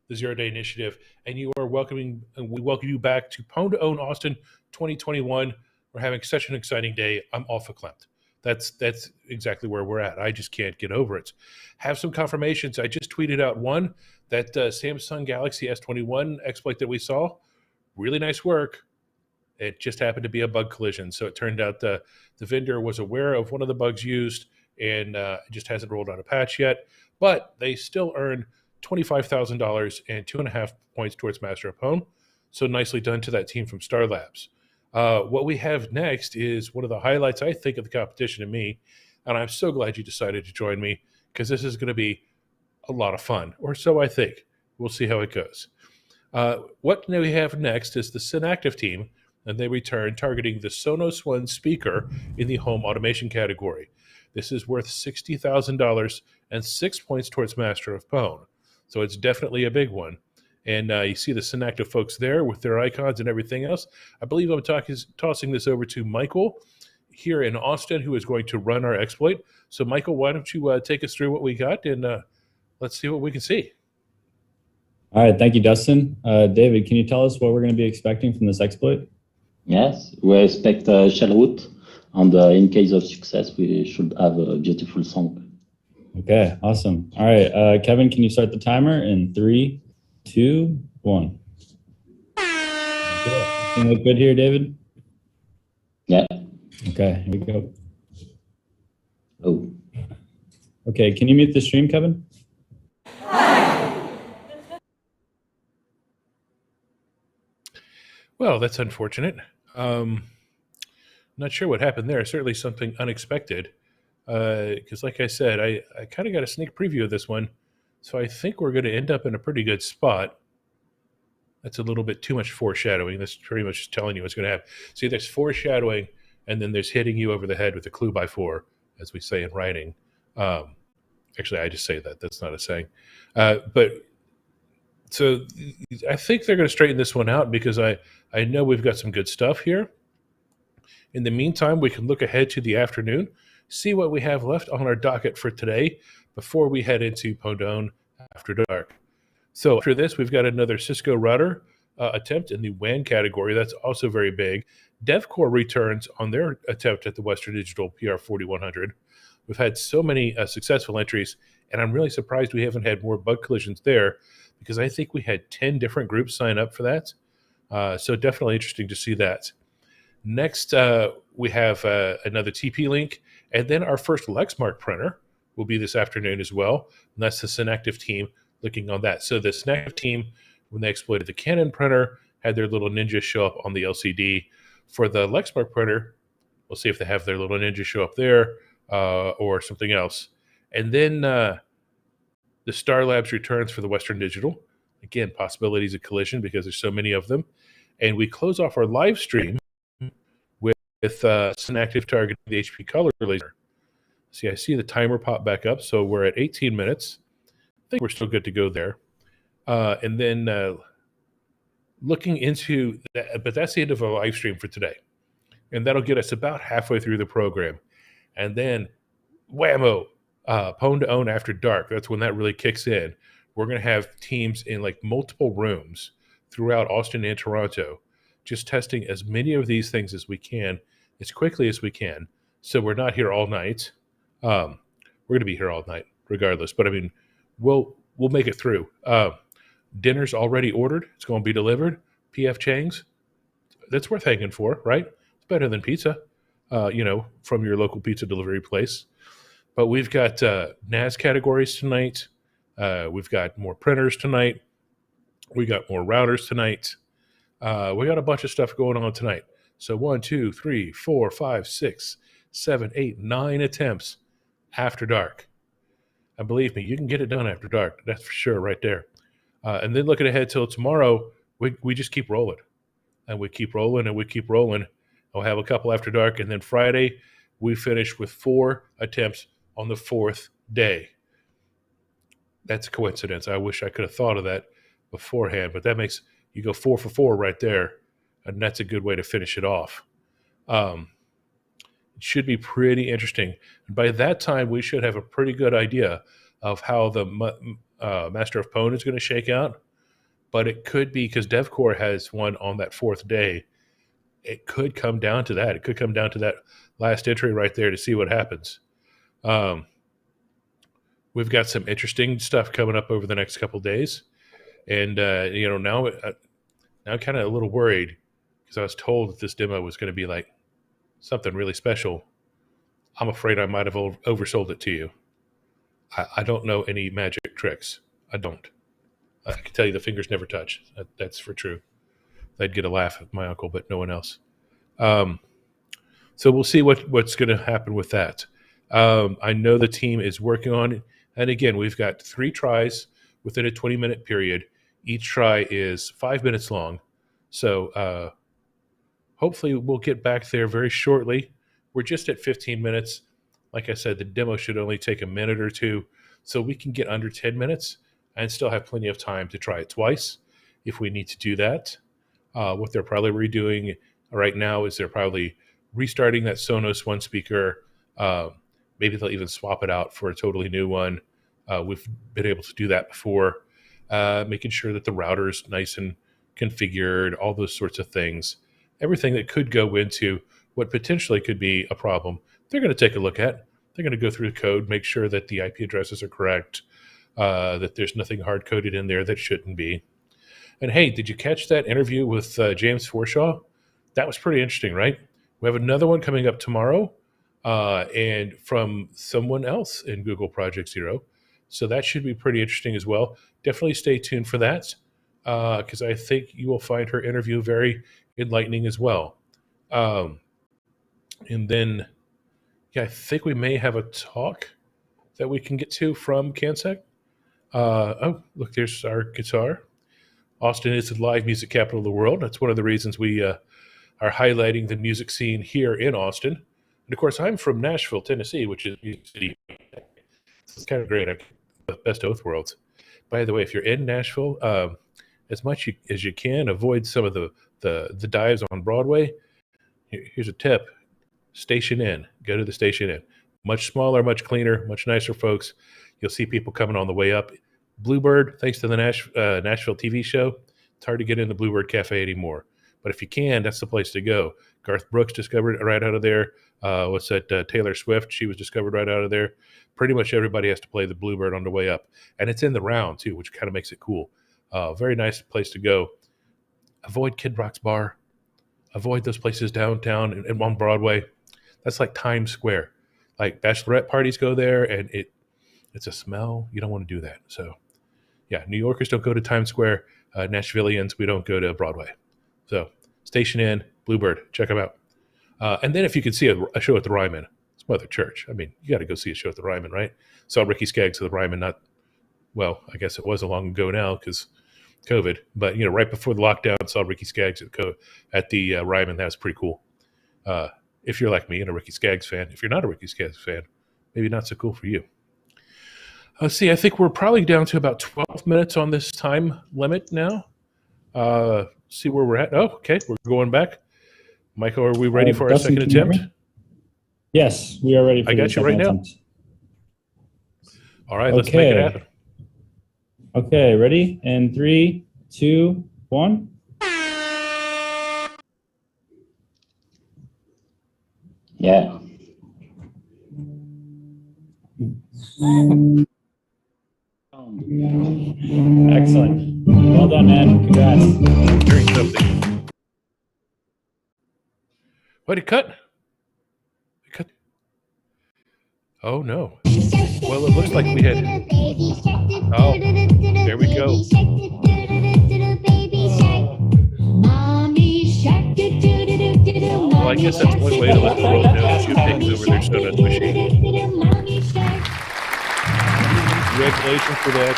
the Zero Day Initiative, and we welcome you back to Pwn2Own Austin 2021. We're having such an exciting day. I'm all verklempt. That's exactly where we're at. I just can't get over it. Have some confirmations. I just tweeted out one, that Samsung Galaxy S21 exploit that we saw. Really nice work. It just happened to be a bug collision. So it turned out the vendor was aware of one of the bugs used, and it just hasn't rolled out a patch yet. But they still earned $25,000 and 2.5 points towards Master of Pwn. So nicely done to that team from Star Labs. What we have next is one of the highlights, I think, of the competition to me. And I'm so glad you decided to join me, because this is going to be a lot of fun, or so I think. We'll see how it goes. What we have next is the Synacktiv team, and they return targeting the Sonos One Speaker in the home automation category. This is worth $60,000 and 6 points towards Master of Pwn. So it's definitely a big one. And you see the Synacktiv folks there with their icons and everything else. I believe I'm tossing this over to Michael here in Austin, who is going to run our exploit. So Michael, why don't you take us through what we got, and let's see what we can see. All right, thank you, Dustin. David, can you tell us what we're going to be expecting from this exploit? Yes, we expect a shell root, and in case of success, we should have a beautiful song. Okay, awesome. All right, Kevin, can you start the timer in 3, 2, 1. Everything look good here, David? Yeah. Okay, here we go. Oh. Okay, can you mute the stream, Kevin? Well, that's unfortunate. Not sure what happened there. Certainly something unexpected. Because like I said, I kind of got a sneak preview of this one. So I think we're going to end up in a pretty good spot. That's a little bit too much foreshadowing. That's pretty much just telling you what's going to happen. See, there's foreshadowing, and then there's hitting you over the head with a clue by 4, as we say in writing. Actually, I just say that. That's not a saying. So I think they're going to straighten this one out, because I know we've got some good stuff here. In the meantime, we can look ahead to the afternoon, see what we have left on our docket for today before we head into Pwn2Own After Dark. So after this, we've got another Cisco router attempt in the WAN category. That's also very big. DevCore returns on their attempt at the Western Digital PR4100. We've had so many successful entries, and I'm really surprised we haven't had more bug collisions there, because I think we had 10 different groups sign up for that. So definitely interesting to see that. Next, we have another TP-Link, and then our first Lexmark printer will be this afternoon as well, and that's the Synacktiv team looking on that. So the Synacktiv team, when they exploited the Canon printer, had their little ninja show up on the LCD. For the Lexmark printer, we'll see if they have their little ninja show up there or something else. And then the Star Labs returns for the Western Digital. Again, possibilities of collision because there's so many of them. And we close off our live stream with Synacktiv targeting the HP color laser. See, I see the timer pop back up, so we're at 18 minutes. I think we're still good to go there. And then looking into that, but that's the end of our live stream for today. And that'll get us about halfway through the program. And then, whammo, Pwn2Own After Dark. That's when that really kicks in. We're going to have teams in like multiple rooms throughout Austin and Toronto, just testing as many of these things as we can, as quickly as we can. So we're not here all night. We're going to be here all night regardless. But I mean, we'll make it through. Dinner's already ordered. It's going to be delivered. P.F. Chang's. That's worth hanging for, right? It's better than pizza, from your local pizza delivery place. But we've got NAS categories tonight. We've got more printers tonight. We got more routers tonight. We got a bunch of stuff going on tonight. So 1, 2, 3, 4, 5, 6, 7, 8, 9 attempts after dark. And believe me, you can get it done after dark. That's for sure right there. And then looking ahead till tomorrow, we just keep rolling. And we keep rolling and we keep rolling. We'll have a couple after dark. And then Friday, we finish with 4 attempts on the 4th day. That's a coincidence. I wish I could have thought of that beforehand, but that makes you go 4 for 4 right there, and that's a good way to finish it off. It should be pretty interesting. By that time, we should have a pretty good idea of how the Master of Pwn is going to shake out. But it could be, because DevCore has one on that 4th day, it could come down to that. It could come down to that last entry right there to see what happens. We've got some interesting stuff coming up over the next couple days. And, now I'm kind of a little worried because I was told that this demo was going to be like something really special. I'm afraid I might have oversold it to you. I don't know any magic tricks. I don't. I can tell you the fingers never touch. That's for true. They'd get a laugh at my uncle, but no one else. So we'll see what's going to happen with that. I know the team is working on it. And again, we've got 3 tries within a 20-minute period. Each try is 5 minutes long. So hopefully we'll get back there very shortly. We're just at 15 minutes. Like I said, the demo should only take a minute or two. So we can get under 10 minutes and still have plenty of time to try it twice if we need to do that. What they're probably redoing right now is they're probably restarting that Sonos One Speaker. Maybe they'll even swap it out for a totally new one. We've been able to do that before, making sure that the router is nice and configured, all those sorts of things. Everything that could go into what potentially could be a problem, they're going to take a look at. They're going to go through the code, make sure that the IP addresses are correct, that there's nothing hard-coded in there that shouldn't be. And hey, did you catch that interview with James Forshaw? That was pretty interesting, right? We have another one coming up tomorrow, and from someone else in Google Project Zero. So that should be pretty interesting as well. Definitely stay tuned for that, because I think you will find her interview very enlightening as well. And then, yeah, I think we may have a talk that we can get to from CanSec. Oh, look, there's our guitar. Austin is the live music capital of the world. That's one of the reasons we are highlighting the music scene here in Austin. And of course, I'm from Nashville, Tennessee, which is Music City. It's kind of great. The best of both worlds. By the way, if you're in Nashville, as much as you can, avoid some of the dives on Broadway. Here's a tip. Station Inn. Go to the Station Inn. Much smaller, much cleaner, much nicer folks. You'll see people coming on the way up. Bluebird, thanks to the Nashville TV show, it's hard to get in the Bluebird Cafe anymore. But if you can, that's the place to go. Garth Brooks discovered it right out of there. What's that? Taylor Swift, she was discovered right out of there. Pretty much everybody has to play the Bluebird on the way up. And it's in the round, too, which kind of makes it cool. Very nice place to go. Avoid Kid Rock's Bar. Avoid those places downtown and on Broadway. That's like Times Square. Like bachelorette parties go there, and it's a smell. You don't want to do that. So, yeah, New Yorkers don't go to Times Square. Nashvillians, we don't go to Broadway. So, Station Inn, Bluebird, check them out. And then if you can see a show at the Ryman, it's Mother Church. I mean, you got to go see a show at the Ryman, right? Saw Ricky Skaggs at the Ryman, well, I guess it was a long ago now because COVID. But, right before the lockdown, saw Ricky Skaggs at the Ryman. That was pretty cool. If you're like me and a Ricky Skaggs fan. If you're not a Ricky Skaggs fan, maybe not so cool for you. Let's see, I think we're probably down to about 12 minutes on this time limit now. See where we're at. Oh, okay, we're going back. Michael, are we ready for our second attempt? Yes, we are ready for I got you right now. All right, let's make it happen. Okay, ready? And 3, 2, 1. Yeah. Excellent. Well done, man. Congrats. Hearing something. What, it cut? It cut? Oh, no. Well, it looks like we had... Oh, there we go. Well, I guess that's one way to let the world know that you picked over their Sonos machine. Congratulations for that.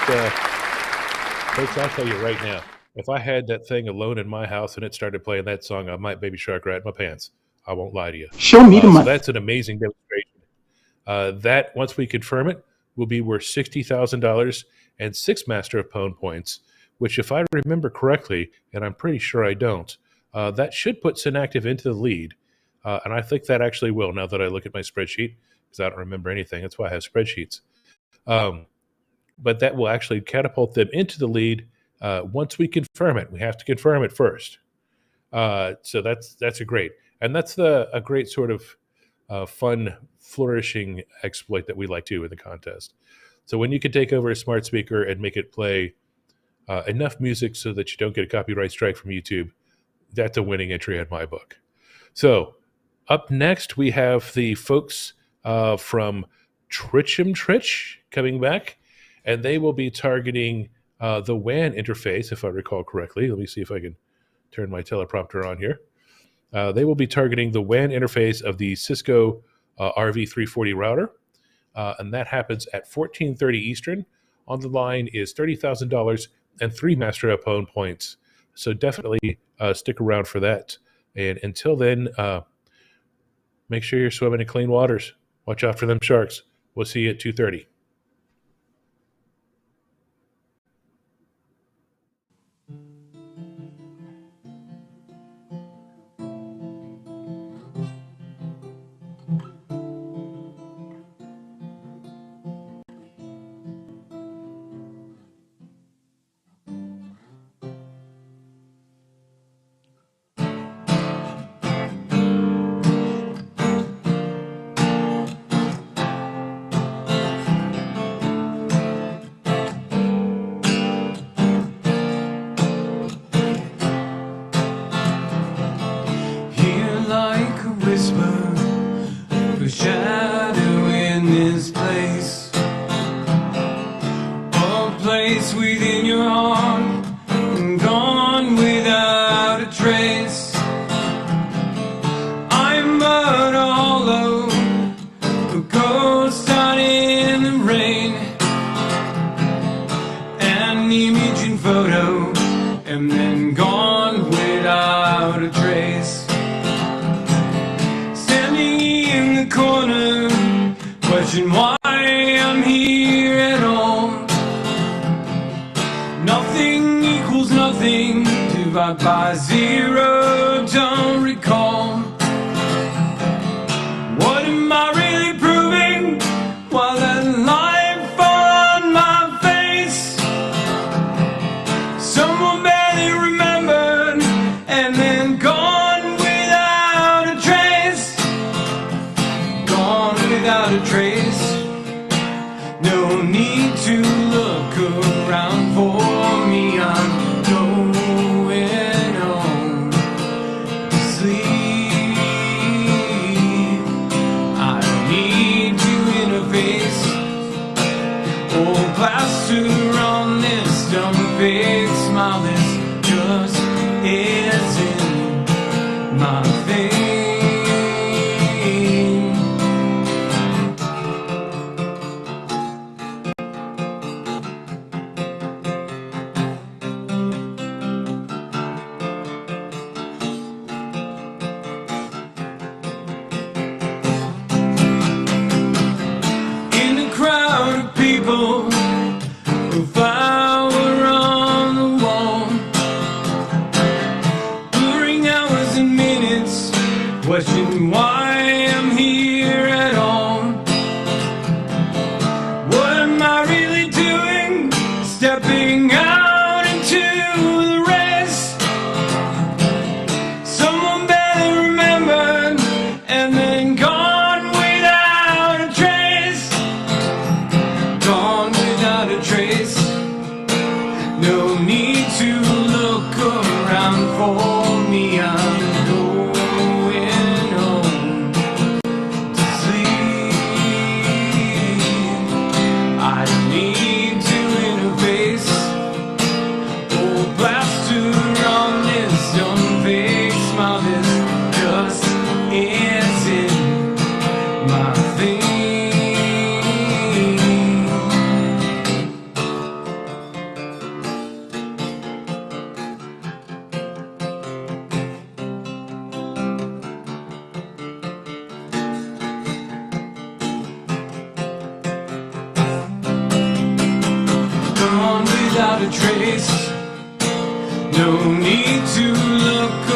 Folks, I'll tell you right now, if I had that thing alone in my house and it started playing that song, I might Baby Shark right in my pants. I won't lie to you. Show me the so that's an amazing demonstration. That, once we confirm it, will be worth $60,000 and 6 Master of Pwn points, which if I remember correctly, and I'm pretty sure I don't, that should put Synacktiv into the lead. And I think that actually will, now that I look at my spreadsheet, because I don't remember anything. That's why I have spreadsheets. But that will actually catapult them into the lead once we confirm it. We have to confirm it first. So that's a great. And that's a great sort of fun, flourishing exploit that we like to do in the contest. So when you can take over a smart speaker and make it play enough music so that you don't get a copyright strike from YouTube, that's a winning entry in my book. So up next, we have the folks from Trich coming back, and they will be targeting the WAN interface, if I recall correctly. Let me see if I can turn my teleprompter on here. They will be targeting the WAN interface of the Cisco RV340 router, and that happens at 14:30 Eastern. On the line is $30,000 and 3 Master Opone points. So definitely stick around for that. And until then, make sure you're swimming in clean waters. Watch out for them sharks. We'll see you at 2:30. By zero, don't recall. What am I really proving while that life on my face? Someone barely remembered and then gone without a trace. Gone without a trace. No need to look around for me. I'm plaster on this dumb fake smile. This just isn't my thing. In a crowd of people, flower on the wall, blurring hours and minutes, questioning why I'm here at all. What am I really doing? Stepping out into the race. Someone barely remembered and then gone without a trace. Gone without a trace. No need to look around for me. I'm going home to sleep. I need to interface. Oh, plaster on this dumb fake smile. This just isn't my thing. Without a trace, no need to look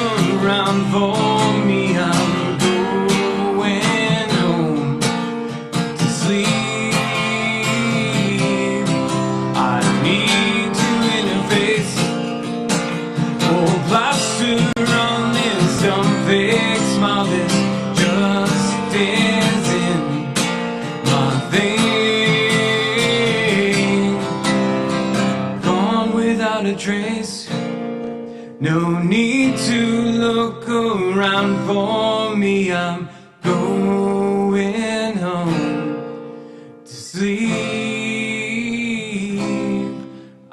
around for me. I'm going face. Oh, plaster on this dumb fake smile that just isn't my thing. Gone without a trace. No need to look around for me. I'm going home to sleep.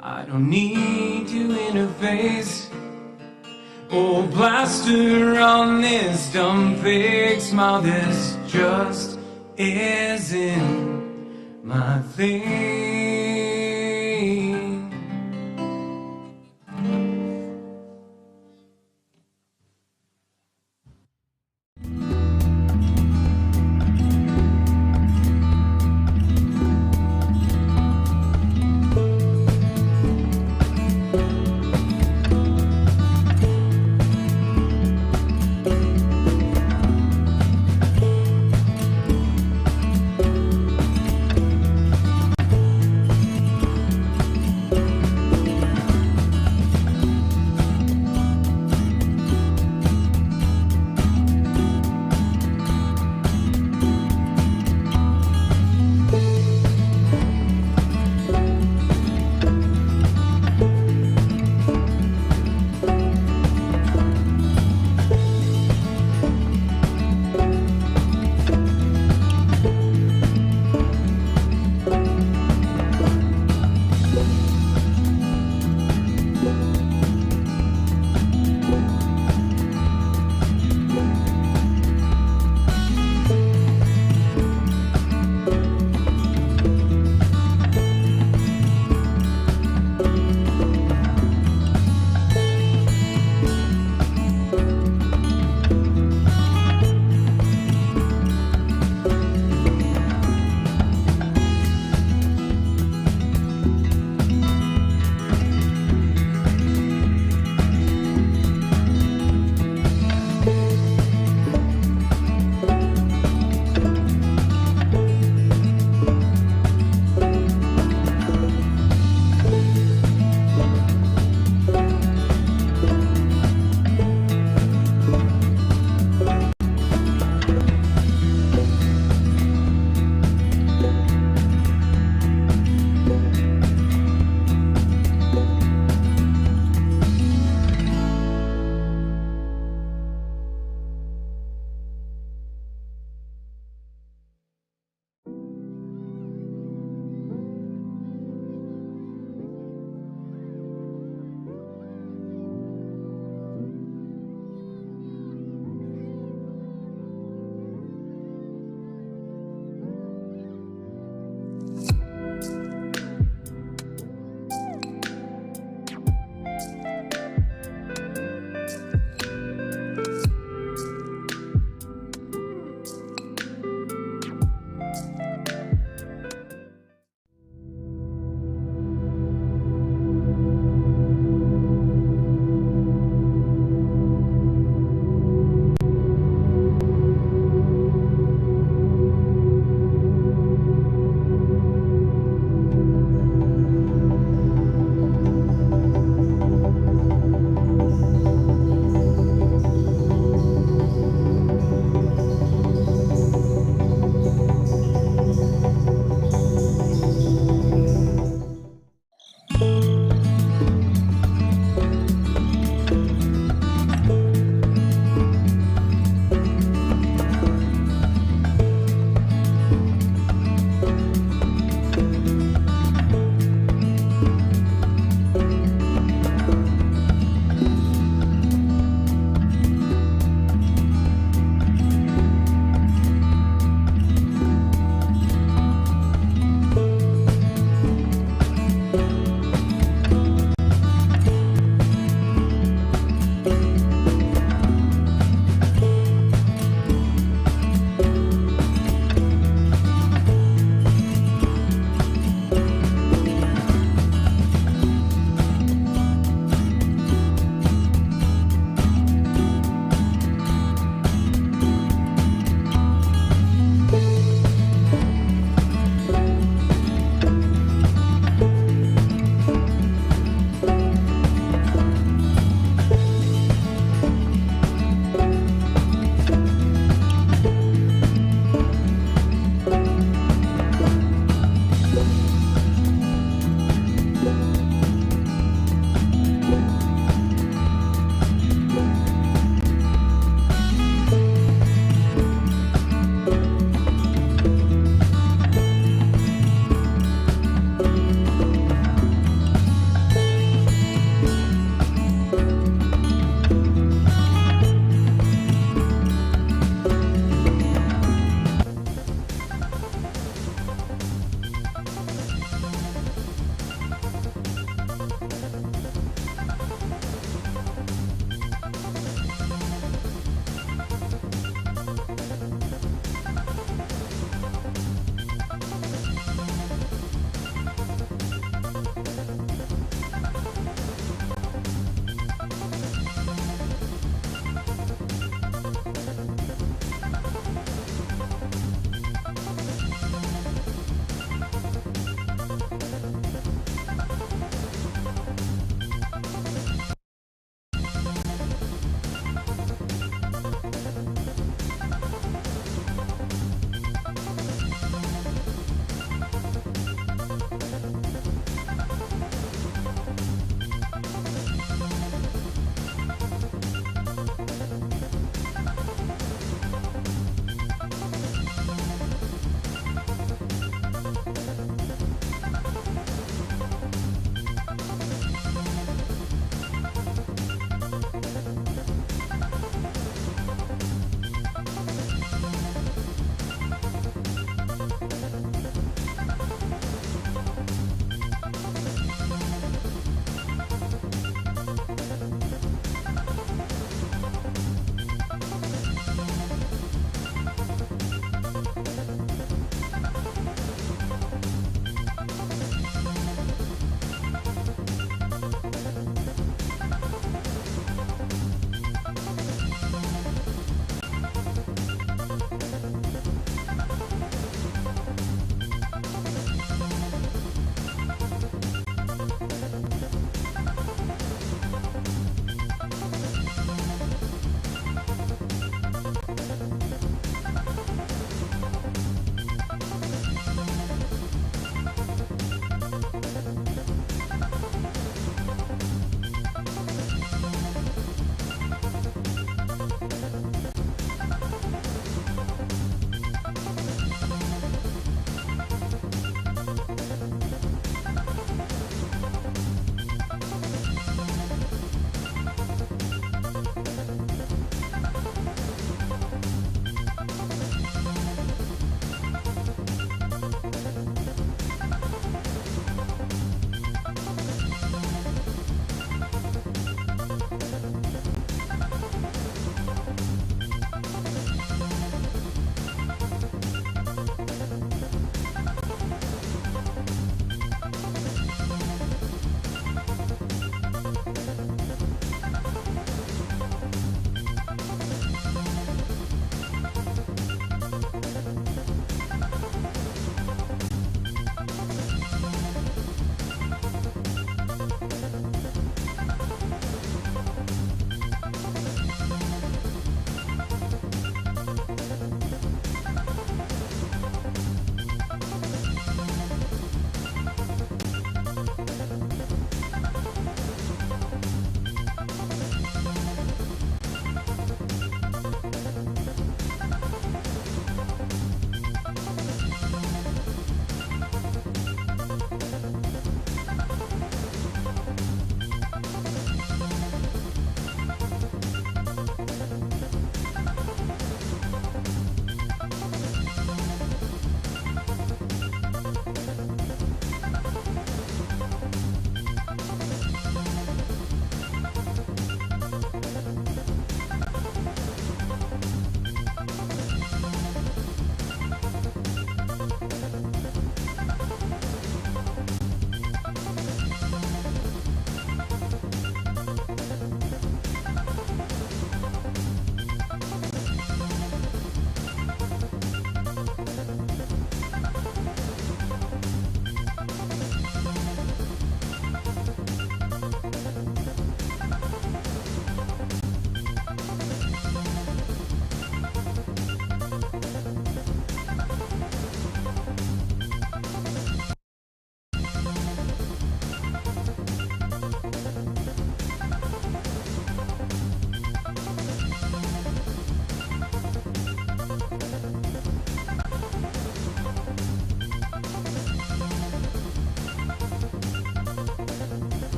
I don't need to interface or plaster on this dumb fake smile. This just isn't my thing.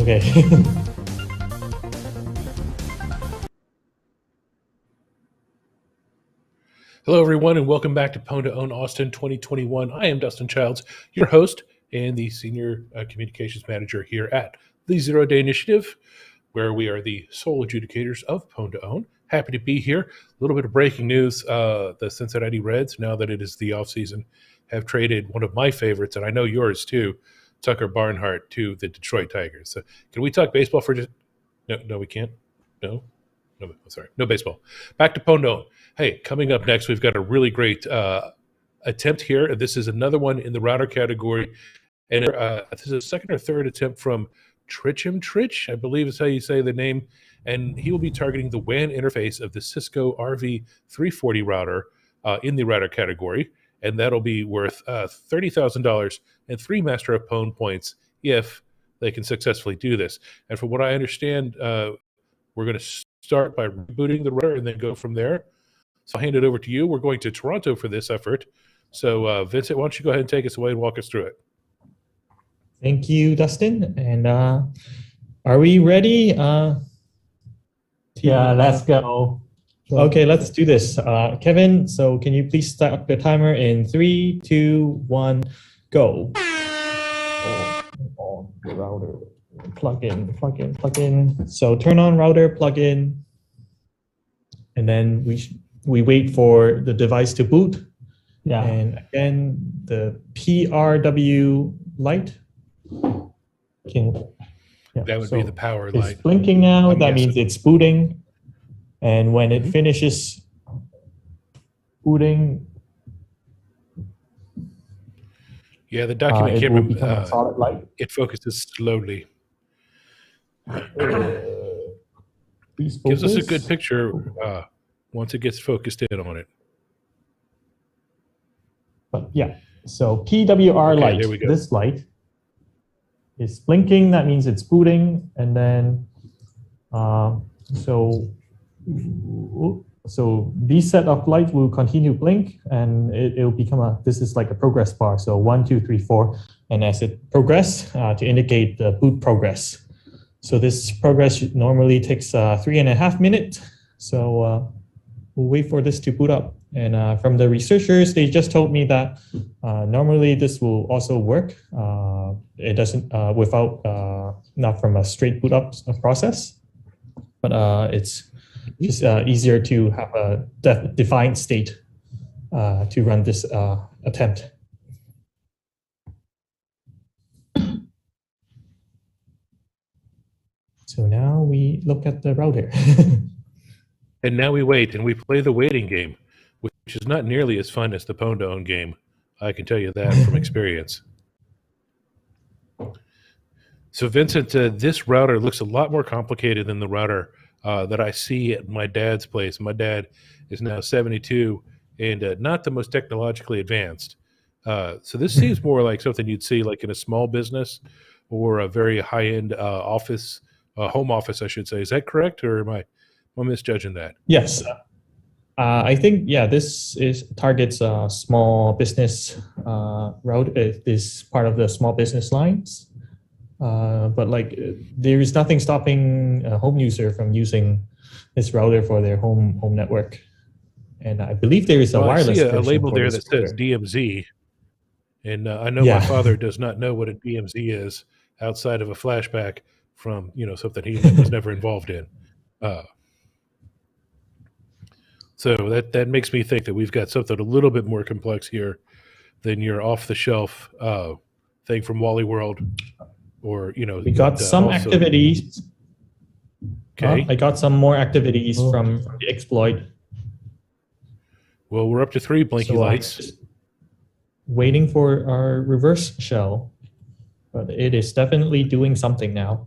Okay. Hello, everyone, and welcome back to Pwn2Own Austin 2021. I am Dustin Childs, your host and the Senior Communications Manager here at the Zero Day Initiative, where we are the sole adjudicators of Pwn2Own. Happy to be here. A little bit of breaking news. The Cincinnati Reds, now that it is the offseason, have traded one of my favorites, and I know yours too, Tucker Barnhart, to the Detroit Tigers. So can we talk baseball for just... No, we can't. No, sorry. No baseball. Back to Pwn2Own. Hey, coming up next, we've got a really great attempt here. This is another one in the router category. And this is a second or third attempt from Trich, I believe is how you say the name. And he will be targeting the WAN interface of the Cisco RV340 router in the router category. And that'll be worth $30,000 and 3 Master of Pwn points if they can successfully do this. And from what I understand, we're going to start by rebooting the router and then go from there. So I'll hand it over to you. We're going to Toronto for this effort. So Vincent, why don't you go ahead and take us away and walk us through it? Thank you, Dustin. And are we ready? Yeah, let's go. Okay, let's do this. Kevin, so can you please start the timer in 3, 2, 1, go. Oh, the router. Plug in. So turn on router, plug in. And then we wait for the device to boot. Yeah. And again, the PRW light. That would be the power light. It's blinking now. That means it's booting. And when it finishes booting, yeah, the document it can't will become a solid light. It focuses slowly. Gives us a good picture once it gets focused in on it. But yeah, so PWR light, there we go. This light is blinking. That means it's booting. And then, so this set of light will continue blink, and it will become this is like a progress bar. So 1, 2, 3, 4. And as it progress, to indicate the boot progress. So this progress normally takes 3.5 minutes. So we'll wait for this to boot up. And from the researchers, they just told me that normally this will also work. It doesn't without not from a straight boot up process, but it's just easier to have a defined state to run this attempt. So now we look at the router. And now we wait, and we play the waiting game, which is not nearly as fun as the Pwn2Own game. I can tell you that from experience. So Vincent, this router looks a lot more complicated than the router that I see at my dad's place. My dad is now 72 and not the most technologically advanced. So this seems more like something you'd see like in a small business or a very high-end office, home office, I should say. Is that correct, or am I misjudging that? Yes. I think, yeah, this targets small business route. It is part of the small business lines. But like, there is nothing stopping a home user from using this router for their home network. And I believe there is a wireless. I see a label there that says DMZ. And I know my father does not know what a DMZ is outside of a flashback from, something he was never involved in. So that makes me think that we've got something a little bit more complex here than your off-the-shelf thing from Wally World, or we got some activities. Okay, I got some more activities from the exploit. Well, we're up to 3 blinky lights. Waiting for our reverse shell, but it is definitely doing something now.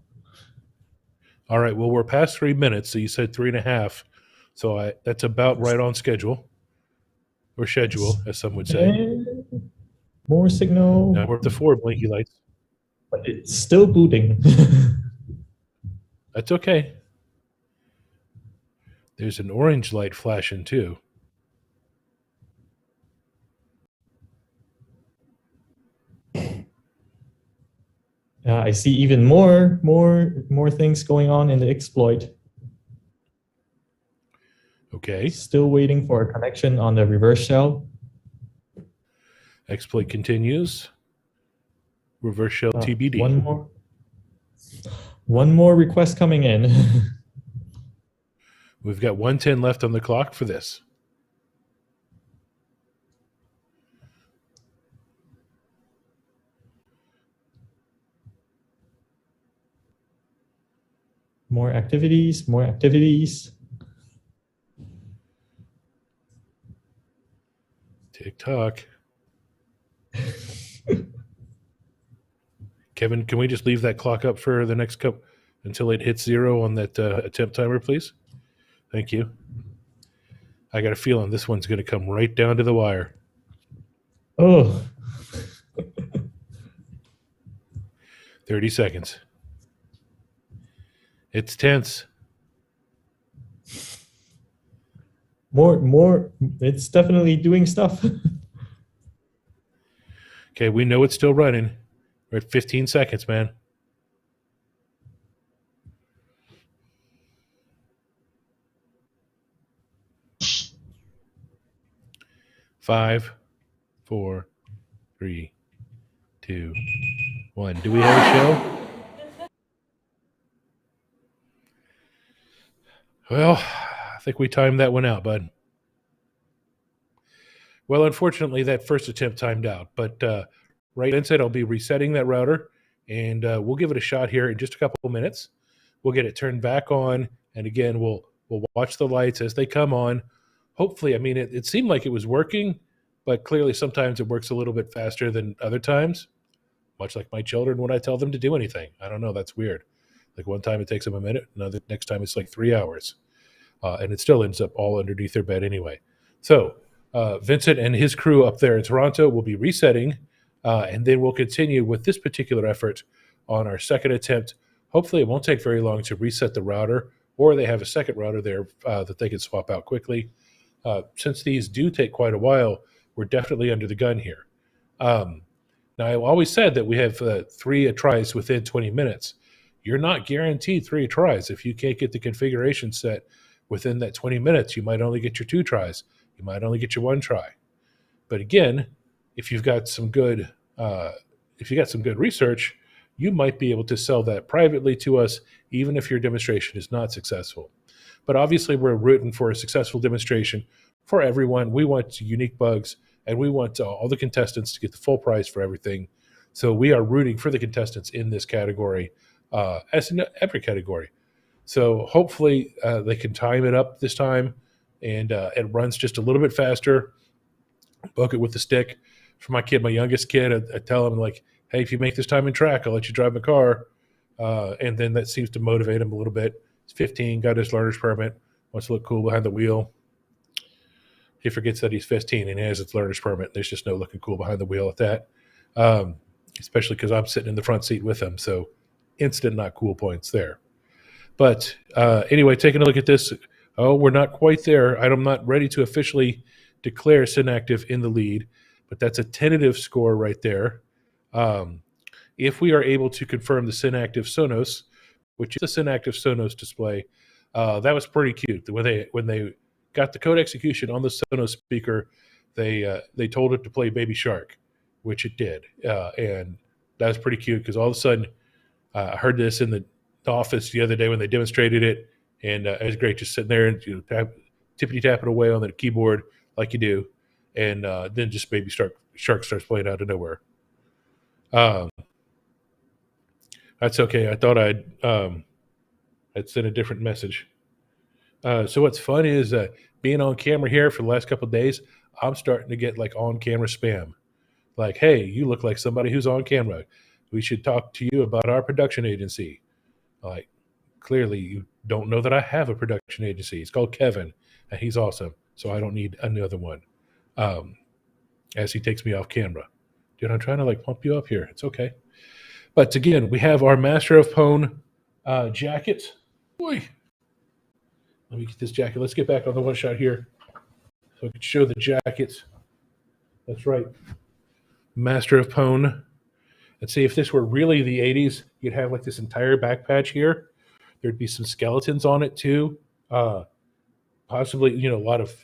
All right. Well, we're past 3 minutes, so you said 3.5. So that's about right on schedule, or schedule, as some would say. More signal. Now we're up to 4 blinky lights. But it's still booting. That's okay. There's an orange light flashing too. I see even more things going on in the exploit. Okay. Still waiting for a connection on the reverse shell. Exploit continues. Reverse shell TBD. One more request coming in. We've got 110 left on the clock for this. More activities, more activities. TikTok. Kevin, can we just leave that clock up for the next couple until it hits 0 on that attempt timer, please? Thank you. I got a feeling this one's going to come right down to the wire. Oh. 30 seconds. It's tense. More. It's definitely doing stuff. Okay, we know it's still running. We're at 15 seconds, man. Five, 4, 3, 2, 1. Do we have a show? Well, I think we timed that one out, bud. Well, unfortunately, that first attempt timed out. But right inside, I'll be resetting that router, and we'll give it a shot here in just a couple of minutes. We'll get it turned back on, and again, we'll watch the lights as they come on. Hopefully, I mean, it seemed like it was working, but clearly sometimes it works a little bit faster than other times, much like my children when I tell them to do anything. I don't know, that's weird. Like one time it takes them a minute, next time it's like 3 hours. And it still ends up all underneath their bed anyway. So Vincent and his crew up there in Toronto will be resetting, and then we'll continue with this particular effort on our second attempt. Hopefully it won't take very long to reset the router, or they have a second router there that they can swap out quickly. Since these do take quite a while, we're definitely under the gun here. Now, I always said that we have 3 tries within 20 minutes. You're not guaranteed 3 tries. If you can't get the configuration set within that 20 minutes, you might only get your 2 tries. You might only get your 1 try. But again, if you've got some good, research, you might be able to sell that privately to us, even if your demonstration is not successful. But obviously, we're rooting for a successful demonstration for everyone. We want unique bugs, and we want all the contestants to get the full price for everything. So we are rooting for the contestants in this category, as in every category. So hopefully they can time it up this time, and it runs just a little bit faster. Book it with the stick. For my kid, my youngest kid, I tell him, like, hey, if you make this time in track, I'll let you drive my car. And then that seems to motivate him a little bit. He's 15, got his learner's permit, wants to look cool behind the wheel. He forgets that he's 15 and he has his learner's permit. There's just no looking cool behind the wheel at that, especially because I'm sitting in the front seat with him. So instant not cool points there. But anyway, taking a look at this, we're not quite there. I'm not ready to officially declare Synacktiv in the lead, but that's a tentative score right there. If we are able to confirm the Synacktiv Sonos, which is the Synacktiv Sonos display, that was pretty cute. When they got the code execution on the Sonos speaker, they told it to play Baby Shark, which it did, and that was pretty cute because all of a sudden I heard this in the office the other day when they demonstrated it, and it was great just sitting there and tippity tapping away on the keyboard like you do, and then just Baby Shark starts playing out of nowhere. That's okay. I thought I'd send a different message. So what's fun is being on camera here for the last couple of days, I'm starting to get like on camera spam. Like, hey, you look like somebody who's on camera. We should talk to you about our production agency. Like, clearly you don't know that I have a production agency. It's called Kevin, and he's awesome. So I don't need another one. As he takes me off camera. Dude, I'm trying to like pump you up here. It's okay. But again, we have our Master of Pwn jacket. Boy. Let me get this jacket. Let's get back on the one shot here so I can show the jacket. That's right. Master of Pwn. And see, if this were really the 80s, you'd have like this entire back patch here. There'd be some skeletons on it too. Possibly, you know, a lot of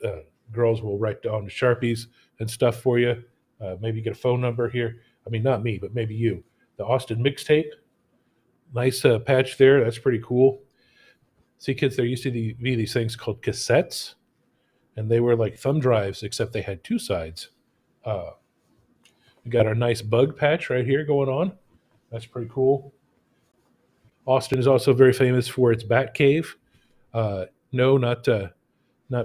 girls will write down Sharpies and stuff for you. Maybe get a phone number here. I mean, not me, but maybe you. The Austin mixtape. Nice patch there. That's pretty cool. See, kids, there used to be these things called cassettes, and they were like thumb drives, except they had two sides. We got our nice bug patch right here going on. That's pretty cool. Austin is also very famous for its bat cave. No, not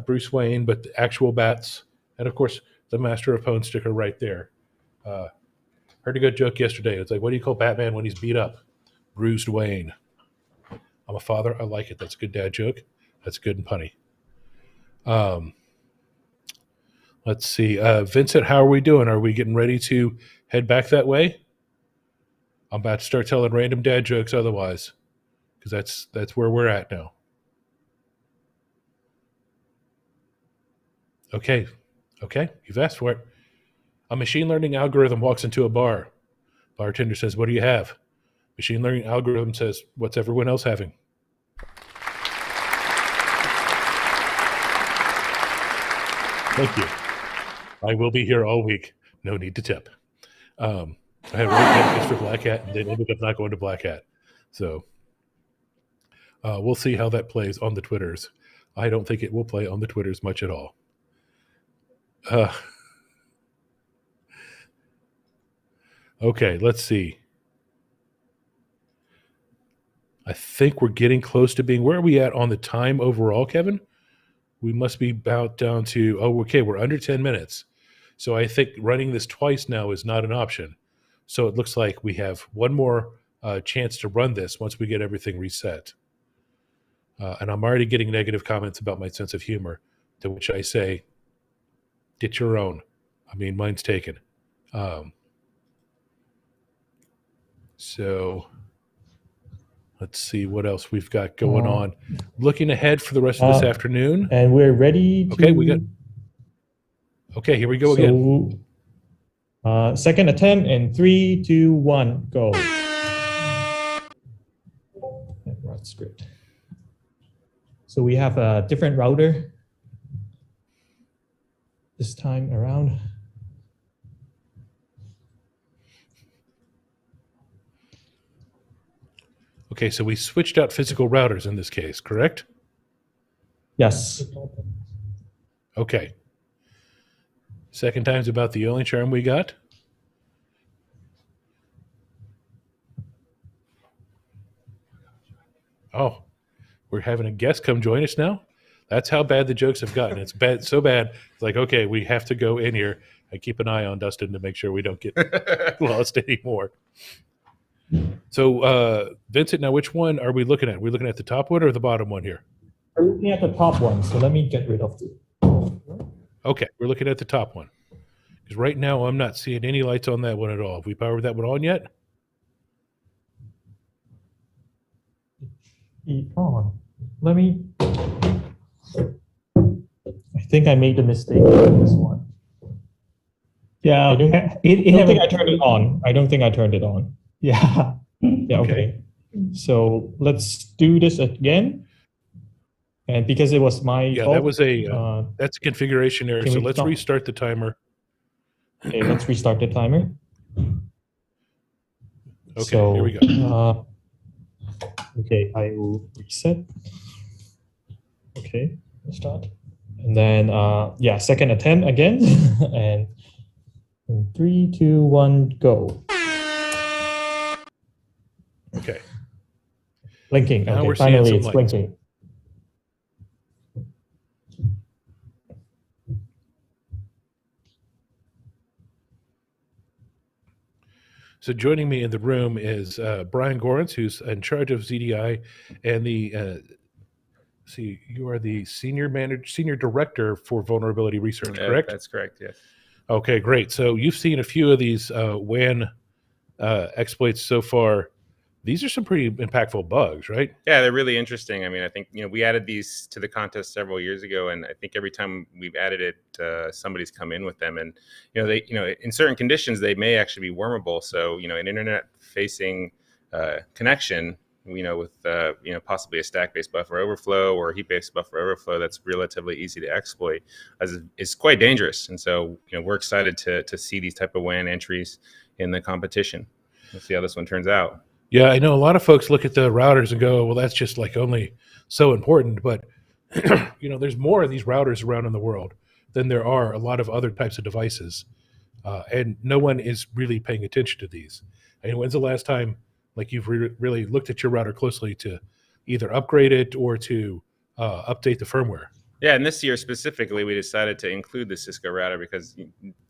Bruce Wayne, but the actual bats. And of course, the Master of Pwn sticker right there. Heard a good joke yesterday. It's like, what do you call Batman when he's beat up? Bruised Wayne. I'm a father. I like it. That's a good dad joke. That's good and punny. Let's see. Vincent, how are we doing? Are we getting ready to head back that way? I'm about to start telling random dad jokes otherwise, because that's where we're at now. Okay. You've asked for it. A machine learning algorithm walks into a bar. Bartender says, what do you have? Machine learning algorithm says, what's everyone else having? Thank you. I will be here all week. No need to tip. I have really bad for Black Hat, and they ended up not going to Black Hat. So we'll see how that plays on the Twitters. I don't think it will play on the Twitters much at all. Okay, let's see. I think we're getting close to being, where are we at on the time overall, Kevin? We must be about down to, okay, we're under 10 minutes. So I think running this twice now is not an option. So it looks like we have one more chance to run this once we get everything reset. And I'm already getting negative comments about my sense of humor, to which I say, get your own. I mean, mine's taken. So let's see what else we've got going on. Looking ahead for the rest of this afternoon. And we're ready to... Okay, here we go again. Second attempt in 3, 2, 1, go. Run script. So we have a different router this time around. Okay, so we switched out physical routers in this case, correct? Yes. Okay. Second time's about the only charm we got. Oh, we're having a guest come join us now? That's how bad the jokes have gotten. It's bad, so bad. It's like, okay, we have to go in here and keep an eye on Dustin to make sure we don't get lost anymore. So, Vincent, now which one are we looking at? Are we looking at the top one or the bottom one here? We're looking at the top one, so let me get rid of it. Okay, we're looking at the top one. Because right now I'm not seeing any lights on that one at all. Have we powered that one on yet? On. Let me... I think I made a mistake on this one. Yeah, I don't think I turned it on. I don't think I turned it on. Yeah. Yeah, okay. So let's do this again. And because it was my fault, that was that's a configuration error. So let's restart the timer. Okay, let's restart the timer. Okay, so, here we go. Okay, I will reset. Okay, let's start. And then, second attempt again. And 3, 2, 1, go. Okay. Blinking. Now okay, we're finally seeing it's some lights. blinking. So joining me in the room is Brian Gorence, who's in charge of ZDI, and the you are the senior director for vulnerability research, correct? That's correct. Yes. Okay, great. So you've seen a few of these WAN exploits so far. these are some pretty impactful bugs, right? Yeah, they're really interesting. I mean, I think, we added these to the contest several years ago, and I think every time we've added it, somebody's come in with them. And, they, in certain conditions, they may actually be wormable. So, an internet-facing connection, with, possibly a stack-based buffer overflow or a heap-based buffer overflow that's relatively easy to exploit is quite dangerous. And so, we're excited to see these type of WAN entries in the competition. We'll see how this one turns out. Yeah, I know a lot of folks look at the routers and go, well, that's just like only so important. But, there's more of these routers around in the world than there are a lot of other types of devices. And no one is really paying attention to these. I mean, when's the last time like you've really looked at your router closely to either upgrade it or to update the firmware? Yeah, and this year specifically, we decided to include the Cisco router because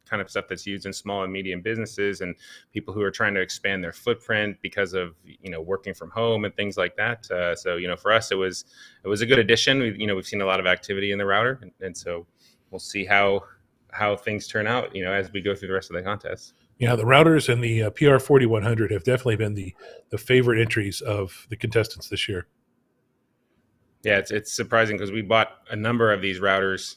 kind of stuff that's used in small and medium businesses and people who are trying to expand their footprint because of working from home and things like that. So for us, it was a good addition. We've seen a lot of activity in the router, and so we'll see how things turn out as we go through the rest of the contest. Yeah, the routers and the PR4100 have definitely been the favorite entries of the contestants this year. Yeah, it's surprising because we bought a number of these routers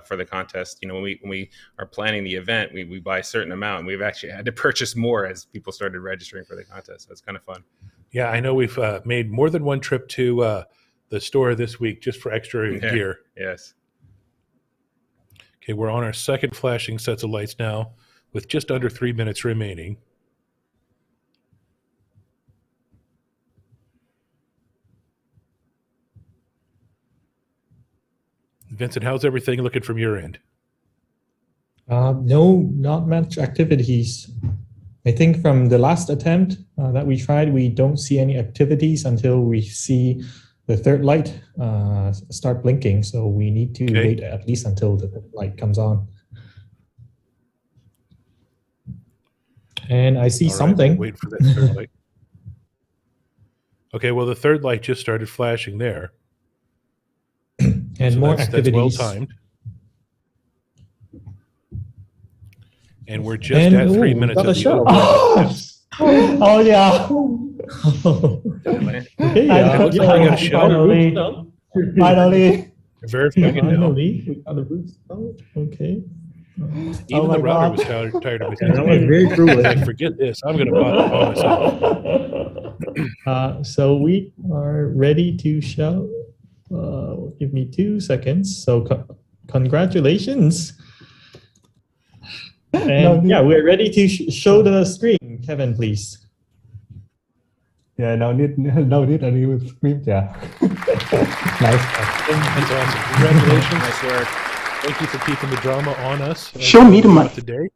for the contest. When we are planning the event, we buy a certain amount, and we've actually had to purchase more as people started registering for the contest. So it's kind of fun. Yeah, I know we've made more than one trip to the store this week just for extra gear. Yes. Okay, we're on our second flashing sets of lights now with just under 3 minutes remaining. Vincent, how's everything looking from your end? No, not much activities. I think from the last attempt that we tried, we don't see any activities until we see the third light start blinking. So we need to wait at least until the third light comes on. And I see something. We'll wait for that third light. Okay, well, the third light just started flashing there. And so more activities. That's well timed. And we're just at 3 minutes of the show. Oh yeah. Okay, looks like we got a show. Finally. Finally. We got a boost. Oh, okay. Even the router was tired of it. That was very true. Like, forget this. I'm going to buy myself. So we are ready to show. Give me 2 seconds. So congratulations. And yeah, we're ready to show the screen. Kevin, please. Yeah, no need a new script. Yeah. Nice. That's awesome. Congratulations. Nice work. Thank you for keeping the drama on us. Show me the mic today.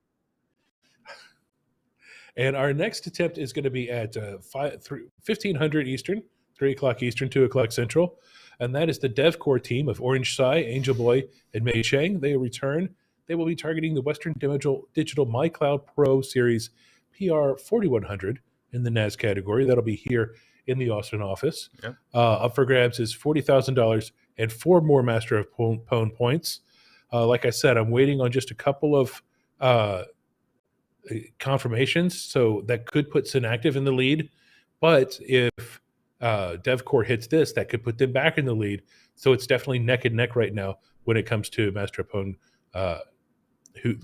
And our next attempt is going to be at 1500 Eastern, 3 o'clock Eastern, 2 o'clock Central. And that is the DevCore team of Orange Sai, Angel Boy, and Mei Chang. They return. They will be targeting the Western Digital MyCloud Pro Series PR4100 in the NAS category. That'll be here in the Austin office. Yeah. Up for grabs is $40,000 and 4 more Master of Pwn points. Like I said, I'm waiting on just a couple of confirmations, so that could put Synacktiv in the lead. But if DevCore hits this, that could put them back in the lead. So it's definitely neck and neck right now when it comes to Master of Pwn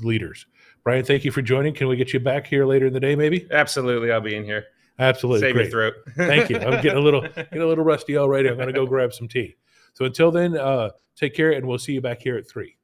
leaders. Brian, thank you for joining. Can we get you back here later in the day, maybe? Absolutely, I'll be in here. Absolutely, save great. your throat. Thank you. I'm getting a little rusty already. I'm going to go grab some tea. So until then, take care, and we'll see you back here at 3.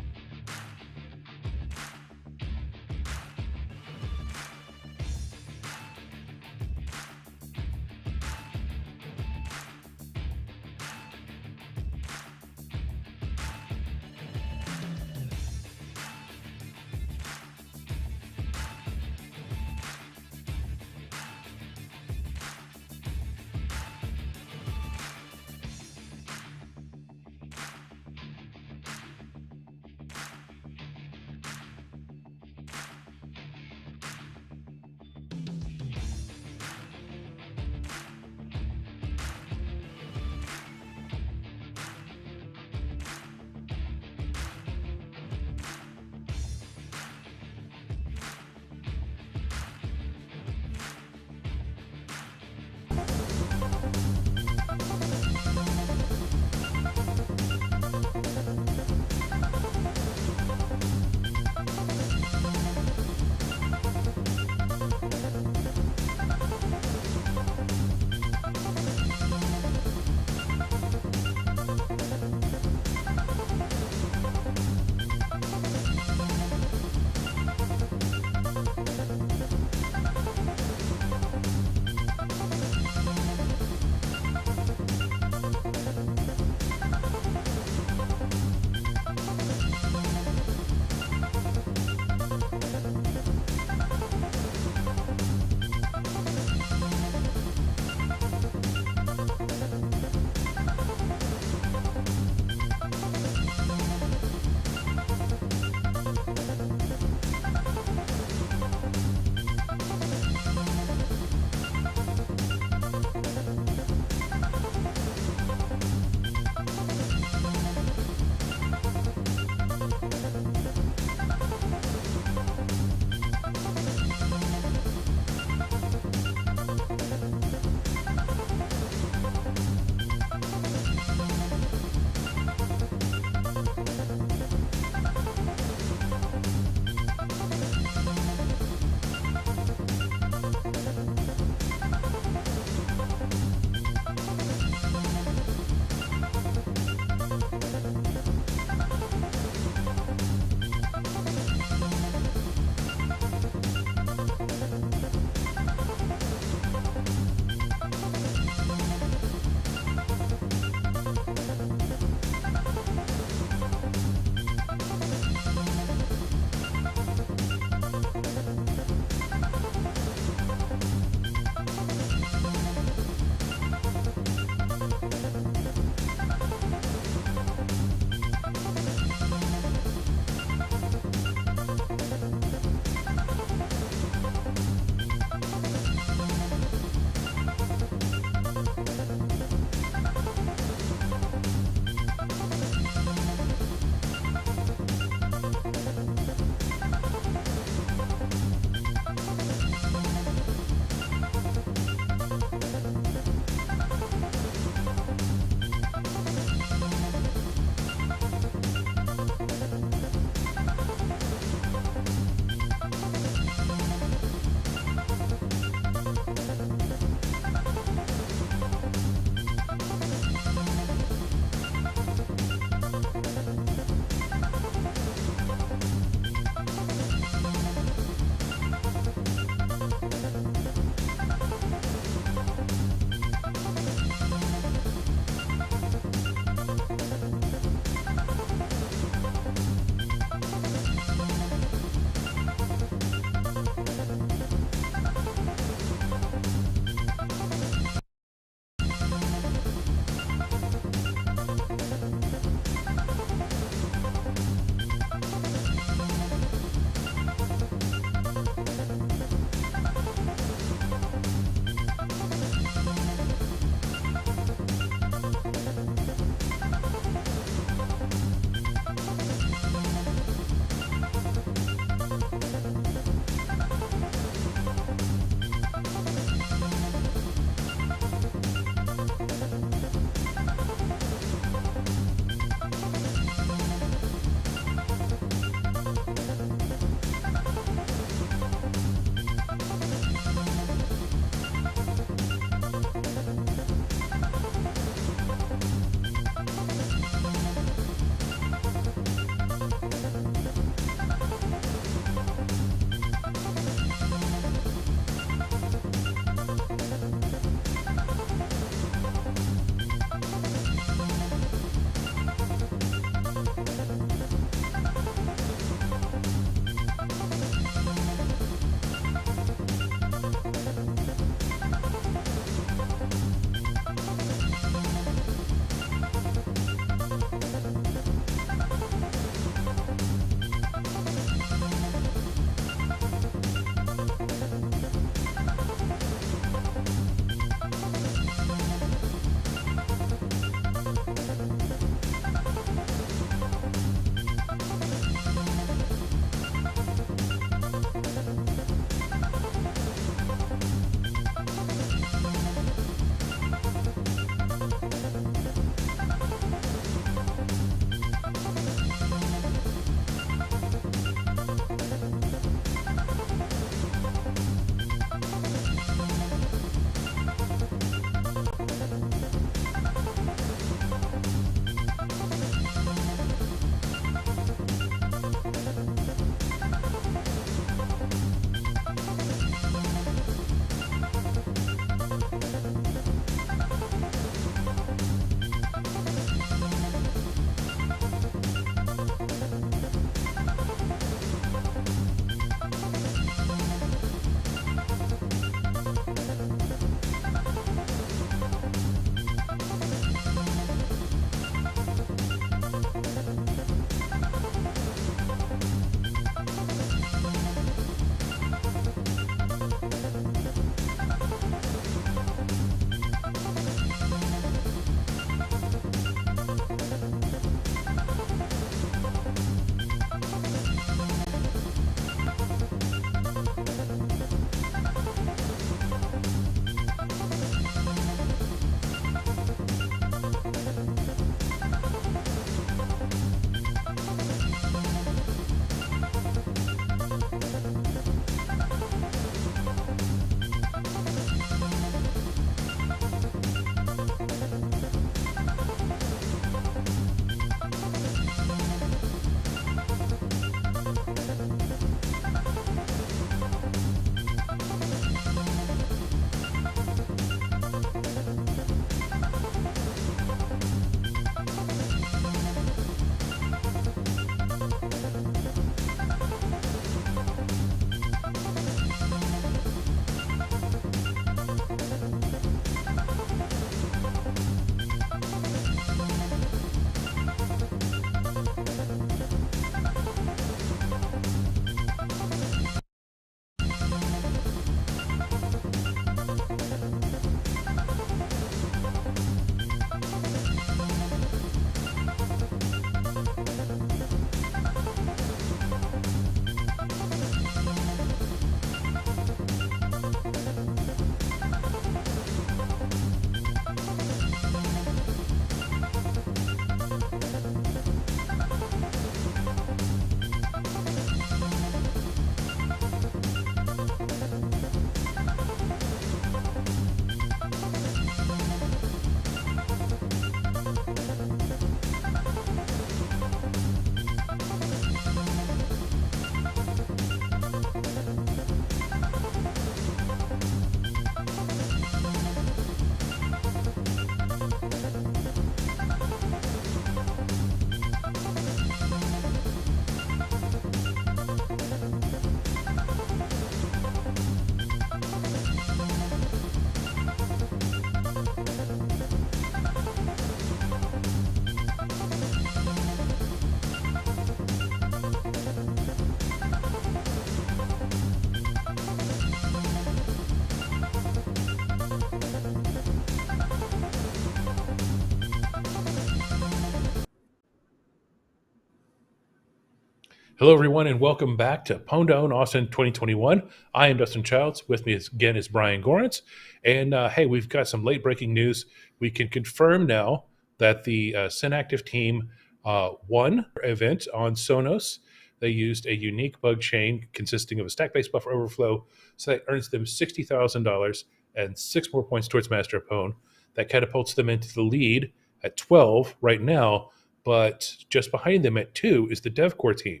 Hello, everyone, and welcome back to Pwn2Own Austin 2021. I am Dustin Childs. With me again is Brian Gorence. And hey, we've got some late-breaking news. We can confirm now that the Synacktiv team won an event on Sonos. They used a unique bug chain consisting of a stack-based buffer overflow, so that earns them $60,000 and 6 more points towards Master of Pwn. That catapults them into the lead at 12 right now, but just behind them at 2 is the DevCore team.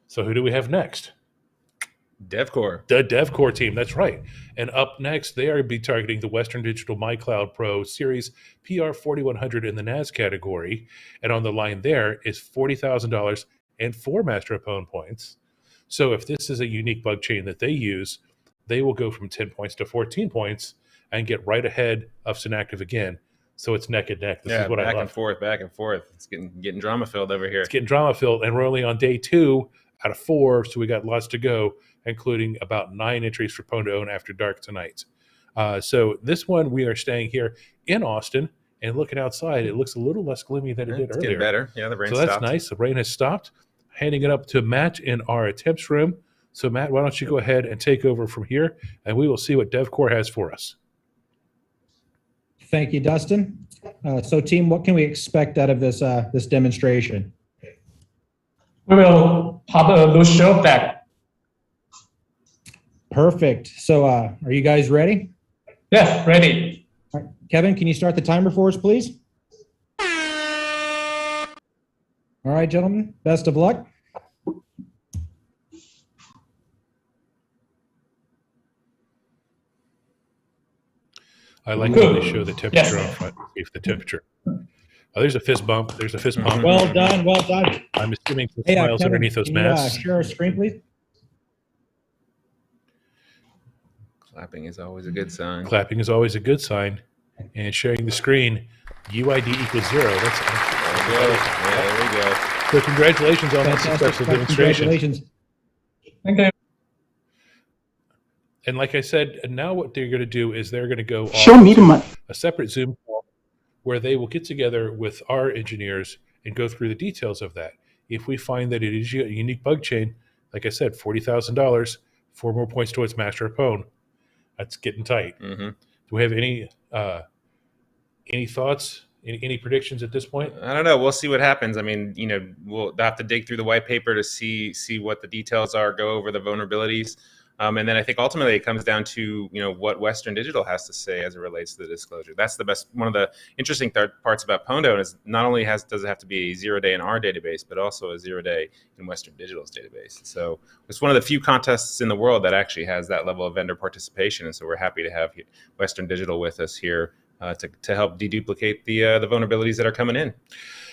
So who do we have next? DevCore. The DevCore team, that's right. And up next, they are be targeting the Western Digital MyCloud Pro Series PR4100 in the NAS category. And on the line there is $40,000 and 4 Master of Pwn points. So if this is a unique bug chain that they use, they will go from 10 points to 14 points and get right ahead of Synacktiv again. So it's neck and neck. This is what I love. Back and forth. It's getting drama filled over here. It's getting drama filled, and we're only on day 2 out of 4, so we got lots to go, including about 9 entries for Pwn2Own After Dark tonight. So this one, we are staying here in Austin, and looking outside, it looks a little less gloomy than it did earlier. Getting better. Yeah, the rain So stopped. that's nice. The rain has stopped. Handing it up to Matt in our attempts room. So Matt, why don't you go ahead and take over from here, and we will see what DevCore has for us. Thank you, Dustin. So team, what can we expect out of this this demonstration? We will have a loose show back. Perfect. So are you guys ready? Yes, ready. All right. Kevin, can you start the timer for us, please? All right, gentlemen, best of luck. I like when they show the temperature on front. If the temperature. Oh, there's a fist bump. There's a fist bump. Well done. Well done. I'm assuming some Hey, smiles Kevin, underneath those can you, masks. share our screen, please? Clapping is always a good sign. Clapping is always a good sign. And sharing the screen, UID equals 0. That's there we go. So congratulations on that Fantastic. successful demonstration. Congratulations. Thank you. And like I said, now what they're going to do is they're going to go Show me the to money. a separate Zoom call where they will get together with our engineers and go through the details of that. If we find that it is a unique bug chain, like I said, $40,000, 4 more points towards Master of Pwn. That's getting tight. Mm-hmm. Do we have any thoughts, any predictions at this point? I don't know. We'll see what happens. I mean, we'll have to dig through the white paper to see what the details are, go over the vulnerabilities. And then I think ultimately it comes down to, what Western Digital has to say as it relates to the disclosure. That's the best. One of the interesting parts about Pwn2Own is not only does it have to be a 0-day in our database, but also a 0-day in Western Digital's database. So it's one of the few contests in the world that actually has that level of vendor participation. And so we're happy to have Western Digital with us here to help deduplicate the vulnerabilities that are coming in.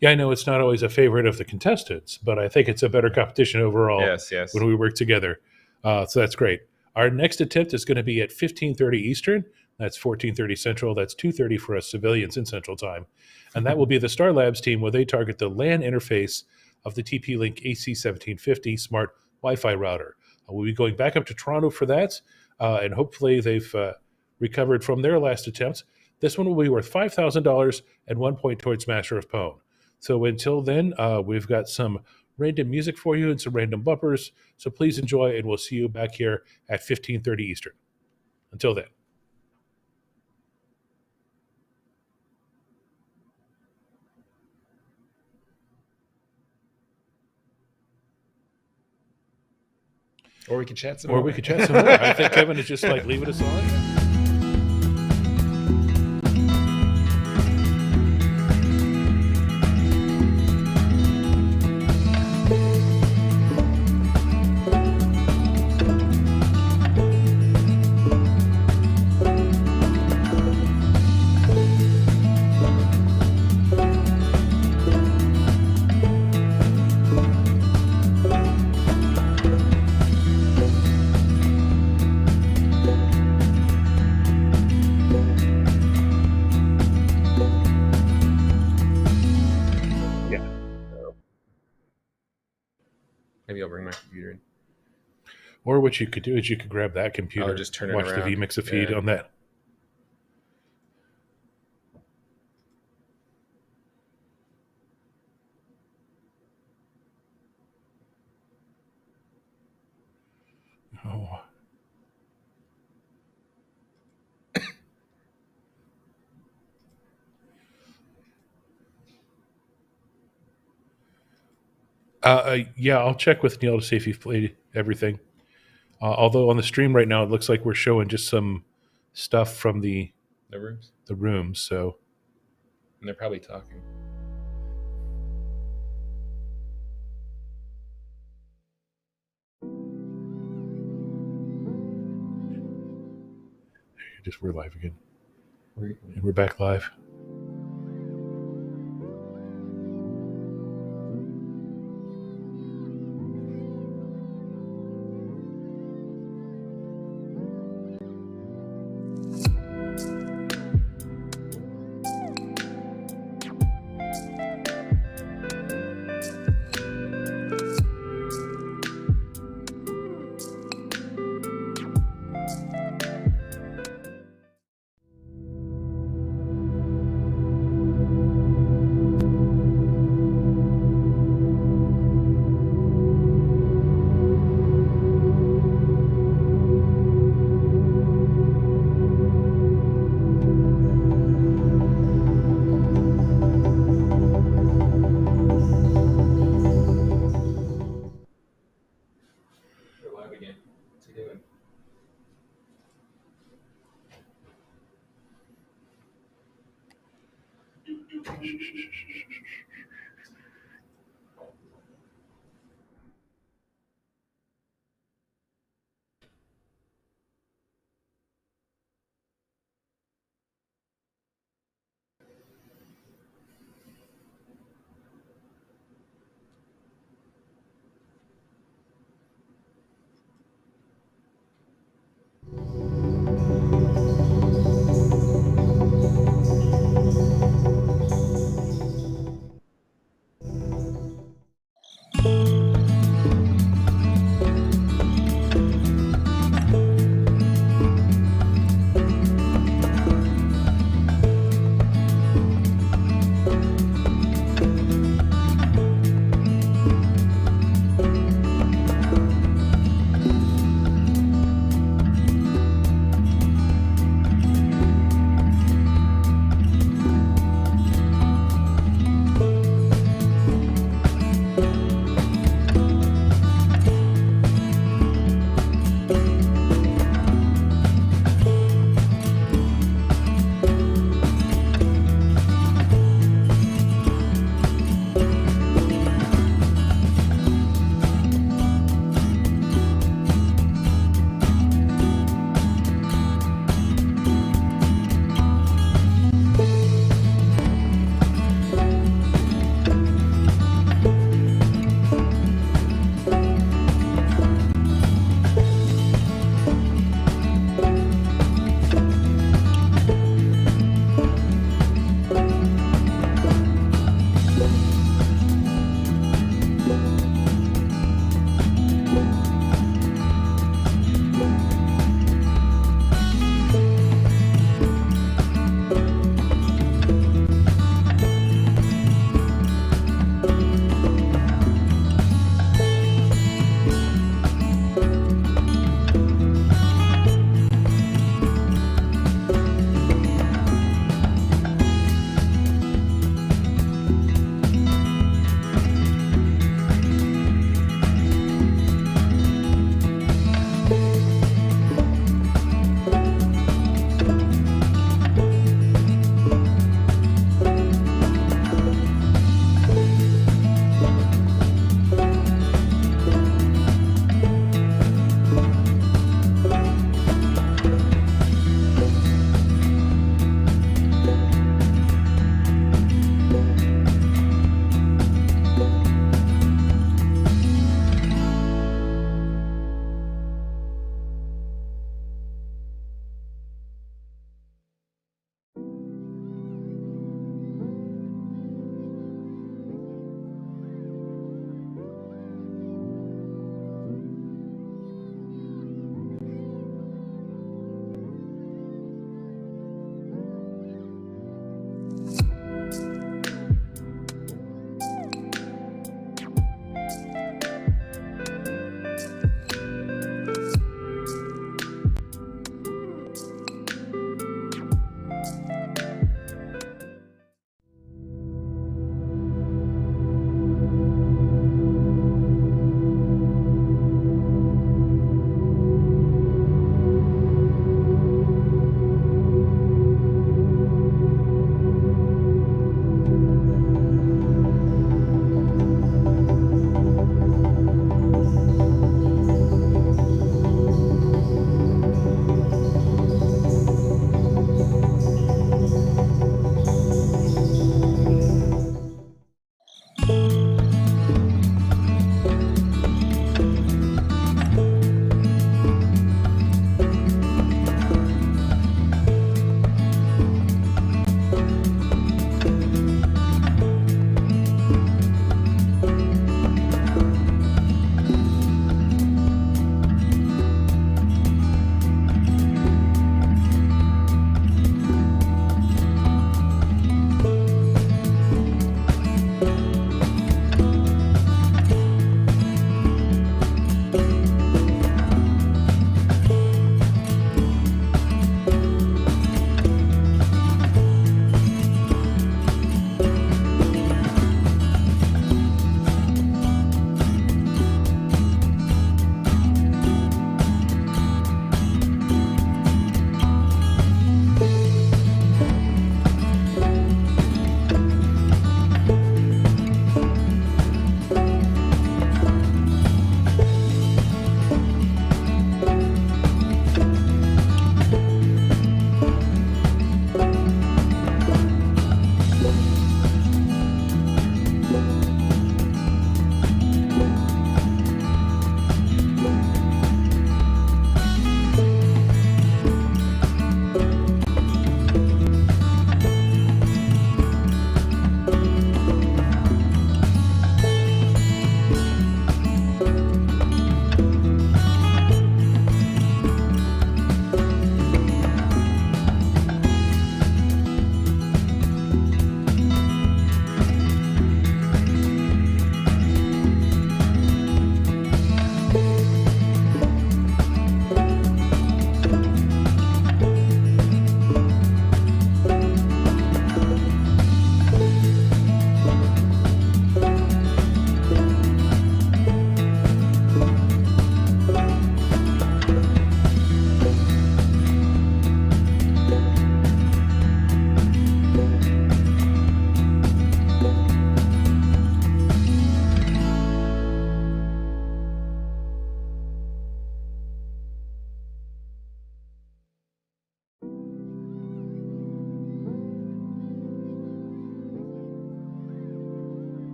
Yeah, I know it's not always a favorite of the contestants, but I think it's a better competition overall. Yes. When we work together. So that's great. Our next attempt is going to be at 15:30 Eastern. That's 14:30 Central. That's 2:30 for us civilians in Central Time. And that will be the Star Labs team where they target the LAN interface of the TP-Link AC1750 smart Wi-Fi router. We'll be going back up to Toronto for that, and hopefully they've recovered from their last attempt. This one will be worth $5,000 and 1 point towards Master of Pwn. So until then, we've got some random music for you and some random bumpers. So please enjoy, and we'll see you back here at 15:30 Eastern. Until then. Or we could chat some more. I think Kevin is just like leaving us on. Maybe I'll bring my computer in. Or what you could do is you could grab that computer, just turn it watch around. the vMix feed on that. Yeah, I'll check with Neil to see if you've played everything. Although on the stream right now, it looks like we're showing just some stuff from the rooms. The rooms. So, and they're probably talking. We're live again, and we're back live.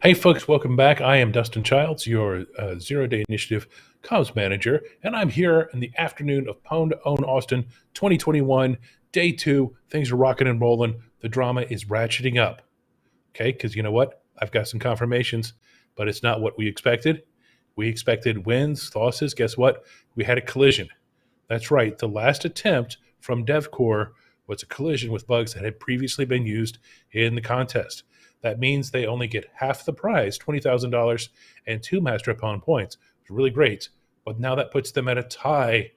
Hey, folks, welcome back. I am Dustin Childs, your Zero Day Initiative comms manager, and I'm here in the afternoon of Pwn2Own Austin 2021, day 2. Things are rocking and rolling. The drama is ratcheting up. Okay, because you know what? I've got some confirmations, but it's not what we expected. We expected wins, losses. Guess what? We had a collision. That's right. The last attempt from DevCore was a collision with bugs that had previously been used in the contest. That means they only get half the prize, $20,000, and 2 Master of Pwn points. It's really great, but now that puts them at a tie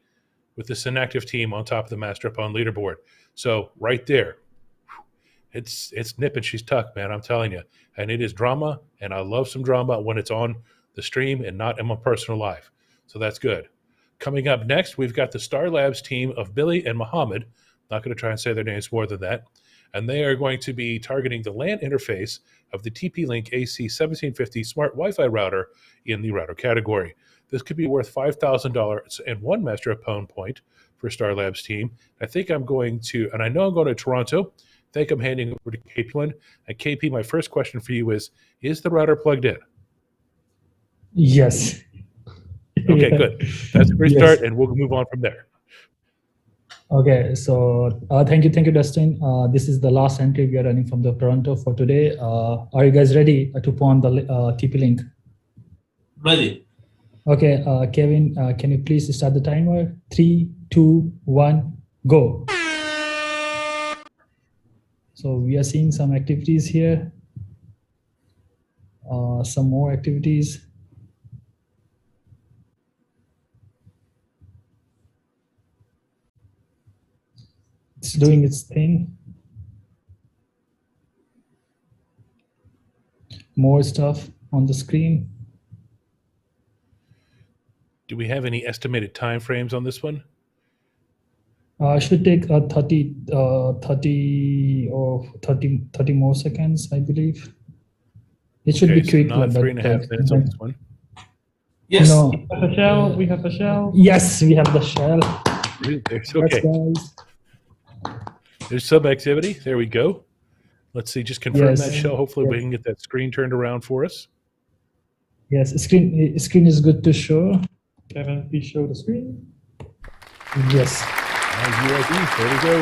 with the Synacktiv team on top of the Master of Pwn leaderboard. So right there, it's nip and she's tucked, man, I'm telling you. And it is drama, and I love some drama when it's on the stream and not in my personal life. So that's good. Coming up next, we've got the Star Labs team of Billy and Mohammed. Not going to try and say their names more than that. And they are going to be targeting the LAN interface of the TP-Link AC1750 smart Wi-Fi router in the router category. This could be worth $5,000 and 1 Master of Pwn point for Star Labs team. I think I'm going to, and I know I'm going to Toronto. I think I'm handing over to KP1. And KP, my first question for you is the router plugged in? Yes. Okay, good. That's a great start, and we'll move on from there. Okay, so thank you, Dustin. This is the last entry we are running from the Toronto for today. Are you guys ready to pawn the TP-Link? Ready. Okay, Kevin, can you please start the timer? 3, 2, 1, go. So we are seeing some activities here. Some more activities. It's doing its thing. More stuff on the screen. Do we have any estimated time frames on this one? Should take 30 more seconds, I believe. It should be quick. So not 3.5 minutes on this one. Yes. No. We have the shell. Yes, we have the shell. There's, okay. Guys. There's some activity. There we go. Let's see. Just confirm Yes. that shell. Hopefully we can get that screen turned around for us. Yes, screen is good to show. Kevin, please show the screen. Yes. UID. There we go.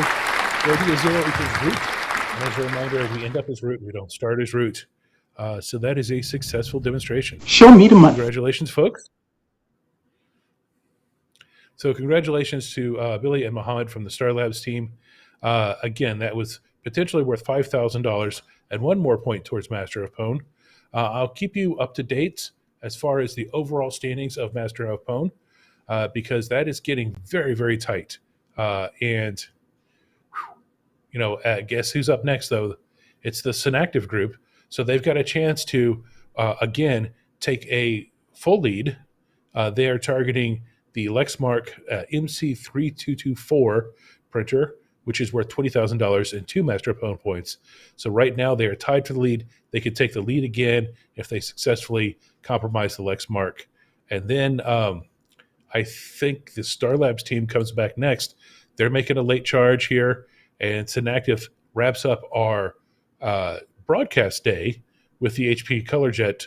UID is 0 equals root. And as a reminder, we end up as root. We don't start as root. So that is a successful demonstration. Show me the money. Congratulations, folks. So congratulations to Billy and Mohammed from the Star Labs team. Again, that was potentially worth $5,000 and 1 more point towards Master of Pwn. I'll keep you up to date as far as the overall standings of Master of Pwn, because that is getting very, very tight. And, you know, guess who's up next, though? It's the Synacktiv group. So they've got a chance to, again, take a full lead. They are targeting the Lexmark MC3224 printer, which is worth $20,000 and 2 Master of Pwn points. So right now they are tied for the lead. They could take the lead again if they successfully compromise the Lexmark. And then I think the Star Labs team comes back next. They're making a late charge here, and Synacktiv wraps up our broadcast day with the HP ColorJet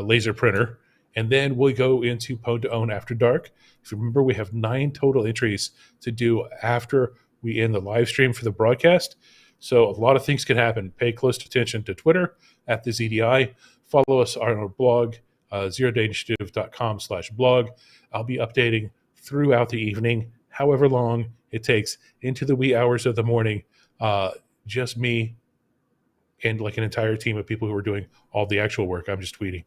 laser printer. And then we'll go into Pwn2Own After Dark. If you remember, we have 9 total entries to do after we end the live stream for the broadcast. So a lot of things can happen. Pay close attention to Twitter at the ZDI. Follow us on our blog, zerodayinitiative.com/blog. I'll be updating throughout the evening, however long it takes, into the wee hours of the morning. Just me and like an entire team of people who are doing all the actual work. I'm just tweeting.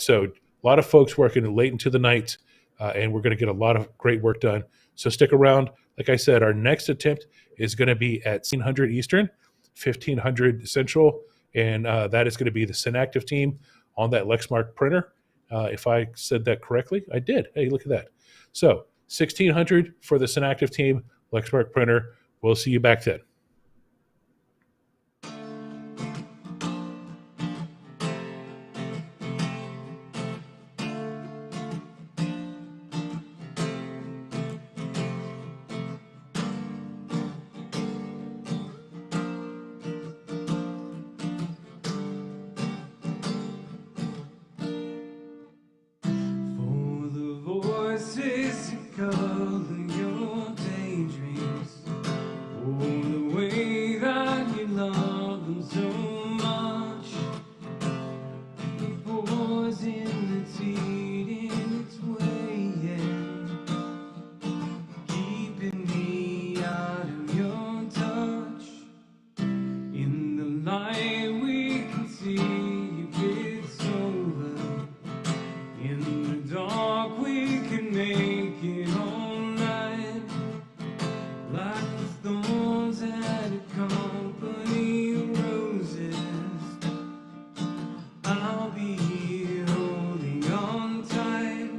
So a lot of folks working late into the night, and we're going to get a lot of great work done. So stick around. Like I said, our next attempt is going to be at 1600 Eastern, 1500 Central, and that is going to be the Synacktiv team on that Lexmark printer. If I said that correctly, I did. Hey, look at that. So 1600 for the Synacktiv team, Lexmark printer. We'll see you back then. we can make it all night, like the thorns that accompany roses. I'll be here holding on tight.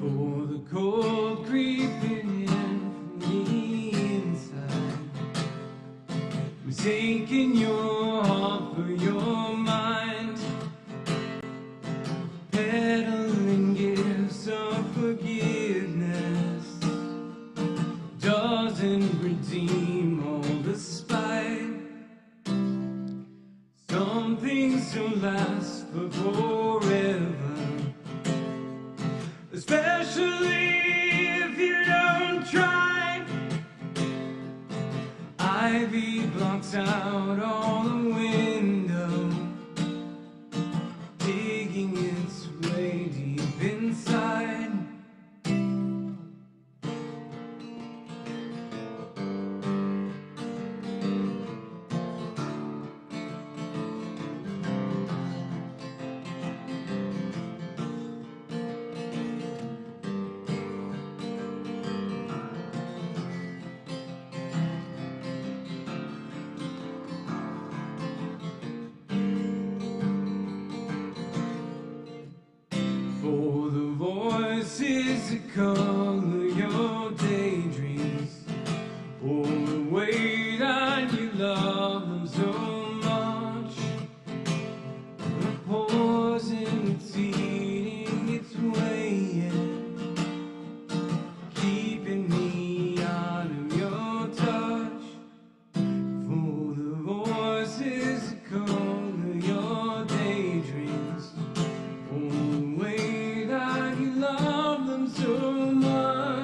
For the cold creeping in from the inside, mistaking your heart for your mind, peddling gifts of forgiveness doesn't redeem all the spite. Some things don't last for forever, especially if you don't try. Ivy blocks out all the window, digging its way deep inside. For the voices that color your daydreams, or the way that you love them so much, the poison that's eating its way in, keeping me out of your touch. For the voices that color your daydreams, for the way that you love them so much.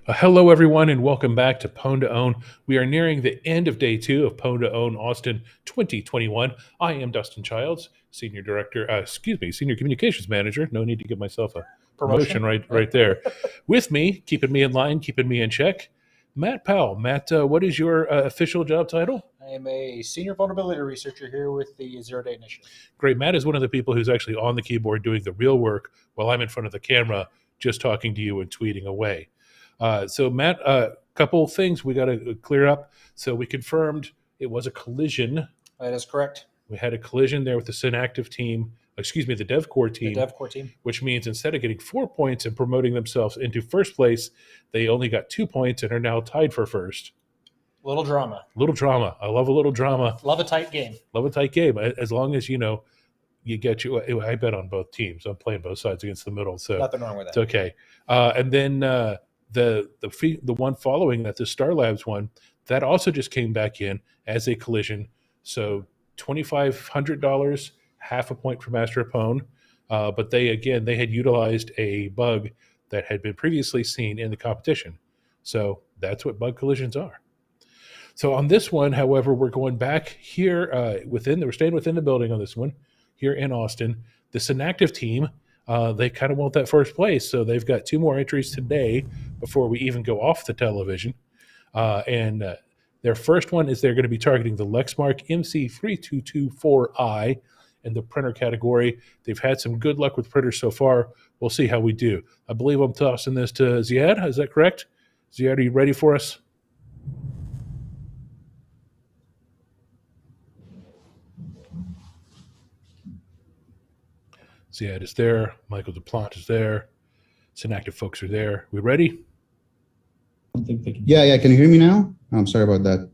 Hello, everyone, and welcome back to Pwn2Own. We are nearing the end of day 2 of Pwn2Own Austin 2021. I am Dustin Childs, Senior Communications Manager. No need to give myself a promotion right there. With me, keeping me in line, keeping me in check, Matt Powell. Matt, what is your official job title? I am a Senior Vulnerability Researcher here with the Zero Day Initiative. Great. Matt is one of the people who's actually on the keyboard doing the real work while I'm in front of the camera just talking to you and tweeting away. So Matt, a couple things we got to clear up. So we confirmed it was a collision. That is correct. We had a collision there with the Synacktiv team, the DevCore team. The DevCore team. Which means instead of getting 4 points and promoting themselves into first place, they only got 2 points and are now tied for first. Little drama. Little drama. I love a little drama. Love a tight game. Love a tight game. As long as, you get I bet on both teams. I'm playing both sides against the middle. So nothing wrong with that. It's okay. And then the one following that, the Star Labs one, that also just came back in as a collision. So $2,500, half a point for Master of Pwn. But they had utilized a bug that had been previously seen in the competition. So that's what bug collisions are. So on this one, however, we're going back here we're staying within the building on this one here in Austin. The Synacktiv team, they kind of want that first place. So they've got 2 more entries today before we even go off the television. And their first one is they're going to be targeting the Lexmark MC3224i in the printer category. They've had some good luck with printers so far. We'll see how we do. I believe I'm tossing this to Ziad. Is that correct? Ziad, are you ready for us? Ziad is there. Michael DuPont is there. Synacktiv folks are there. We ready? Yeah. Can you hear me now? I'm sorry about that.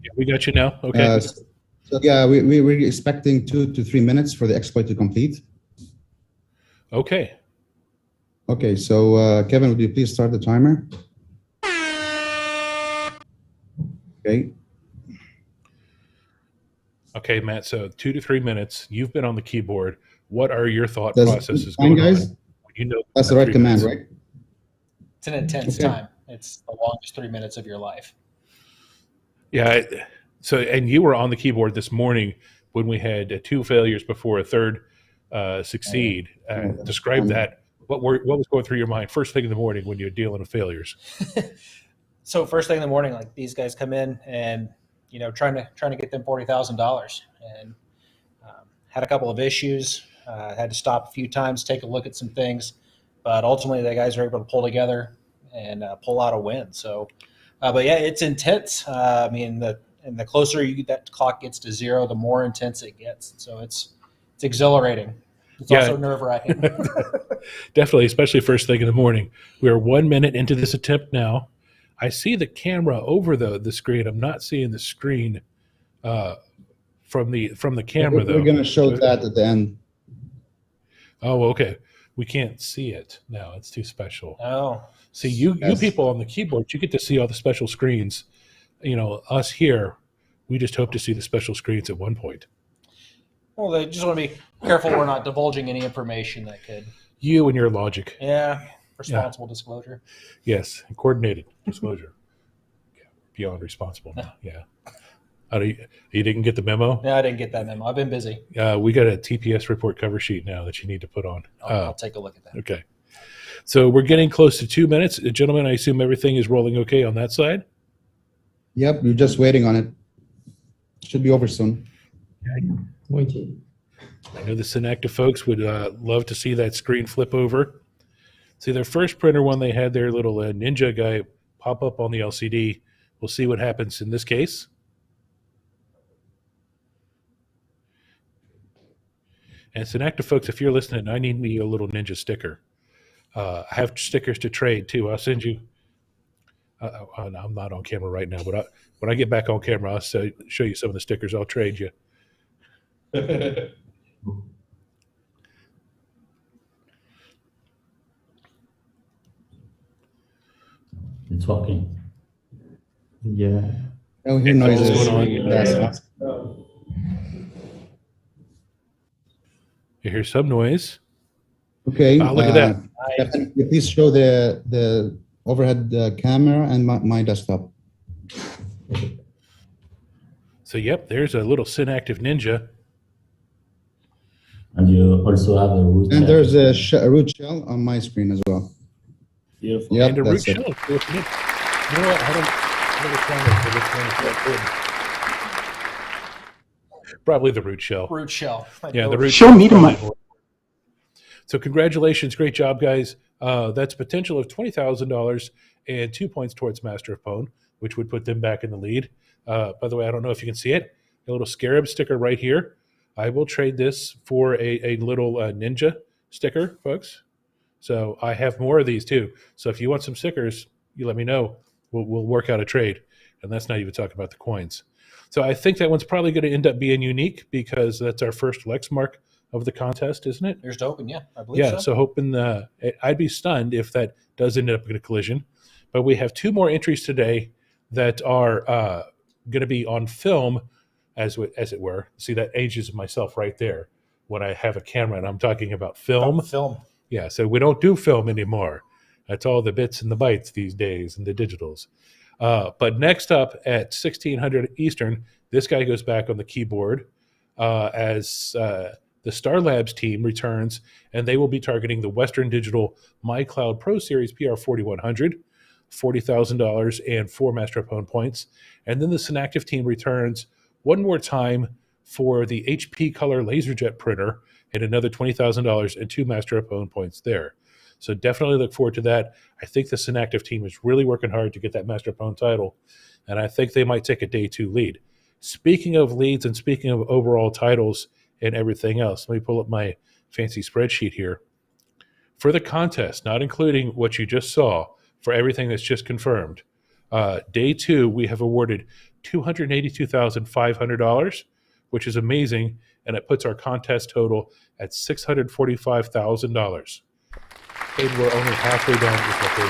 Yeah, we got you now. Okay. We're expecting 2 to 3 minutes for the exploit to complete. Okay. Okay. So Kevin, would you please start the timer? Okay. Okay, Matt. So 2 to 3 minutes. You've been on the keyboard. What are your thought processes going guys? on? That's the right command, right? It's an intense time. It's the longest 3 minutes of your life. Yeah. So, and you were on the keyboard this morning when we had 2 failures before a third succeed. Describe that. What was going through your mind first thing in the morning when you're dealing with failures? So first thing in the morning, like these guys come in and trying to get them $40,000, and had a couple of issues. Had to stop a few times, take a look at some things, but ultimately the guys are able to pull together and pull out a win. So, but yeah, it's intense. The closer that clock gets to 0, the more intense it gets. So it's exhilarating. It's also nerve-wracking. Definitely, especially first thing in the morning. We are 1 minute into this attempt now. I see the camera over the screen. I'm not seeing the screen from the camera, though. We're going to show that at the end. Oh, okay. We can't see it now. It's too special. Oh. See, you people on the keyboard, you get to see all the special screens. Us here, we just hope to see the special screens at one point. Well, they just want to be careful we're not divulging any information that could. You and your logic. Yeah. Responsible disclosure. Yes. And coordinated disclosure. Beyond responsible now. Yeah. You didn't get the memo? No, I didn't get that memo. I've been busy. We got a TPS report cover sheet now that you need to put on. I'll take a look at that. Okay. So we're getting close to 2 minutes. Gentlemen, I assume everything is rolling okay on that side? Yep, we're just waiting on it. Should be over soon. Waiting. I know the Synacktiv folks would love to see that screen flip over. See, their first printer one, they had their little ninja guy pop up on the LCD. We'll see what happens in this case. And Synacktiv folks, if you're listening, I need me a little ninja sticker. I have stickers to trade too. I'll send you. I'm not on camera right now, but when I get back on camera, I'll show you some of the stickers I'll trade you. It's working. Yeah. Oh, hear noises. Yes. You hear some noise. Okay. Look at that. Please show the overhead camera and my desktop. So, yep, there's a little Synacktiv Ninja. And you also have a root And shell. there's a root shell on my screen as well. Beautiful. Yep, And a root that's it. shell. You know what? I don't know which one is that. Probably the root shell. Root shell. Yeah, the root Show shell. me the mic. So congratulations, great job, guys. That's potential of $20,000 and 2 points towards Master of Pwn, which would put them back in the lead. By the way, I don't know if you can see it. A little scarab sticker right here. I will trade this for a little ninja sticker, folks. So I have more of these too. So if you want some stickers, you let me know. We'll work out a trade. And that's not even talking about the coins. So I think that one's probably going to end up being unique because that's our first Lexmark of the contest, isn't it? Here's to hoping, yeah, I believe so. Yeah, so hoping I'd be stunned if that does end up in a collision. But we have 2 more entries today that are going to be on film, as it were. See, that ages myself right there when I have a camera and I'm talking about film. Film. Yeah, so we don't do film anymore. That's all the bits and the bytes these days and the digitals. But next up at 1600 Eastern, this guy goes back on the keyboard as the Star Labs team returns, and they will be targeting the Western Digital MyCloud Pro Series PR4100, $40,000 and 4 Master of Pwn points. And then the Synacktiv team returns one more time for the HP Color LaserJet printer and another $20,000 and 2 Master of Pwn points there. So definitely look forward to that. I think the Synacktiv team is really working hard to get that Master of Pwn title, and I think they might take a day 2 lead. Speaking of leads and speaking of overall titles and everything else, let me pull up my fancy spreadsheet here. For the contest, not including what you just saw, for everything that's just confirmed, day 2, we have awarded $282,500, which is amazing, and it puts our contest total at $645,000. And we're only halfway down to the day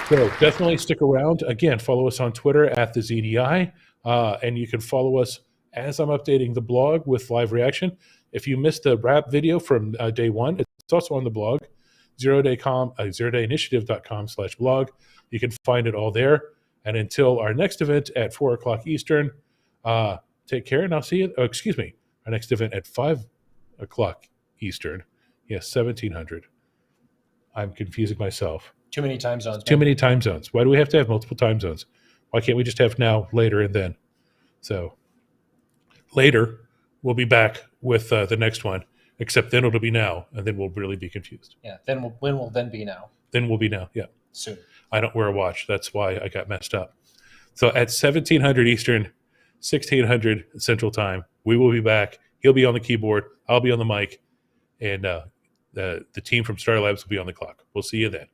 2. So definitely stick around. Again, follow us on Twitter at the ZDI, and you can follow us as I'm updating the blog with live reaction. If you missed the wrap video from day 1, it's also on the blog, zerodayinitiative.com/blog. You can find it all there. And until our next event at 4 o'clock Eastern, take care, and I'll see you. Oh, excuse me, our next event at 5 o'clock Eastern. Yes, 1700. I'm confusing myself. Too many time zones. Too many time zones. Why do we have to have multiple time zones? Why can't we just have now, later, and then? So later, we'll be back with the next one, except then it'll be now, and then we'll really be confused. Yeah, when will then be now? Then we'll be now, yeah. Soon. I don't wear a watch. That's why I got messed up. So at 1700 Eastern, 1600 Central Time, we will be back. He'll be on the keyboard. I'll be on the mic. And the team from Star Labs will be on the clock. We'll see you then.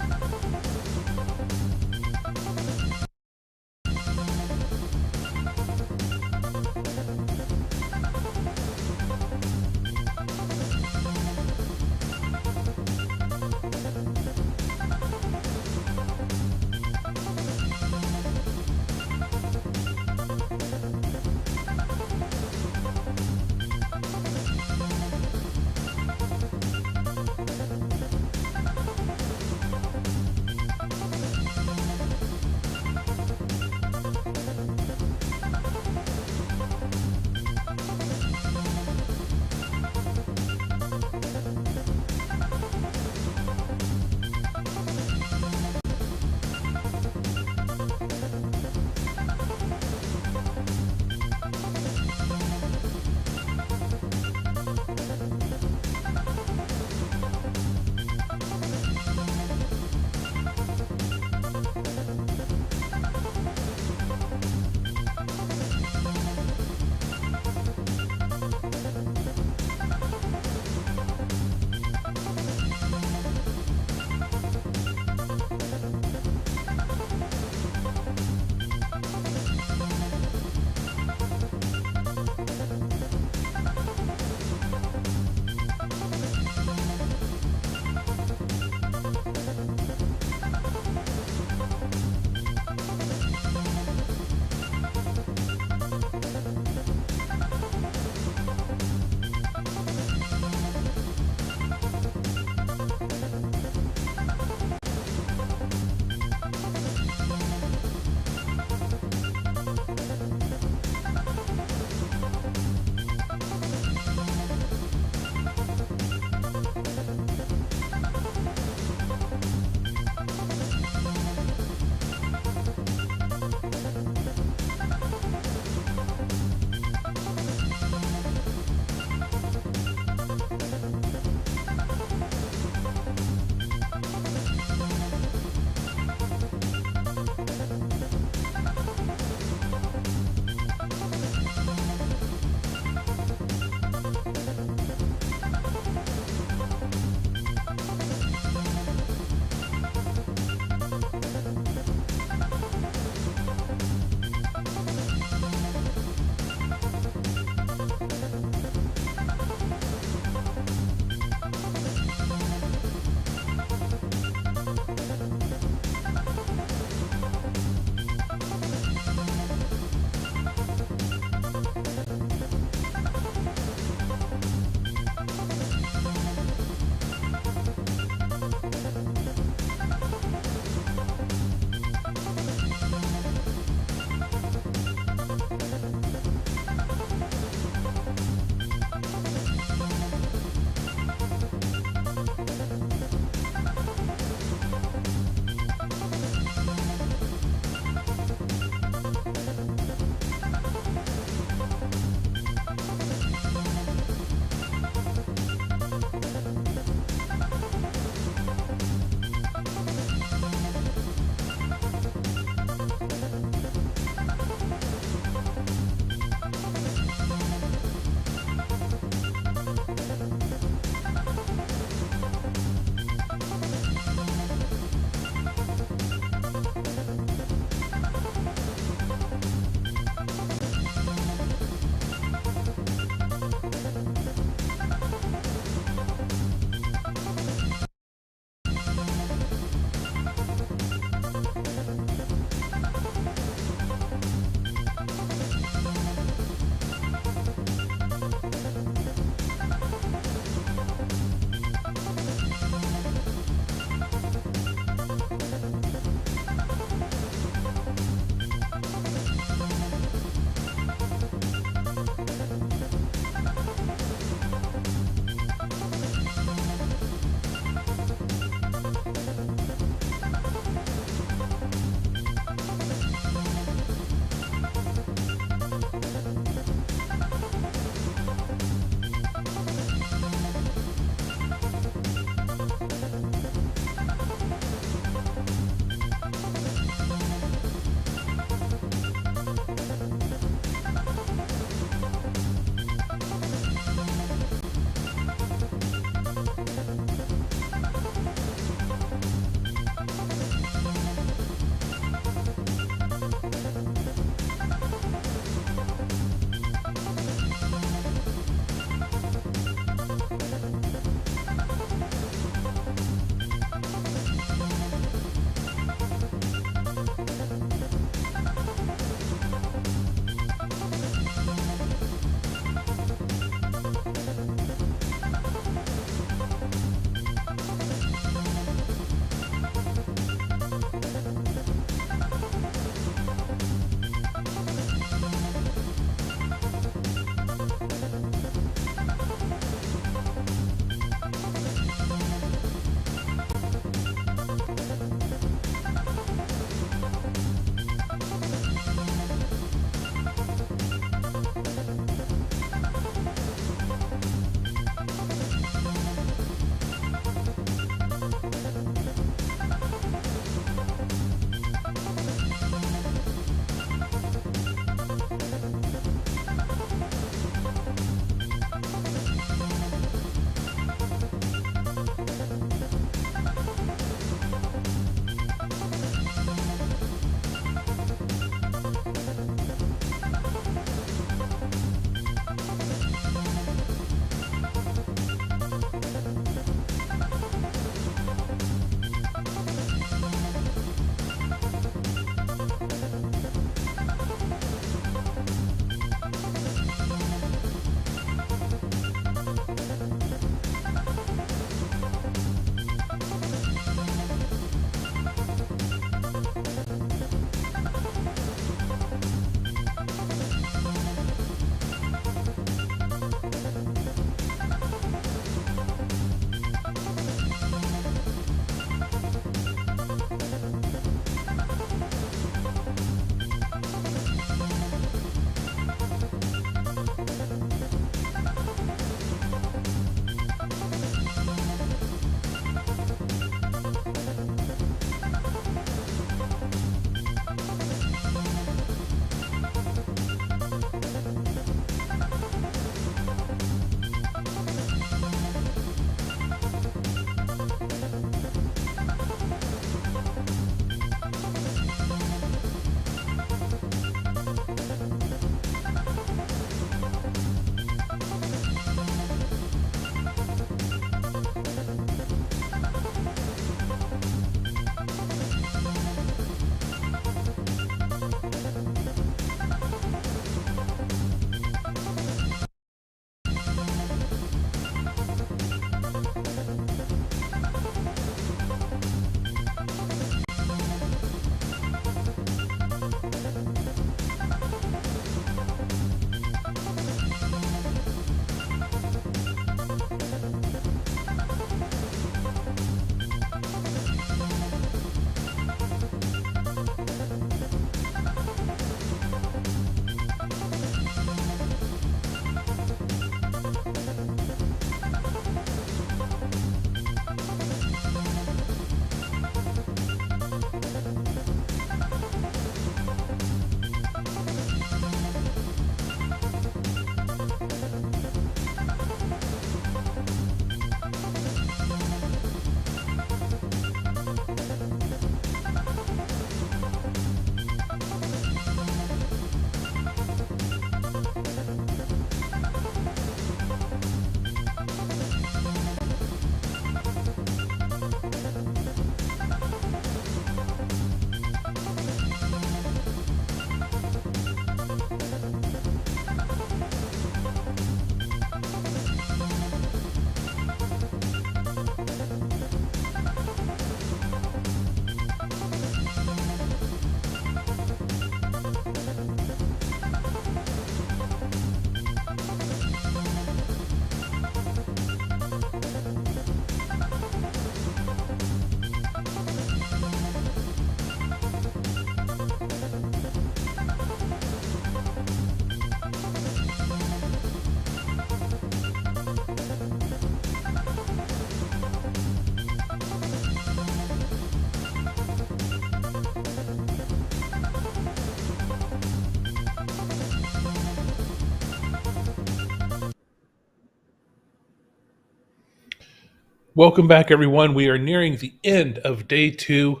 Welcome back, everyone. We are nearing the end of day 2,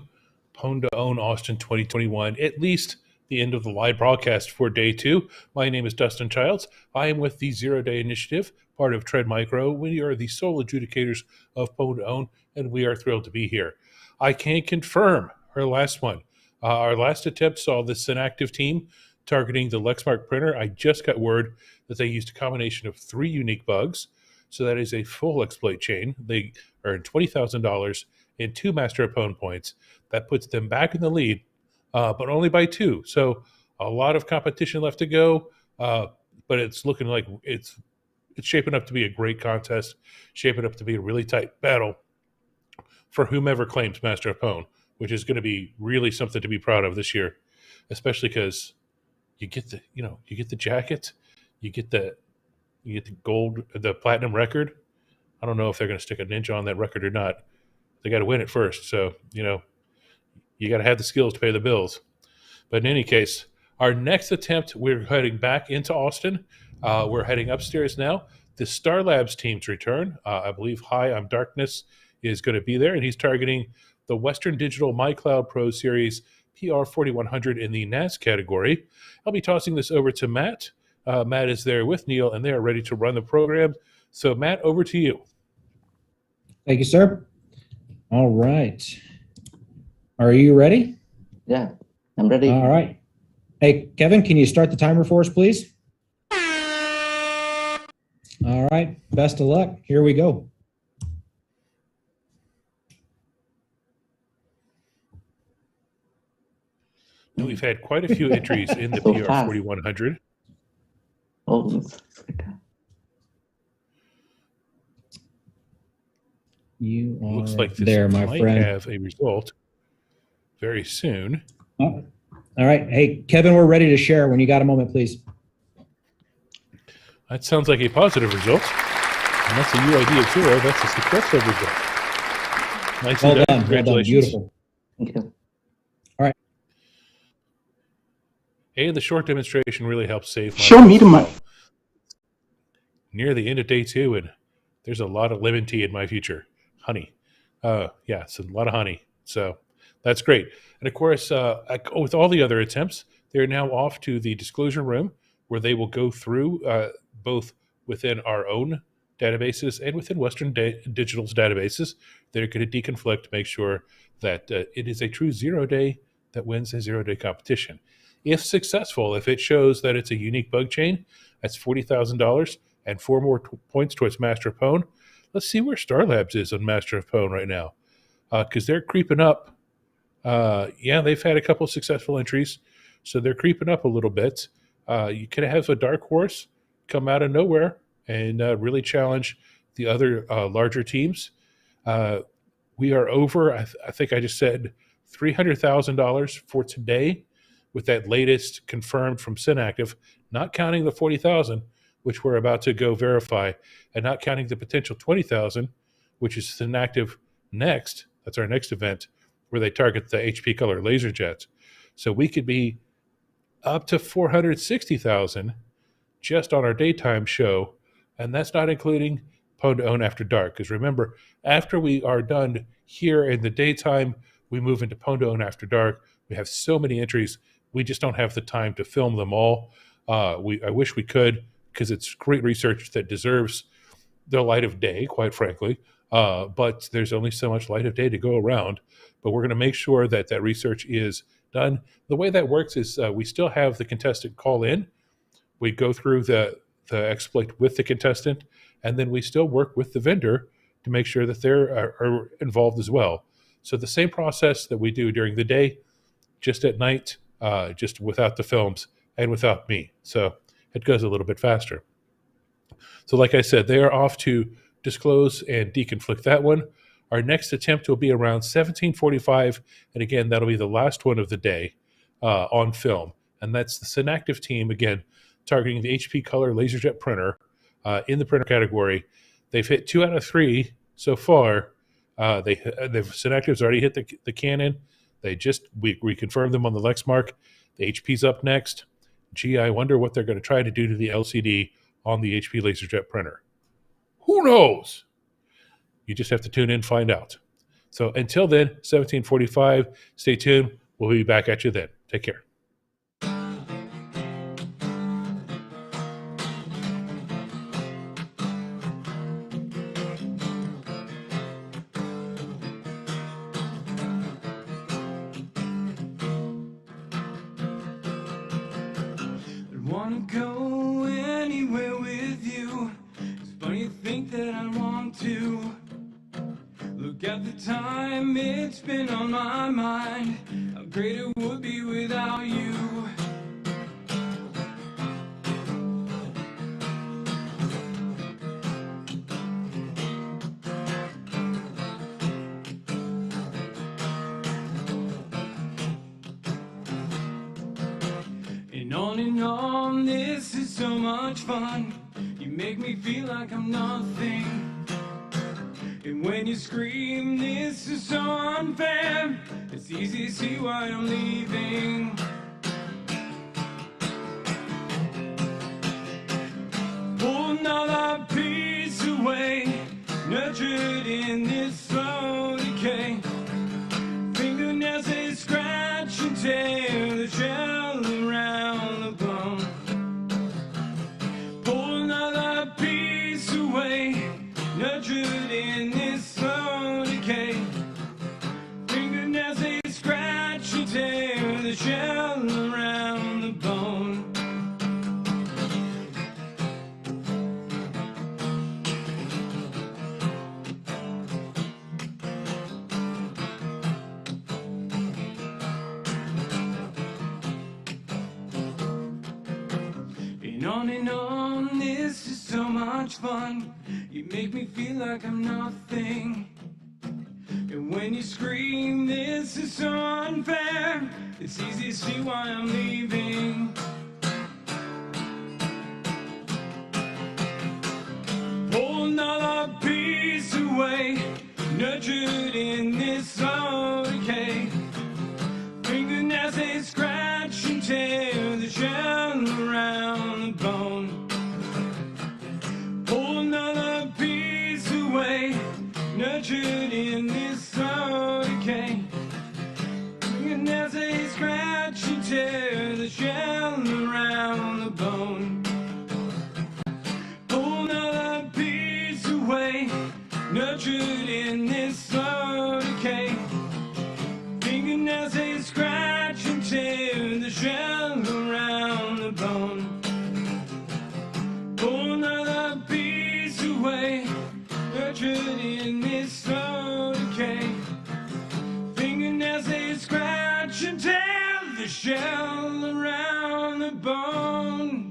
Pwn2Own Austin 2021, at least the end of the live broadcast for day 2. My name is Dustin Childs. I am with the Zero Day Initiative, part of Tread Micro. We are the sole adjudicators of Pwn2Own, and we are thrilled to be here. I can confirm our last one. Our last attempt saw the Synacktiv team targeting the Lexmark printer. I just got word that they used a combination of 3 unique bugs. So that is a full exploit chain. They earned $20,000 and 2 Master of Pwn points. That puts them back in the lead, but only by 2. So a lot of competition left to go, but it's looking like it's shaping up to be a great contest, shaping up to be a really tight battle for whomever claims Master of Pwn, which is going to be really something to be proud of this year, especially because you get the jacket, you get the gold, the platinum record. I don't know if they're going to stick a ninja on that record or not. They got to win it first. So, you got to have the skills to pay the bills. But in any case, our next attempt, we're heading back into Austin. We're heading upstairs now. The Star Labs team's return. I believe High on Darkness is going to be there, and he's targeting the Western Digital MyCloud Pro Series PR4100 in the NAS category. I'll be tossing this over to Matt. Matt is there with Neil, and they are ready to run the program. So, Matt, over to you. Thank you, sir. All right. Are you ready? Yeah, I'm ready. All right. Hey, Kevin, can you start the timer for us, please? All right. Best of luck. Here we go. We've had quite a few entries in the PR4100. Oh, you are looks like this there, my might friend. have a result very soon. Oh. All right. Hey, Kevin, we're ready to share when you got a moment, please. That sounds like a positive result. And that's a UID of 0. That's a successful result. Nice Well done. done. Congratulations. Beautiful. Thank you. All right. And the short demonstration really helps save my Show me the mic. Near the end of day 2, and there's a lot of lemon tea in my future. Honey. Yeah, it's a lot of honey. So that's great. And of course, with all the other attempts, they're now off to the disclosure room where they will go through both within our own databases and within Western Digital's databases. They're going to deconflict to make sure that it is a true 0 day that wins a 0-day competition. If successful, if it shows that it's a unique bug chain, that's $40,000 and 4 more points towards Master of Pwn. Let's see where Star Labs is on Master of Pwn right now, because they're creeping up. Yeah, they've had a couple of successful entries, so they're creeping up a little bit. You could have a dark horse come out of nowhere and really challenge the other larger teams. We are over, I think I just said, $300,000 for today with that latest confirmed from Synacktiv, not counting the 40,000, which we're about to go verify, and not counting the potential 20,000, which is Synacktiv next. That's our next event where they target the HP Color laser jets. So we could be up to 460,000 just on our daytime show, and that's not including Pwn2Own After Dark. Because remember, after we are done here in the daytime, we move into Pwn2Own After Dark. We have so many entries, we just don't have the time to film them all. I wish we could, because it's great research that deserves the light of day, quite frankly. But there's only so much light of day to go around. But we're going to make sure that that research is done. The way that works is we still have the contestant call in. We go through the exploit with the contestant, and then we still work with the vendor to make sure that they're involved as well. So the same process that we do during the day, just at night, just without the films and without me. So it goes a little bit faster. So like I said, they are off to disclose and deconflict that one. Our next attempt will be around 17:45, and again, that'll be the last one of the day on film. And that's the Synacktiv team, again, targeting the HP Color LaserJet printer in the printer category. They've hit 2 out of 3 so far. Synacktiv's already hit the Canon. We confirmed them on the Lexmark. The HP's up next. Gee, I wonder what they're going to try to do to the LCD on the HP LaserJet printer. Who knows? You just have to tune in and find out. So until then, 1745, stay tuned. We'll be back at you then. Take care. Wanna go anywhere with you. It's funny to think that I want to. Look at the time, it's been on my mind. How great it would be without you. And on, this is so much fun. You make me feel like I'm nothing. And when you scream, this is so unfair. It's easy to see why I'm leaving. Pull another piece away, nurtured in this slow decay. Fingernails, they scratch and tear the shell around the bone. Pull another piece away, nurtured in this slow decay. Fingernails, they scratch and tear the shell around the bone. And on, this is so much fun. You make me feel like I'm nothing. And when you scream, this is so unfair. It's easy to see why I'm leaving. Pull another piece away, nurtured in this slow decay. Fingernails, they scratch and tear the shell around the bone. Pull another piece away, nurtured in this slow decay. Fingernails, they scratch and tear the shell around the bone. Pull another piece away, nurtured in this slow decay. Fingernails, they scratch and tear the shell around the bone. Pull another piece away, nurtured in this slow decay. Fingernails, they scratch and tear the shell around the bone.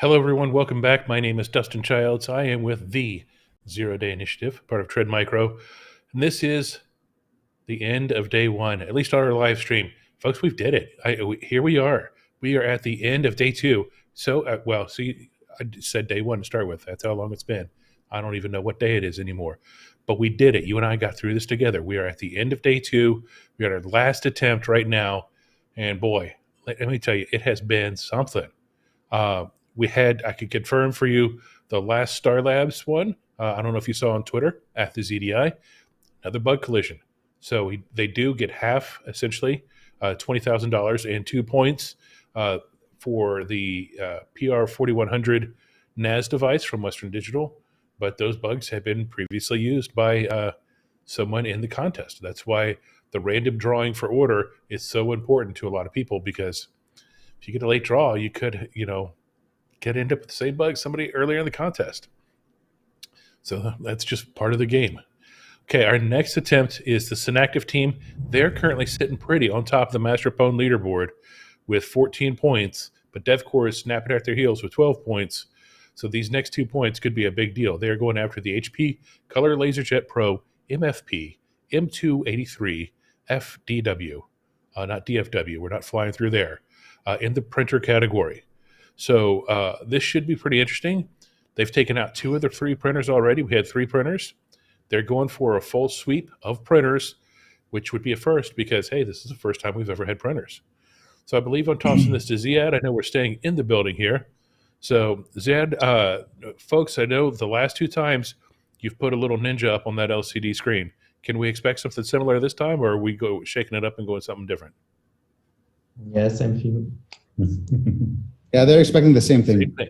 Hello, everyone. Welcome back. My name is Dustin Childs. I am with the Zero Day Initiative, part of Tread Micro. And this is the end of day one, at least on our live stream. Folks, we've did it. Here we are. We are at the end of day two. So, see, I said day one to start with. That's how long it's been. I don't even know what day it is anymore. But we did it. You and I got through this together. We are at the end of day two. We are at our last attempt right now. And boy, let me tell you, it has been something. I could confirm for you the last Star Labs one. I don't know if you saw on Twitter, at the ZDI, another bug collision. So they do get half, essentially, $20,000 and 2 points for the PR4100 NAS device from Western Digital. But those bugs have been previously used by someone in the contest. That's why the random drawing for order is so important to a lot of people, because if you get a late draw, you could, could end up with the same bug somebody earlier in the contest. So that's just part of the game. Okay, our next attempt is the Synacktiv team. They're currently sitting pretty on top of the Master of Pwn leaderboard with 14 points, but DevCore is snapping at their heels with 12 points. So these next 2 points could be a big deal. They're going after the HP Color LaserJet Pro MFP M283 FDW, not DFW. We're not flying through there, in the printer category. So this should be pretty interesting. They've taken out 2 of the 3 printers already. We had 3 printers. They're going for a full sweep of printers, which would be a first because, hey, this is the first time we've ever had printers. So I believe I'm tossing this to Ziad. I know we're staying in the building here. So Ziad, folks, I know the last 2 times you've put a little ninja up on that LCD screen. Can we expect something similar this time, or are we shaking it up and going something different? Yes, I'm feeling. Yeah, they're expecting the same thing. Same thing.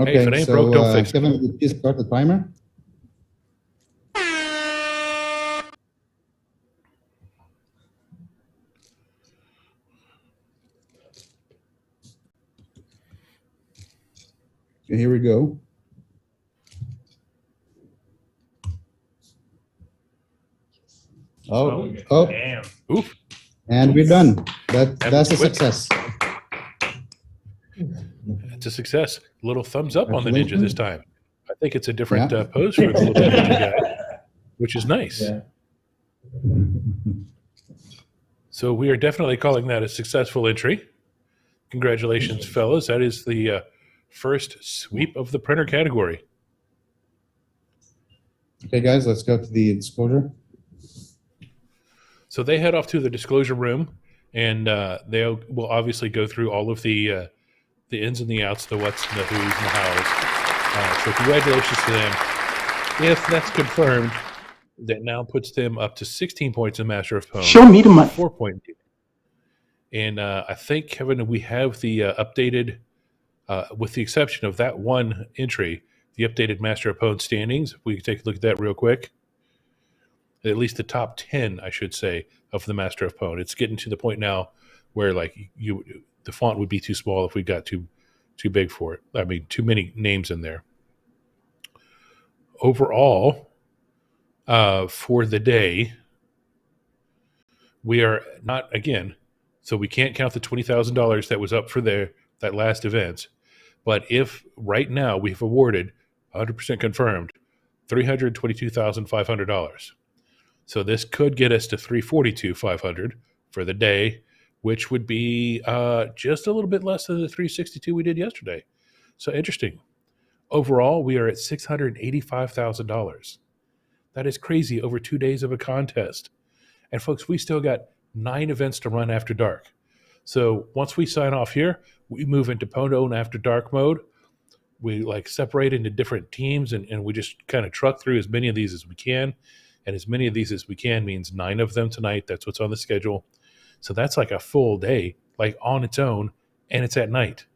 Okay, hey, if it ain't so broke, don't fix it. Kevin, will you please start the timer? Okay, here we go. Oh, damn. Oof. And we're done. That's a success. It's a success. A little thumbs up on the ninja this time. I think it's a different Yeah. pose for the little ninja guy, which is nice. Yeah. So we are definitely calling that a successful entry. Congratulations, fellas. That is the first sweep of the printer category. Okay, guys, let's go to the disclosure. So they head off to the disclosure room, and they will obviously go through all of the ins and the outs, the whats and the who's and the hows. So congratulations to them. If that's confirmed, that now puts them up to 16 points in Master of Pwn. Show me the money. 4 point. And I think, Kevin, we have the updated, with the exception of that one entry, the updated Master of Pwn standings. If we can take a look at that real quick. At least the top 10, I should say, of the Master of Pwn. It's getting to the point now where the font would be too small if we got too big for it. I mean, too many names in there. Overall, for the day, we are not, again, so we can't count the $20,000 that was up for that last event. But if right now we've awarded 100% confirmed $322,500. So this could get us to $342,500 for the day, which would be just a little bit less than the $362,000 we did yesterday. So interesting. Overall, we are at $685,000. That is crazy over 2 days of a contest. And folks, we still got 9 events to run after dark. So once we sign off here, we move into Pwn2Own After Dark mode. We separate into different teams and we just kind of truck through as many of these as we can. And as many of these as we can means 9 of them tonight. That's what's on the schedule. So that's like a full day, on its own, and it's at night.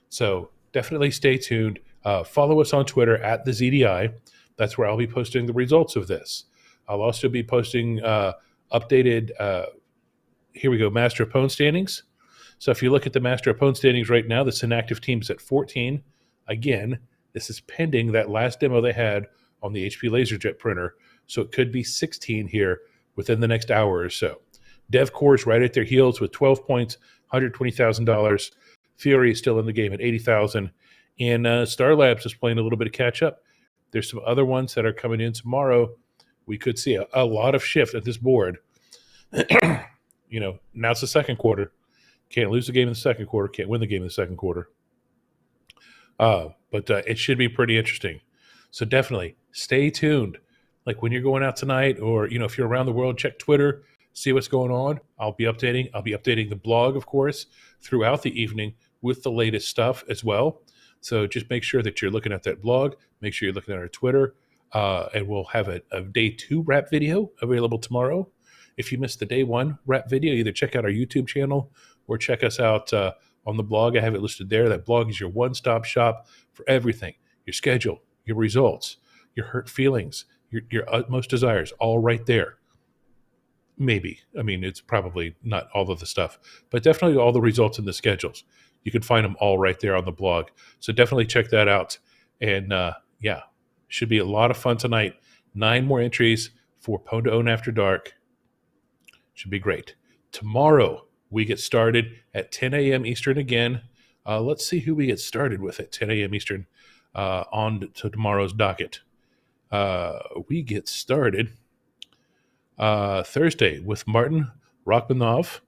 So definitely stay tuned. Follow us on Twitter at the ZDI. That's where I'll be posting the results of this. I'll also be posting updated, here we go, Master of Pwn standings. So if you look at the Master of Pwn standings right now, the Synacktiv team's at 14. Again, this is pending that last demo they had on the HP LaserJet printer. So it could be 16 here within the next hour or so. DevCore is right at their heels with 12 points, $120,000. Fury is still in the game at 80,000. And Star Labs is playing a little bit of catch up. There's some other ones that are coming in tomorrow. We could see a lot of shift at this board. You know, now it's the second quarter. Can't lose the game in the second quarter. Can't win the game in the second quarter. But it should be pretty interesting. So definitely stay tuned. Like when you're going out tonight, or you know, if you're around the world, check Twitter, see what's going on. I'll be updating the blog, of course, throughout the evening with the latest stuff as well. So just make sure that you're looking at that blog. Make sure you're looking at our Twitter, and we'll have a day 2 wrap video available tomorrow. If you missed the day 1 wrap video, either check out our YouTube channel or check us out on the blog. I have it listed there. That blog is your one-stop shop for everything: your schedule, your results, your hurt feelings, your utmost desires, all right there. Maybe. I mean, it's probably not all of the stuff, but definitely all the results and the schedules. You can find them all right there on the blog. So definitely check that out. And yeah, should be a lot of fun tonight. 9 more entries for Pwn2Own After Dark. Should be great. Tomorrow, we get started at 10 a.m. Eastern again. Let's see who we get started with at 10 a.m. Eastern on to tomorrow's docket. We get started Thursday with Martin Rachmaninoff,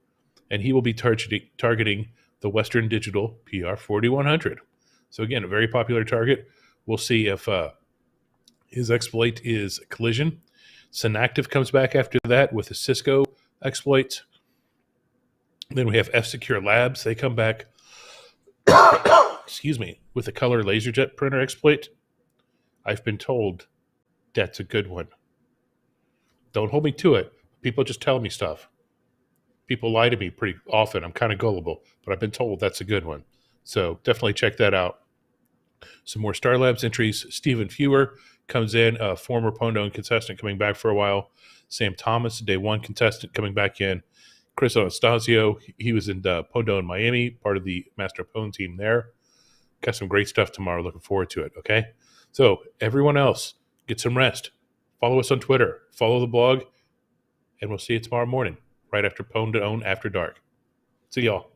and he will be targeting the Western Digital PR4100. So again, a very popular target. We'll see if his exploit is collision. Synacktiv comes back after that with a Cisco exploit. Then we have F-Secure Labs. They come back, excuse me, with a color laserjet printer exploit. I've been told that's a good one. Don't hold me to it. People just tell me stuff. People lie to me pretty often. I'm kind of gullible, but I've been told that's a good one. So definitely check that out. Some more Star Labs entries. Stephen Fewer comes in, a former Pwn2Own contestant coming back for a while. Sam Thomas, day 1 contestant coming back in. Chris Anastasio, he was in Pwn2Own Miami, part of the Master Pwn team there. Got some great stuff tomorrow. Looking forward to it, okay? So everyone else, get some rest. Follow us on Twitter. Follow the blog. And we'll see you tomorrow morning, right after Pwn2Own After Dark. See y'all.